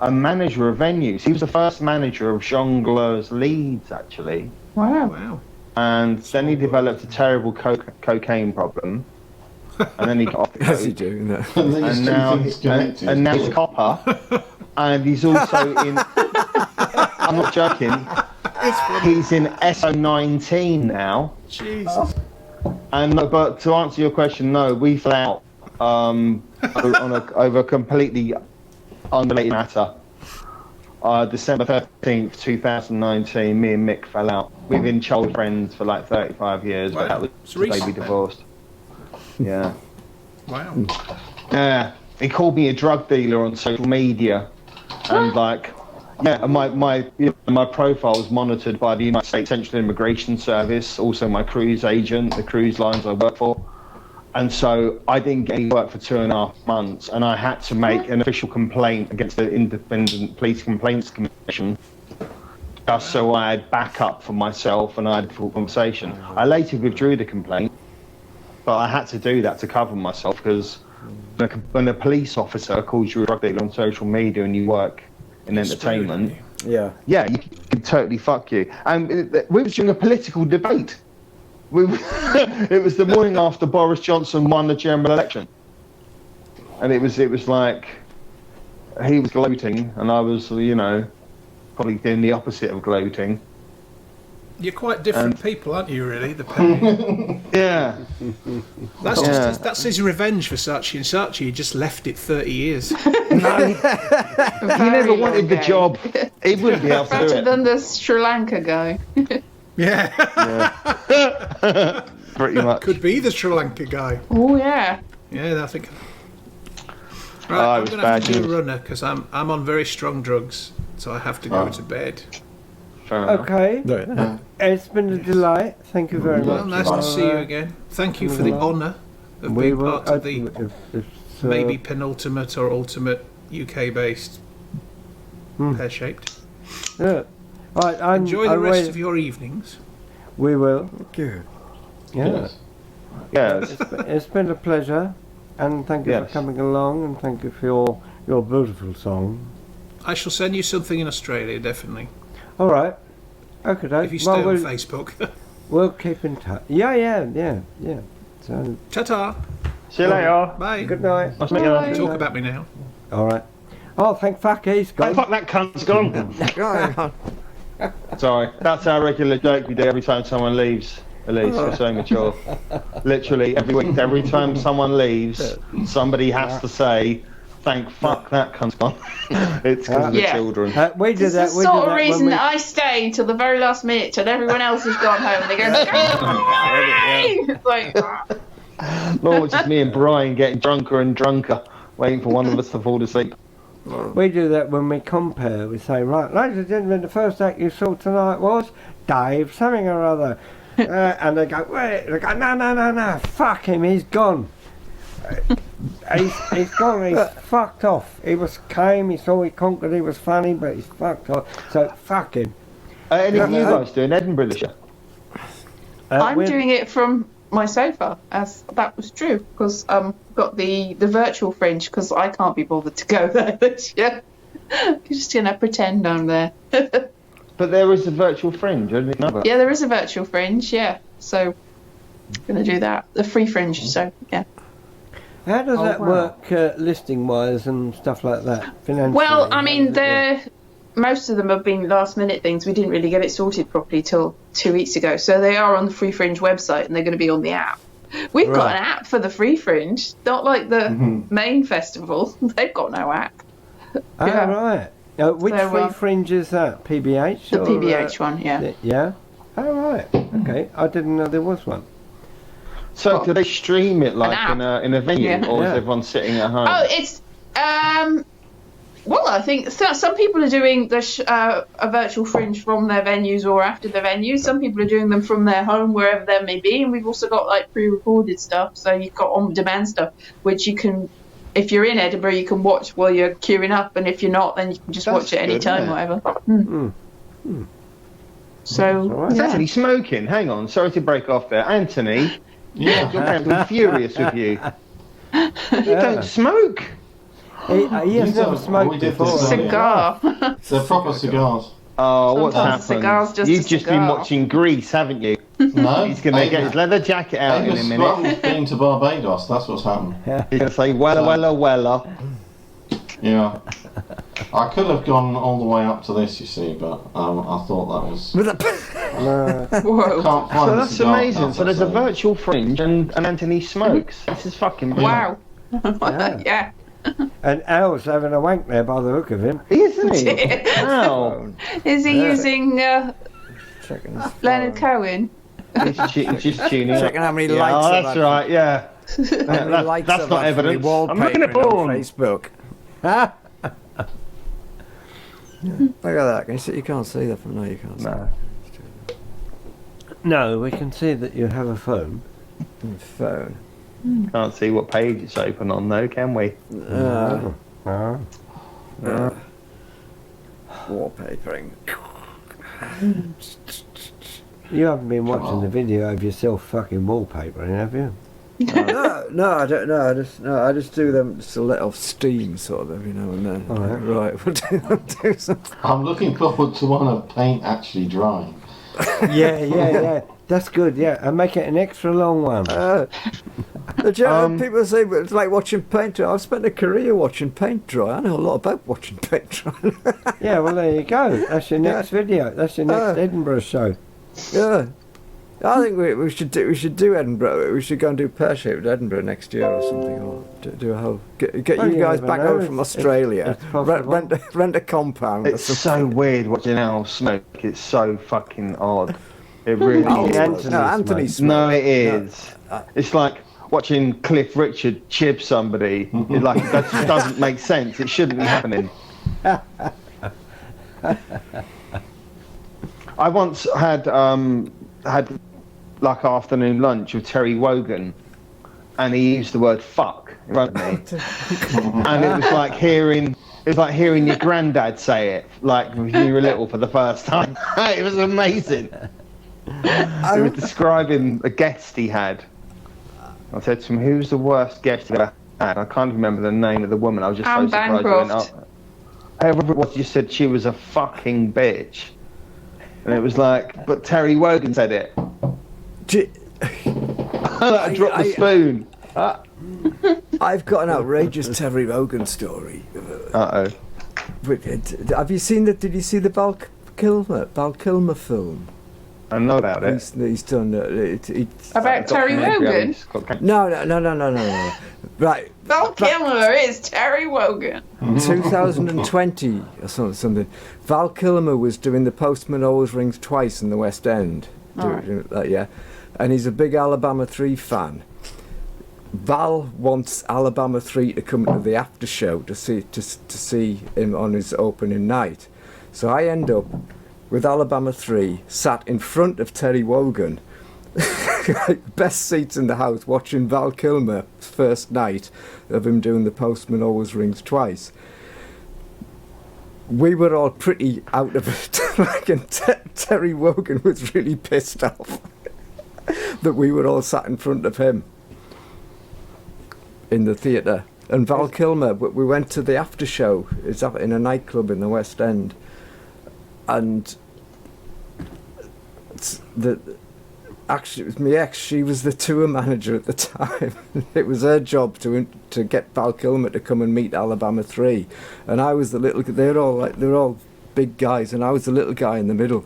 a manager of venues. He was the first manager of Jongleurs Leeds, actually. Wow. And then he developed a terrible cocaine problem. And then he got off the As you do, no. and now he's copper. And he's also in... I'm not joking. He's in S01-E29 now. Jesus. But to answer your question, no, we fell out over a completely unrelated matter. December 13th, 2019, me and Mick fell out. We've been childhood friends for like 35 years, but that was the day we divorced. Yeah. Wow. Yeah. He called me a drug dealer on social media, and my profile was monitored by the United States Central Immigration Service, also my cruise agent, the cruise lines I work for. And so I didn't get any work for 2.5 months, and I had to make an official complaint against the Independent Police Complaints Commission, just so I had backup for myself and I had a full conversation. I later withdrew the complaint, but I had to do that to cover myself, because when a police officer calls you a drug dealer on social media and you work in entertainment, you can totally fuck you. And we were during a political debate. It was the morning after Boris Johnson won the general election, and it was like he was gloating, and I was, probably doing the opposite of gloating. You're quite different people, aren't you? Really, the pair. Yeah. That's his revenge for Saatchi and Saatchi. He just left it 30 years. He never wanted the job. He wouldn't be able to do Better it. than the Sri Lanka guy. Yeah. Pretty much. Could be the Sri Lanka guy. Oh yeah. Yeah, I think. Right, I'm it was going to have to bad do a news. runner because I'm on very strong drugs, so I have to go to bed. Fair enough. Okay. It's been a delight. Thank you very Well, much. nice to see you again. Thank you for the honour of We being will- part of the if, maybe penultimate or ultimate UK-based Pear Shaped. Yeah. Right, Enjoy the rest of your evenings. We will. Good. Yeah. Yes. It's been a pleasure, and thank you for coming along, and thank you for your beautiful song. I shall send you something in Australia, definitely. All right. Okay. If you stay on Facebook. We'll keep in touch. Yeah. So. Ta-ta. See you later. Bye. Good night. Nice to meet you. Bye. Talk about me now. All right. Oh, thank fuck he's gone. Fuck that cunt's gone. Sorry, that's our regular joke we do every time someone leaves. Elise, we're so mature. Literally every week, every time someone leaves, somebody has to say, "Thank fuck that cunt's gone." It's because of the children. We do It's that. the sort of reason that I stay till the very last minute till everyone else has gone home. They go, it's like, No, it's just me and Brian getting drunker and drunker, waiting for one of us to fall asleep. We do that when we compare. We say, right, ladies and gentlemen, the first act you saw tonight was Dave something or other. And they go, wait. They go, no, fuck him, he's gone. He's gone, he's fucked off. He came, he saw, he conquered, he was funny, but he's fucked off. So, fuck him. Any of you guys doing Edinburgh this year? I'm doing it from my sofa, as that was true, because got the virtual fringe, because I can't be bothered to go there this year. I'm just gonna pretend I'm there. But there is a virtual fringe, I didn't know that. Yeah, there is a virtual fringe, yeah. So I'm gonna do that. The free fringe, so yeah. How does that work listing wise and stuff like that? Financially? Well, I mean, most of them have been last minute things. We didn't really get it sorted properly till 2 weeks ago. So they are on the Free Fringe website and they're going to be on the app. We've got an app for the Free Fringe, not like the main festival. They've got no app. Right. Which Free Fringe is that? PBH? The PBH one, yeah. Yeah? Oh, right. Okay. I didn't know there was one. So do they stream it like in a venue, Yeah. or is Yeah. everyone sitting at home? Oh, it's well, I think some people are doing a virtual fringe from their venues or after their venues. Some people are doing them from their home, wherever they may be. And we've also got like pre-recorded stuff. So you've got on-demand stuff, which you can, if you're in Edinburgh, you can watch while you're queuing up. And if you're not, then you can just watch it any good, time, isn't it? whatever. So, Is yeah. Anthony smoking? Hang on, sorry to break off there. Anthony, your parents will be furious with you. You don't smoke. He has never smoked before. Cigar. They're proper cigars. Oh, what's Sometimes a cigar's happened? just a You've just been cigar. watching Grease, haven't you? No. He's going to get his leather jacket out in a minute. Amos been to Barbados, that's what's happened. He's going to say, wella. Yeah. I could have gone all the way up to this, you see, but I thought that was... Whoa. Can't find So the that's cigar amazing. cutter, So there's a virtual fringe and Anthony smokes. This is fucking brilliant. Wow. Yeah. And Al's having a wank there by the look of him. Isn't he? Wow. Is he using Checking Leonard Cohen? He's just tuning up. Checking how many Yeah, likes oh, I've that's had. right, yeah. How many likes That's I've not had for my evidence. I'm looking at wallpapering on porn. Facebook. Look at that. Can you see? You can't see that from there. You can't see. No. No, we can see that you have a phone. Phone. Can't see what page it's open on though, can we? Wallpapering. You haven't been watching the video of yourself fucking wallpapering, have you? No, I don't know. I just do them just to let off steam, sort of, every now and then. Right, we'll do some. I'm looking forward to one of paint actually drying. Yeah. That's good, yeah. And make it an extra long one. People say it's like watching paint dry. I've spent a career watching paint dry. I know a lot about watching paint dry. Yeah, well, there you go. That's your next video. That's your next Edinburgh show. Yeah. I think we should do Edinburgh. We should go and do Pear Shaped Edinburgh next year or something, or do a whole get Well, you you guys never back know. over from Australia. It's possible. Rent a compound. or It's something. so weird watching Al smoke. It's so fucking odd. It really is. Anthony smokes. No, it is. It's like watching Cliff Richard chib somebody. It's like that just doesn't make sense. It shouldn't be happening. I once had like afternoon lunch with Terry Wogan, and he used the word "fuck" in front of me, and it was like hearing your granddad say it, like when you were little for the first time. It was amazing. He was describing a guest he had. I said to him, "Who's the worst guest you ever had?" I can't remember the name of the woman. I was just so Anne surprised. Bancroft. Whoever it was just said she was a fucking bitch, and it was like, but Terry Wogan said it. I dropped the spoon. I've got an outrageous Terry Wogan story. Uh-oh. Have you seen Did you see the Val Kilmer film? I know about it. He's done About Terry Wogan? No. Right. Val Kilmer is Terry Wogan. 2020 or something. Val Kilmer was doing The Postman Always Rings Twice in the West End. Yeah. And he's a big Alabama 3 fan. Val wants Alabama 3 to come to the after show to see him on his opening night. So I end up with Alabama 3 sat in front of Terry Wogan, best seats in the house, watching Val Kilmer's first night of him doing The Postman Always Rings Twice. We were all pretty out of it, and Terry Wogan was really pissed off that we were all sat in front of him in the theatre. And Val Kilmer, we went to the after show. It's up in a nightclub in the West End, and actually it was my ex. She was the tour manager at the time. It was her job to get Val Kilmer to come and meet Alabama 3, and I was the little. They're all big guys, and I was the little guy in the middle.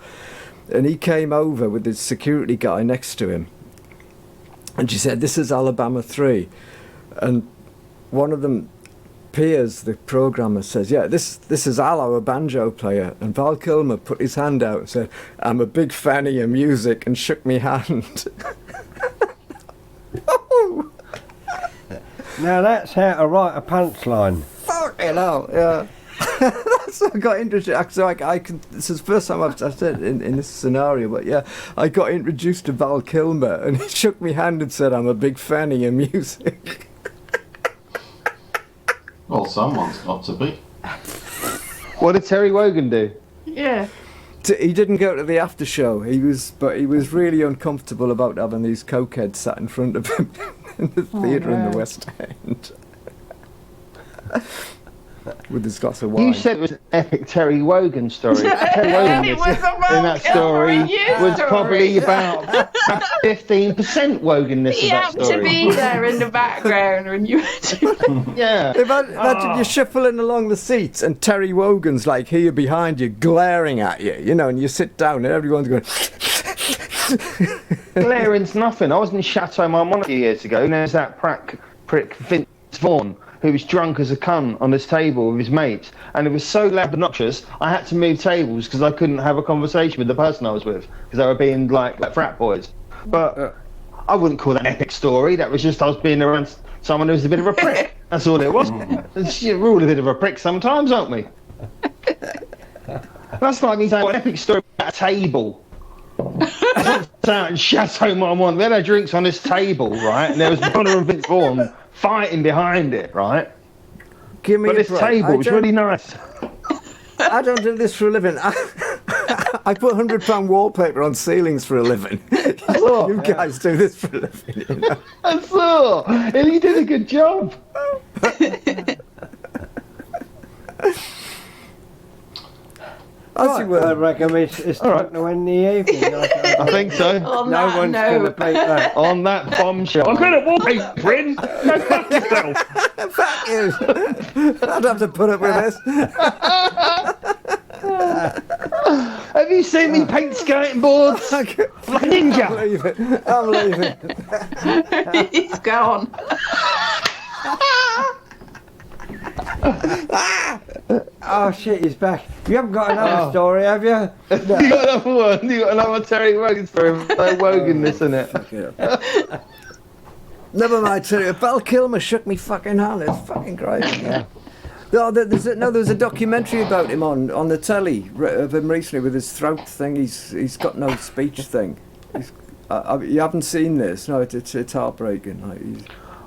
And he came over with his security guy next to him, and she said, "This is Alabama 3," and one of them Piers, the programmer, says, "Yeah, this is Al, our banjo player." And Val Kilmer put his hand out and said, "I'm a big fan of your music," and shook me hand. Now that's how to write a punchline. Fucking hell, yeah. That's how I got introduced. So I can. This is the first time I've said it in this scenario, but yeah, I got introduced to Val Kilmer, and he shook me hand and said, "I'm a big fan of your music." Well, someone's got to be. What did Terry Wogan do? Yeah. He didn't go to the after show. He was really uncomfortable about having these cokeheads sat in front of him in the theatre in the West End with his glass of wine. You said it was an epic Terry Wogan story. Terry Wogan It was a in that story was story. probably about 15% Woganness He of that happened story. to be there in the background when you were Yeah. Imagine you're shuffling along the seats and Terry Wogan's like here behind you, glaring at you, you know, and you sit down and everyone's going. Glaring's nothing. I was in Chateau Marmont a few years ago, and there's that prick Vince Vaughn, who was drunk as a cunt on this table with his mates, and it was so loud and obnoxious, I had to move tables because I couldn't have a conversation with the person I was with, because they were being like frat boys. But I wouldn't call that an epic story. That was just I was being around someone who was a bit of a prick. That's all it was. We're all a bit of a prick sometimes, aren't we? That's like me saying an epic story at a table. Out in Chateau Marmont, we had our drinks on this table, right? And there was Bonner and Vince Vaughn fighting behind it, right? Give me but a this break. table was really nice. I don't do this for a living. I put £100 wallpaper on ceilings for a living. You guys do this for a living. You know? I saw, and you did a good job. I reckon it's time to end the evening. I think so. No one's going to beat that. On that bombshell. I'm good at wallpaper, in. No, fuck yourself. Fuck you. I'd have to put up with this. Have you seen me paint skating boards? Like a ninja. I'm leaving. He's gone. Oh shit, he's back. You haven't got another story, have you? No. You got another one. You got another Terry Wogan story. No Wogan-ness in it. Never mind, Terry. Val Kilmer shook me fucking hand. It's fucking great. Yeah. No, there's a documentary about him on the telly of him recently with his throat thing. He's got no speech thing. You haven't seen this? No, it's heartbreaking. Like,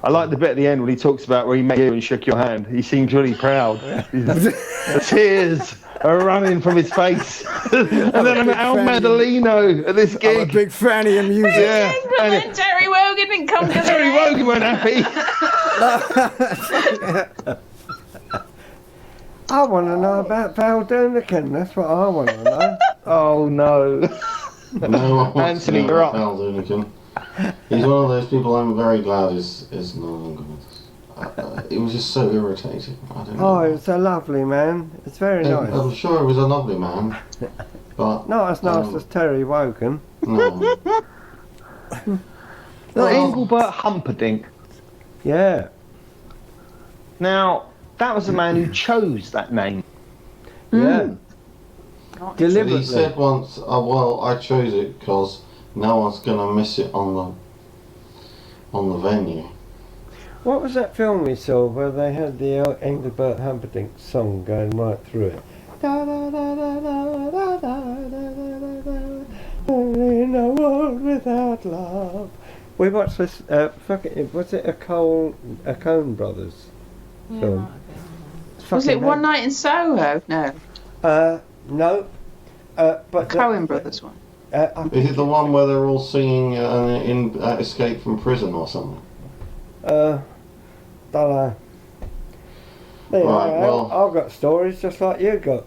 I like the bit at the end when he talks about where he met you and shook your hand. He seems really proud. The tears are running from his face. And then I'm at Al Mandolino at this gig. I'm a big fan of your music. Yeah. But then Terry Wogan didn't come to the Terry Wogan weren't happy. I want to know about Val Doonican. That's what I want to know. Oh no. No one wants to Anthony, know you're about up. Val Doonican. He's one of those people I'm very glad is no longer with us. It was just so irritating. I don't know. Oh, it's a lovely man. It's very nice. I'm sure he was a lovely man, but Not as nice as Terry Wogan. no. Engelbert Humperdinck. Yeah. Now, that was the man who chose that name. Yeah. Deliberately. He said once, well, I chose it because no one's going to miss it on the venue. What was that film we saw where they had the Engelbert Humperdinck song going right through it? Da, da, da, da, da, da, da, da, da, da, only in a world without love. We watched this. Was it a Coen Brothers film? Was it One Night in Soho? No. No. But Coen Brothers one. Is it the one where they're all singing in Escape from Prison or something? Don't know. Right, well, I've got stories just like you got.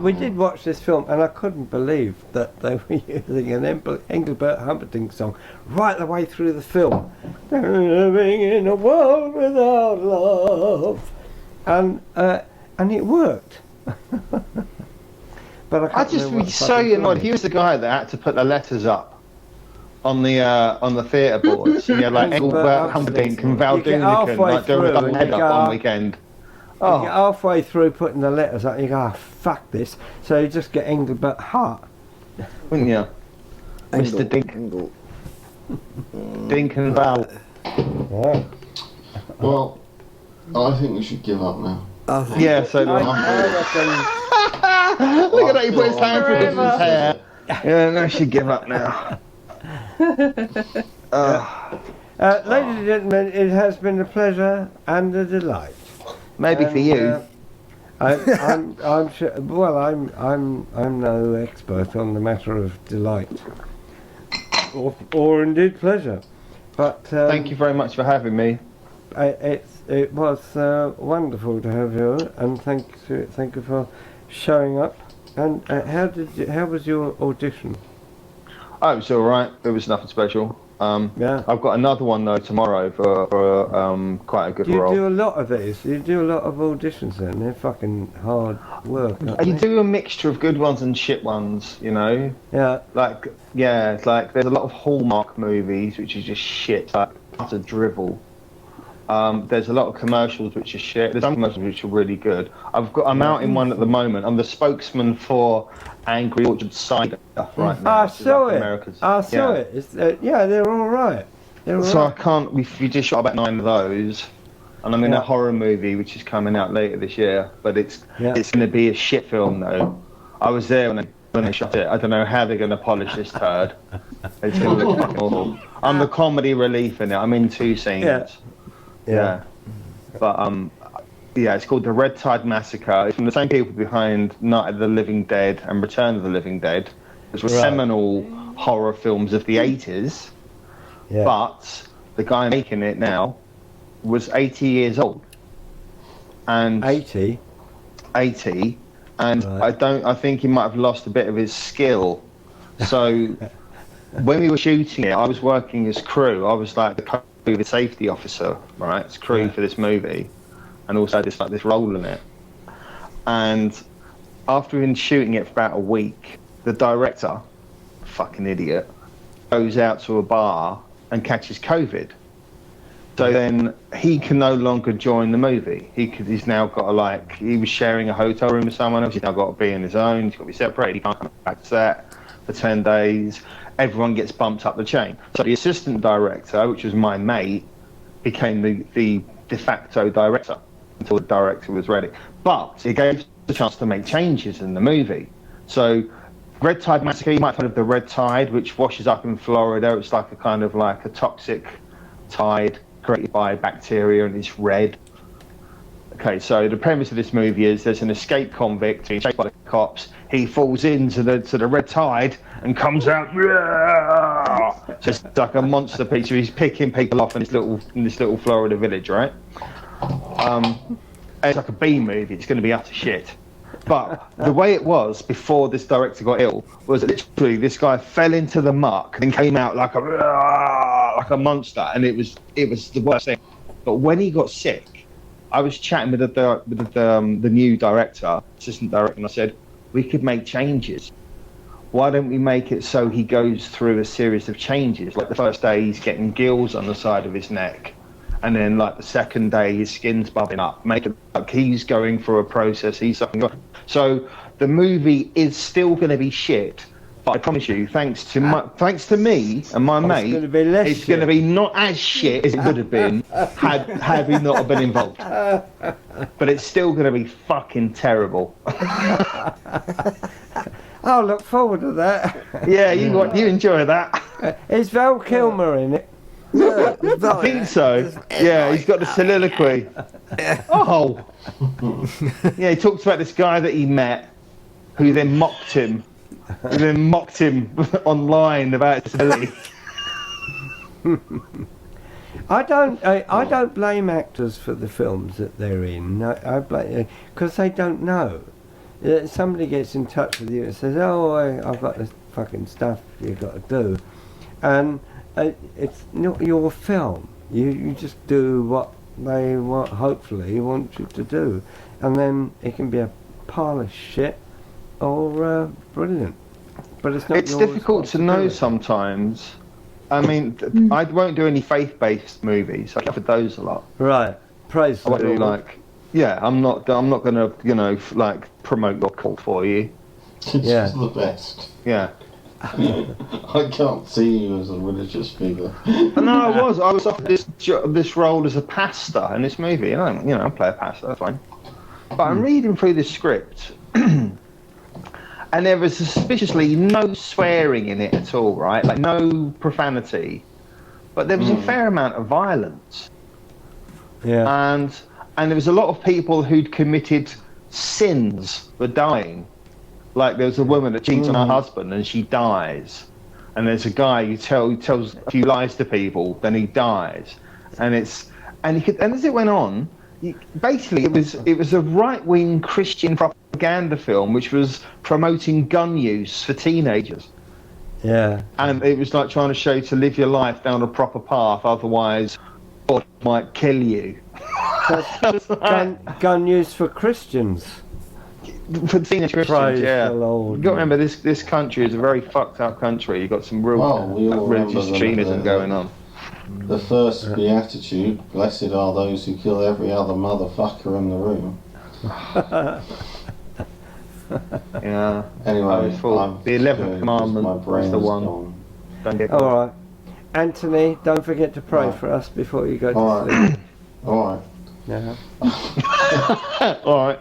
We did watch this film, and I couldn't believe that they were using an Engelbert Humperdinck song right the way through the film. Living in a world without love, and it worked. But I'd just be so annoyed. He was the guy that had to put the letters up on the theatre boards. You had like Engelbert Humperdinck and Val You get Doonican halfway like doing a through double and header you go, one weekend. You get halfway through putting the letters up, you go, oh, fuck this. So you just get Engelbert Hart. Wouldn't you? Mr. Dink. Dink and Val. Yeah. Well, I think we should give up now. Yeah, so do I. Look at that, he put his hand through his hair. Yeah, no, I should give up now. Ladies and gentlemen, it has been a pleasure and a delight. Maybe for you. I'm sure. Well, I'm no expert on the matter of delight, or indeed pleasure. But thank you very much for having me. It was wonderful to have you, and thank you for showing up. And how was your audition? Oh, it was all right. It was nothing special. Yeah. I've got another one though tomorrow for quite a good role. You do a lot of these. You do a lot of auditions then. They're fucking hard work. You do a mixture of good ones and shit ones, you know. Yeah. It's like there's a lot of Hallmark movies which are just shit, like utter drivel. There's a lot of commercials which are shit. There's some commercials which are really good. I'm out in one at the moment. I'm the spokesman for Angry Orchard Cider right now. I saw it. Yeah, they're all right. I can't. We just shot about 9 of those, and I'm in a horror movie which is coming out later this year. But it's going to be a shit film though. I was there when they shot it. I don't know how they're going to polish this turd. It's going to look fucking awful. I'm the comedy relief in it. I'm in 2 scenes. Yeah. But it's called The Red Tide Massacre. It's from the same people behind Night of the Living Dead and Return of the Living Dead, which were seminal horror films of the 80s. Yeah. But the guy making it now was 80 years old. And 80, and right. I think he might have lost a bit of his skill. So when we were shooting it, I was working as crew. I was like the COVID safety officer, right? It's crew for this movie, and also this role in it. And after we've been shooting it for about a week, the director, fucking idiot, goes out to a bar and catches COVID. So then he can no longer join the movie. He's now got to he was sharing a hotel room with someone else. He's now got to be on his own. He's got to be separated. He can't come back to set for 10 days. Everyone gets bumped up the chain. So the assistant director, which was my mate, became the de facto director until the director was ready. But it gave us the chance to make changes in the movie. So Red Tide Massacre, you might have heard of the Red Tide, which washes up in Florida. It's like a toxic tide created by bacteria, and it's red. Okay, so the premise of this movie is there's an escaped convict being chased by the cops. He falls into the red tide and comes out just like a monster picture. He's picking people off in this little Florida village, right? It's like a B movie. It's going to be utter shit. But the way it was before this director got ill was literally this guy fell into the muck and came out like a monster, and it was the worst thing. But when he got sick, I was chatting with the new director, assistant director, and I said, we could make changes. Why don't we make it so he goes through a series of changes? Like the first day he's getting gills on the side of his neck, and then like the second day his skin's bubbling up. Make it like he's going through a process. He's sucking up. So the movie is still going to be shit. But I promise you, thanks to me and my mate, it's going to be not as shit as it would have been had we not have been involved. But it's still going to be fucking terrible. I'll look forward to that. Yeah, you enjoy that. Is Val Kilmer in it? I think so. Yeah, he's got the soliloquy. Oh. Yeah, he talks about this guy that he met, who then mocked him. Online about his ability. I don't blame actors for the films that they're in. I blame because they don't know. Somebody gets in touch with you and says, "Oh, I've got this fucking stuff you've got to do," and it's not your film. You just do what they hopefully want you to do, and then it can be a pile of shit or brilliant. But it's not. It's difficult to know sometimes I mean, I won't do any faith-based movies. I covered those a lot. Right. Praise I won't do Lord. I'm not gonna, like promote your cult for you. It's Yeah. the best. Yeah. I can't see you as a religious figure. No, I was offered this role as a pastor in this movie. And I play a pastor. That's fine. But I'm reading through the script, and there was suspiciously no swearing in it at all, right? Like no profanity, but there was a fair amount of violence. Yeah. And there was a lot of people who'd committed sins were dying. Like there was a woman that cheats on her husband and she dies, and there's a guy who tells a few lies to people, then he dies, and as it went on, basically it was a right-wing Christian propaganda film which was promoting gun use for teenagers. Yeah. And it was like trying to show you to live your life down a proper path, otherwise God might kill you. Gun use for Christians. For teenage Christians, Praise yeah. the Lord. You've got to remember, this country is a very fucked up country. You've got some real We all religious remember extremism going on. The first beatitude, blessed are those who kill every other motherfucker in the room. Yeah. Anyway, the 11th commandment is the one. Don't get All right. Anthony, don't forget to pray for us before you go to sleep. All right. Yeah. All right.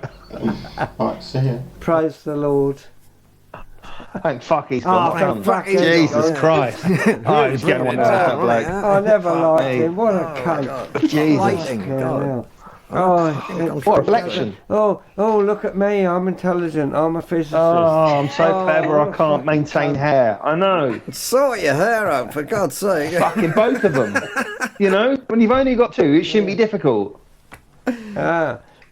Alright, see ya. Praise the Lord. Thank fuck he's gone. thank fuck he's Jesus gone. Christ. Oh, he's getting one that bloke. I never liked him. What a cunt. Jesus. God. Oh, what a reflection. Oh, look at me. I'm intelligent. I'm a physicist. Oh, I'm so clever I can't maintain hair. I know. Sort your hair out, for God's sake. Fucking both of them. When you've only got two, it shouldn't be difficult.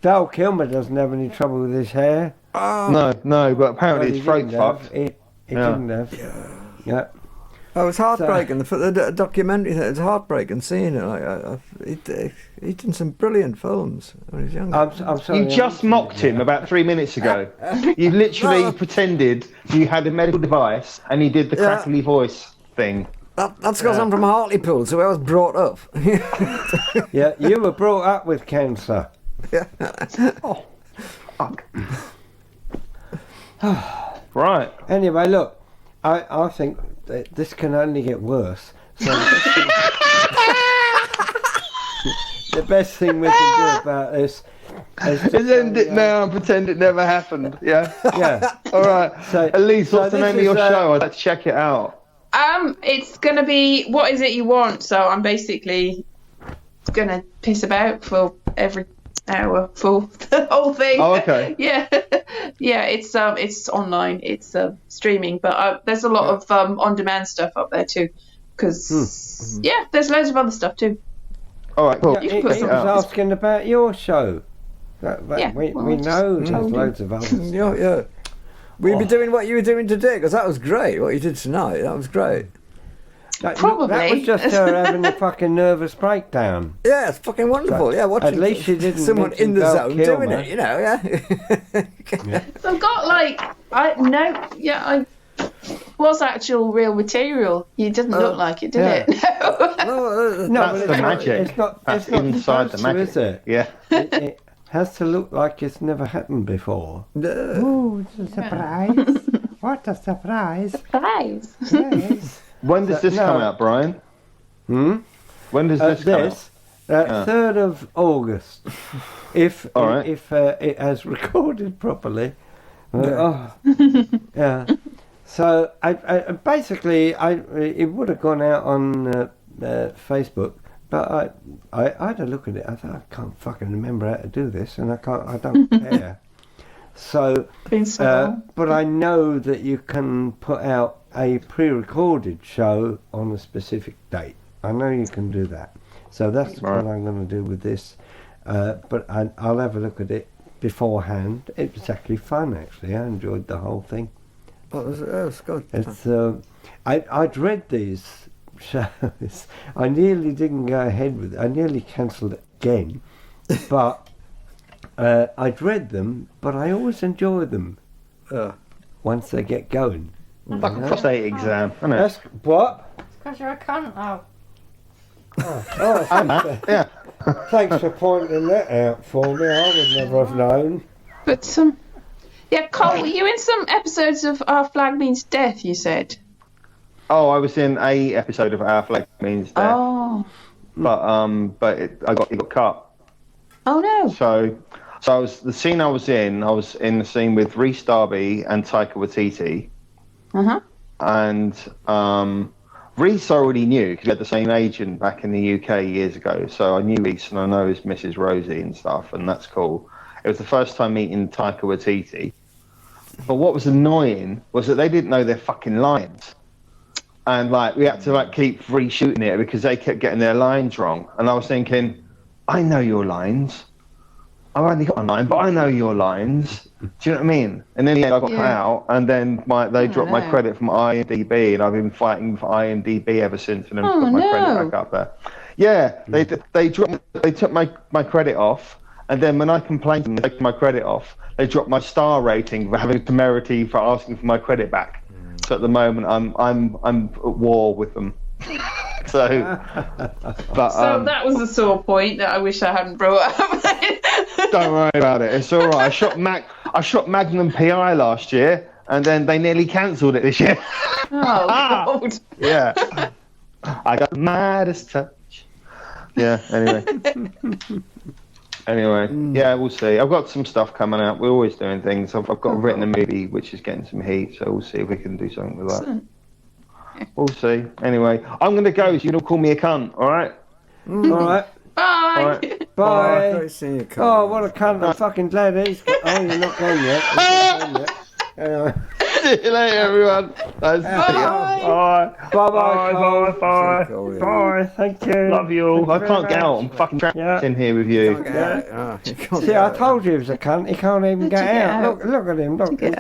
Val Kilmer doesn't have any trouble with his hair. No, but apparently his throat's fucked. He didn't have. Yeah. Oh, it was heartbreaking. The documentary, it was heartbreaking seeing it. He did some brilliant films when he was younger. I'm sorry. You just mocked him about 3 minutes ago. You literally pretended you had a medical device and he did the crackly voice thing. That's because I'm from Hartlepool, so I was brought up. Yeah, you were brought up with cancer. Yeah. Oh, fuck. Right. Anyway, look, I think that this can only get worse. So the best thing we can do about this is end it now and pretend it never happened. Yeah. Yeah. All right. So, at least what's the name of your show? I'd like to check it out. It's gonna be What Is It You Want? So I'm basically gonna piss about for every hour for the whole thing. Oh, okay. Yeah. It's online. It's streaming, but there's a lot of on-demand stuff up there too. Because there's loads of other stuff too. All right, cool. Yeah, he was asking about your show. Yeah, we know there's loads of others. Yeah. We'll be doing what you were doing today, because that was great. What you did tonight, that was great. Probably. That was just her having a fucking nervous breakdown. Yeah, it's fucking wonderful. Yeah, watching at least she didn't someone in the Val zone Kilmer. doing it, yeah. I've got I was actual real material. It didn't look like it, did it? No, That's but the magic. It's not. That's It's not inside the supposed to, magic. is it? Yeah. It has to look like it's never happened before. Ooh, it's a surprise. What a surprise. Surprise. Yes. When does this come out, Brian? When does this come out? 3rd of August. If All right. if it has recorded properly. Yeah. So I basically it would have gone out on Facebook, but I had a look at it. I thought I can't fucking remember how to do this, and I don't care. So, but I know that you can put out a pre-recorded show on a specific date. I know you can do that. So that's what I'm going to do with this. But I'll have a look at it beforehand. It was actually fun, actually. I enjoyed the whole thing. Oh, it was good. It's I'd read these shows. I nearly didn't go ahead with it. I nearly cancelled it again. But I'd read them, but I always enjoy them once they get going. Like a prostate exam, isn't it? That's what? because you're a cunt. Oh. Yeah. Thanks for pointing that out for me. I would never have known. But yeah, Cole, were you in some episodes of Our Flag Means Death? You said. Oh, I was in a episode of Our Flag Means Death. Oh. But it got cut. Oh no. So the scene I was in the scene with Rhys Darby and Taika Waititi. And Rhys I already knew because he had the same agent back in the UK years ago. So I knew Rhys and I know his Mrs. Rosie and stuff, and that's cool. It was the first time meeting Taika Waititi. But what was annoying was that they didn't know their fucking lines. And like we had to like keep reshooting it because they kept getting their lines wrong. And I was thinking, I know your lines. I've only got one line, but I know your lines. Do you know what I mean? And then I got cut out, and then they dropped my credit from IMDb, and I've been fighting for IMDb ever since, and then put my credit back up there. Yeah, they took my credit off, and then when I complained to them, they took my credit off. They dropped my star rating for having temerity for asking for my credit back. So at the moment, I'm at war with them. So that was a sore point that I wish I hadn't brought up. Don't worry about it. It's all right. I shot Magnum PI last year, and then they nearly cancelled it this year. Oh God. Yeah. I got the Midas touch. Yeah. Anyway. Yeah, we'll see. I've got some stuff coming out. We're always doing things. I've got written a movie which is getting some heat, so we'll see if we can do something with that. We'll see. Anyway, I'm going to go, so you don't call me a cunt, all right? All right. Bye. All right. Bye. Great seeing you, cunt. Oh, what a cunt. I'm fucking glad he's got... Oh, you're not gone yet. Anyway. See you later, everyone. Bye. Bye. Bye. Thank you. Love you all. I can't get out. I'm fucking trapped in here with you. See, I told you he was a cunt. He can't even get out. Look at him. Look. He's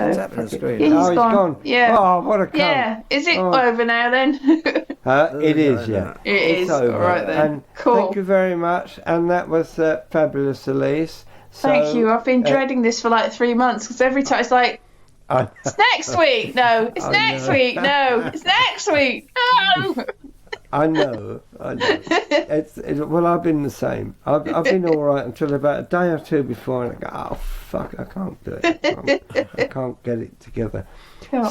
He's gone. Yeah. Oh, what a cunt. Yeah. Is it over now then? It is, yeah. It is. Over. All right then. And cool. Thank you very much. And that was fabulous, Elise. So, thank you. I've been dreading this for like 3 months because every time it's like, it's next week. No, it's next week. No, it's next week. No. I know. Well, I've been the same. I've been all right until about a day or two before, and I go, oh fuck, I can't do it. I can't get it together.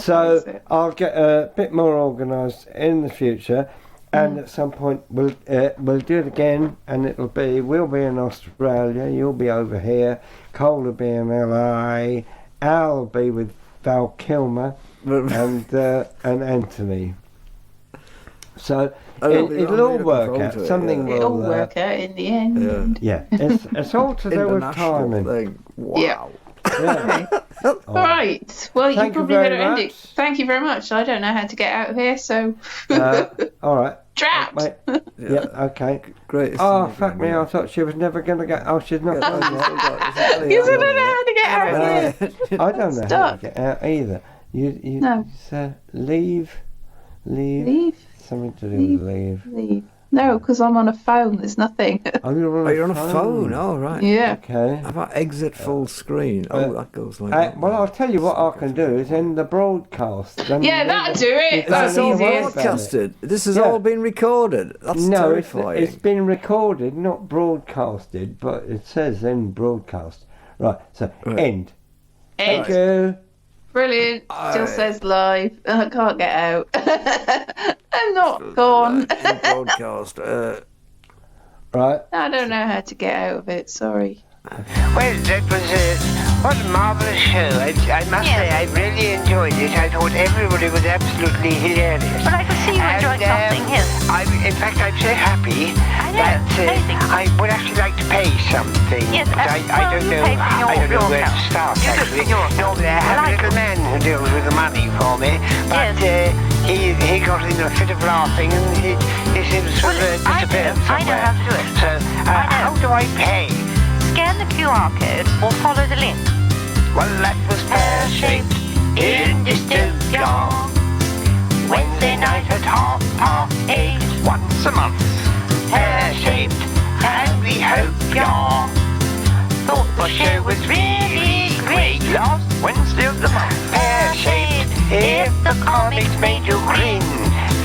So I'll get a bit more organised in the future, and at some point we'll do it again, and we'll be in Australia, you'll be over here, Cole will be in LA, Al will be with Val Kilmer and Anthony. So it'll all work out. Something will it'll work out in the end. Yeah, it's all to do with timing. Wow. Yeah. All right. Well, you probably better end it. Thank you very much. I don't know how to get out of here, so. All right. Trapped. Yeah. Okay. Great. Oh fuck me! I thought she was never going to get. Oh, she's not going yet. You don't know how to get out of here. I don't know how to get out either. You leave. Something to do with leave. No, because I'm on a phone. There's nothing. Oh, you're on a phone. Oh, right. Yeah. Okay. How about exit full screen? That goes like that. Well, I'll tell you what I can do is end the broadcast. Yeah, that'll do it. That's all broadcasted. This has all been recorded. That's terrifying. It's been recorded, not broadcasted, but it says end broadcast. Right, so end. Thank you. Brilliant. Still says live. I can't get out. I'm not gone. Broadcast. Right. I don't know how to get out of it. Sorry. Well, that was what a marvellous show. I must say, I really enjoyed it. I thought everybody was absolutely hilarious. Well, I can see you enjoyed something, yes. In fact, I'm so happy that I would actually like to pay something. Yes, but I don't know. I don't know where to start. Actually, normally I have a little man who deals with the money for me, but he got in a fit of laughing and he seems to have disappeared somewhere. I know how to do it. So, how do I pay? Scan the QR code or follow the link. Well, that was Pear Shaped in Dystopia. Wednesday night at 8:30, once a month. Pear Shaped, and we hope y'all thought the show was really great. Last Wednesday of the month. Pear Shaped, if the comics made you grin,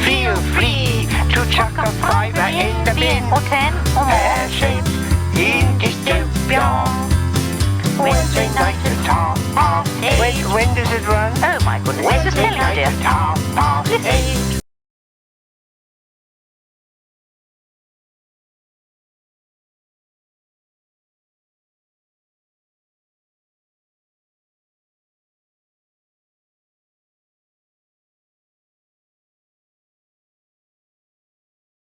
feel free chuck a fiver in the bin. Or 10 or more. Pear Shaped in Dystopia. Wednesday night at 8:30. When does it run? Oh my goodness, this is telling you, dear. Wednesday night at 8:30.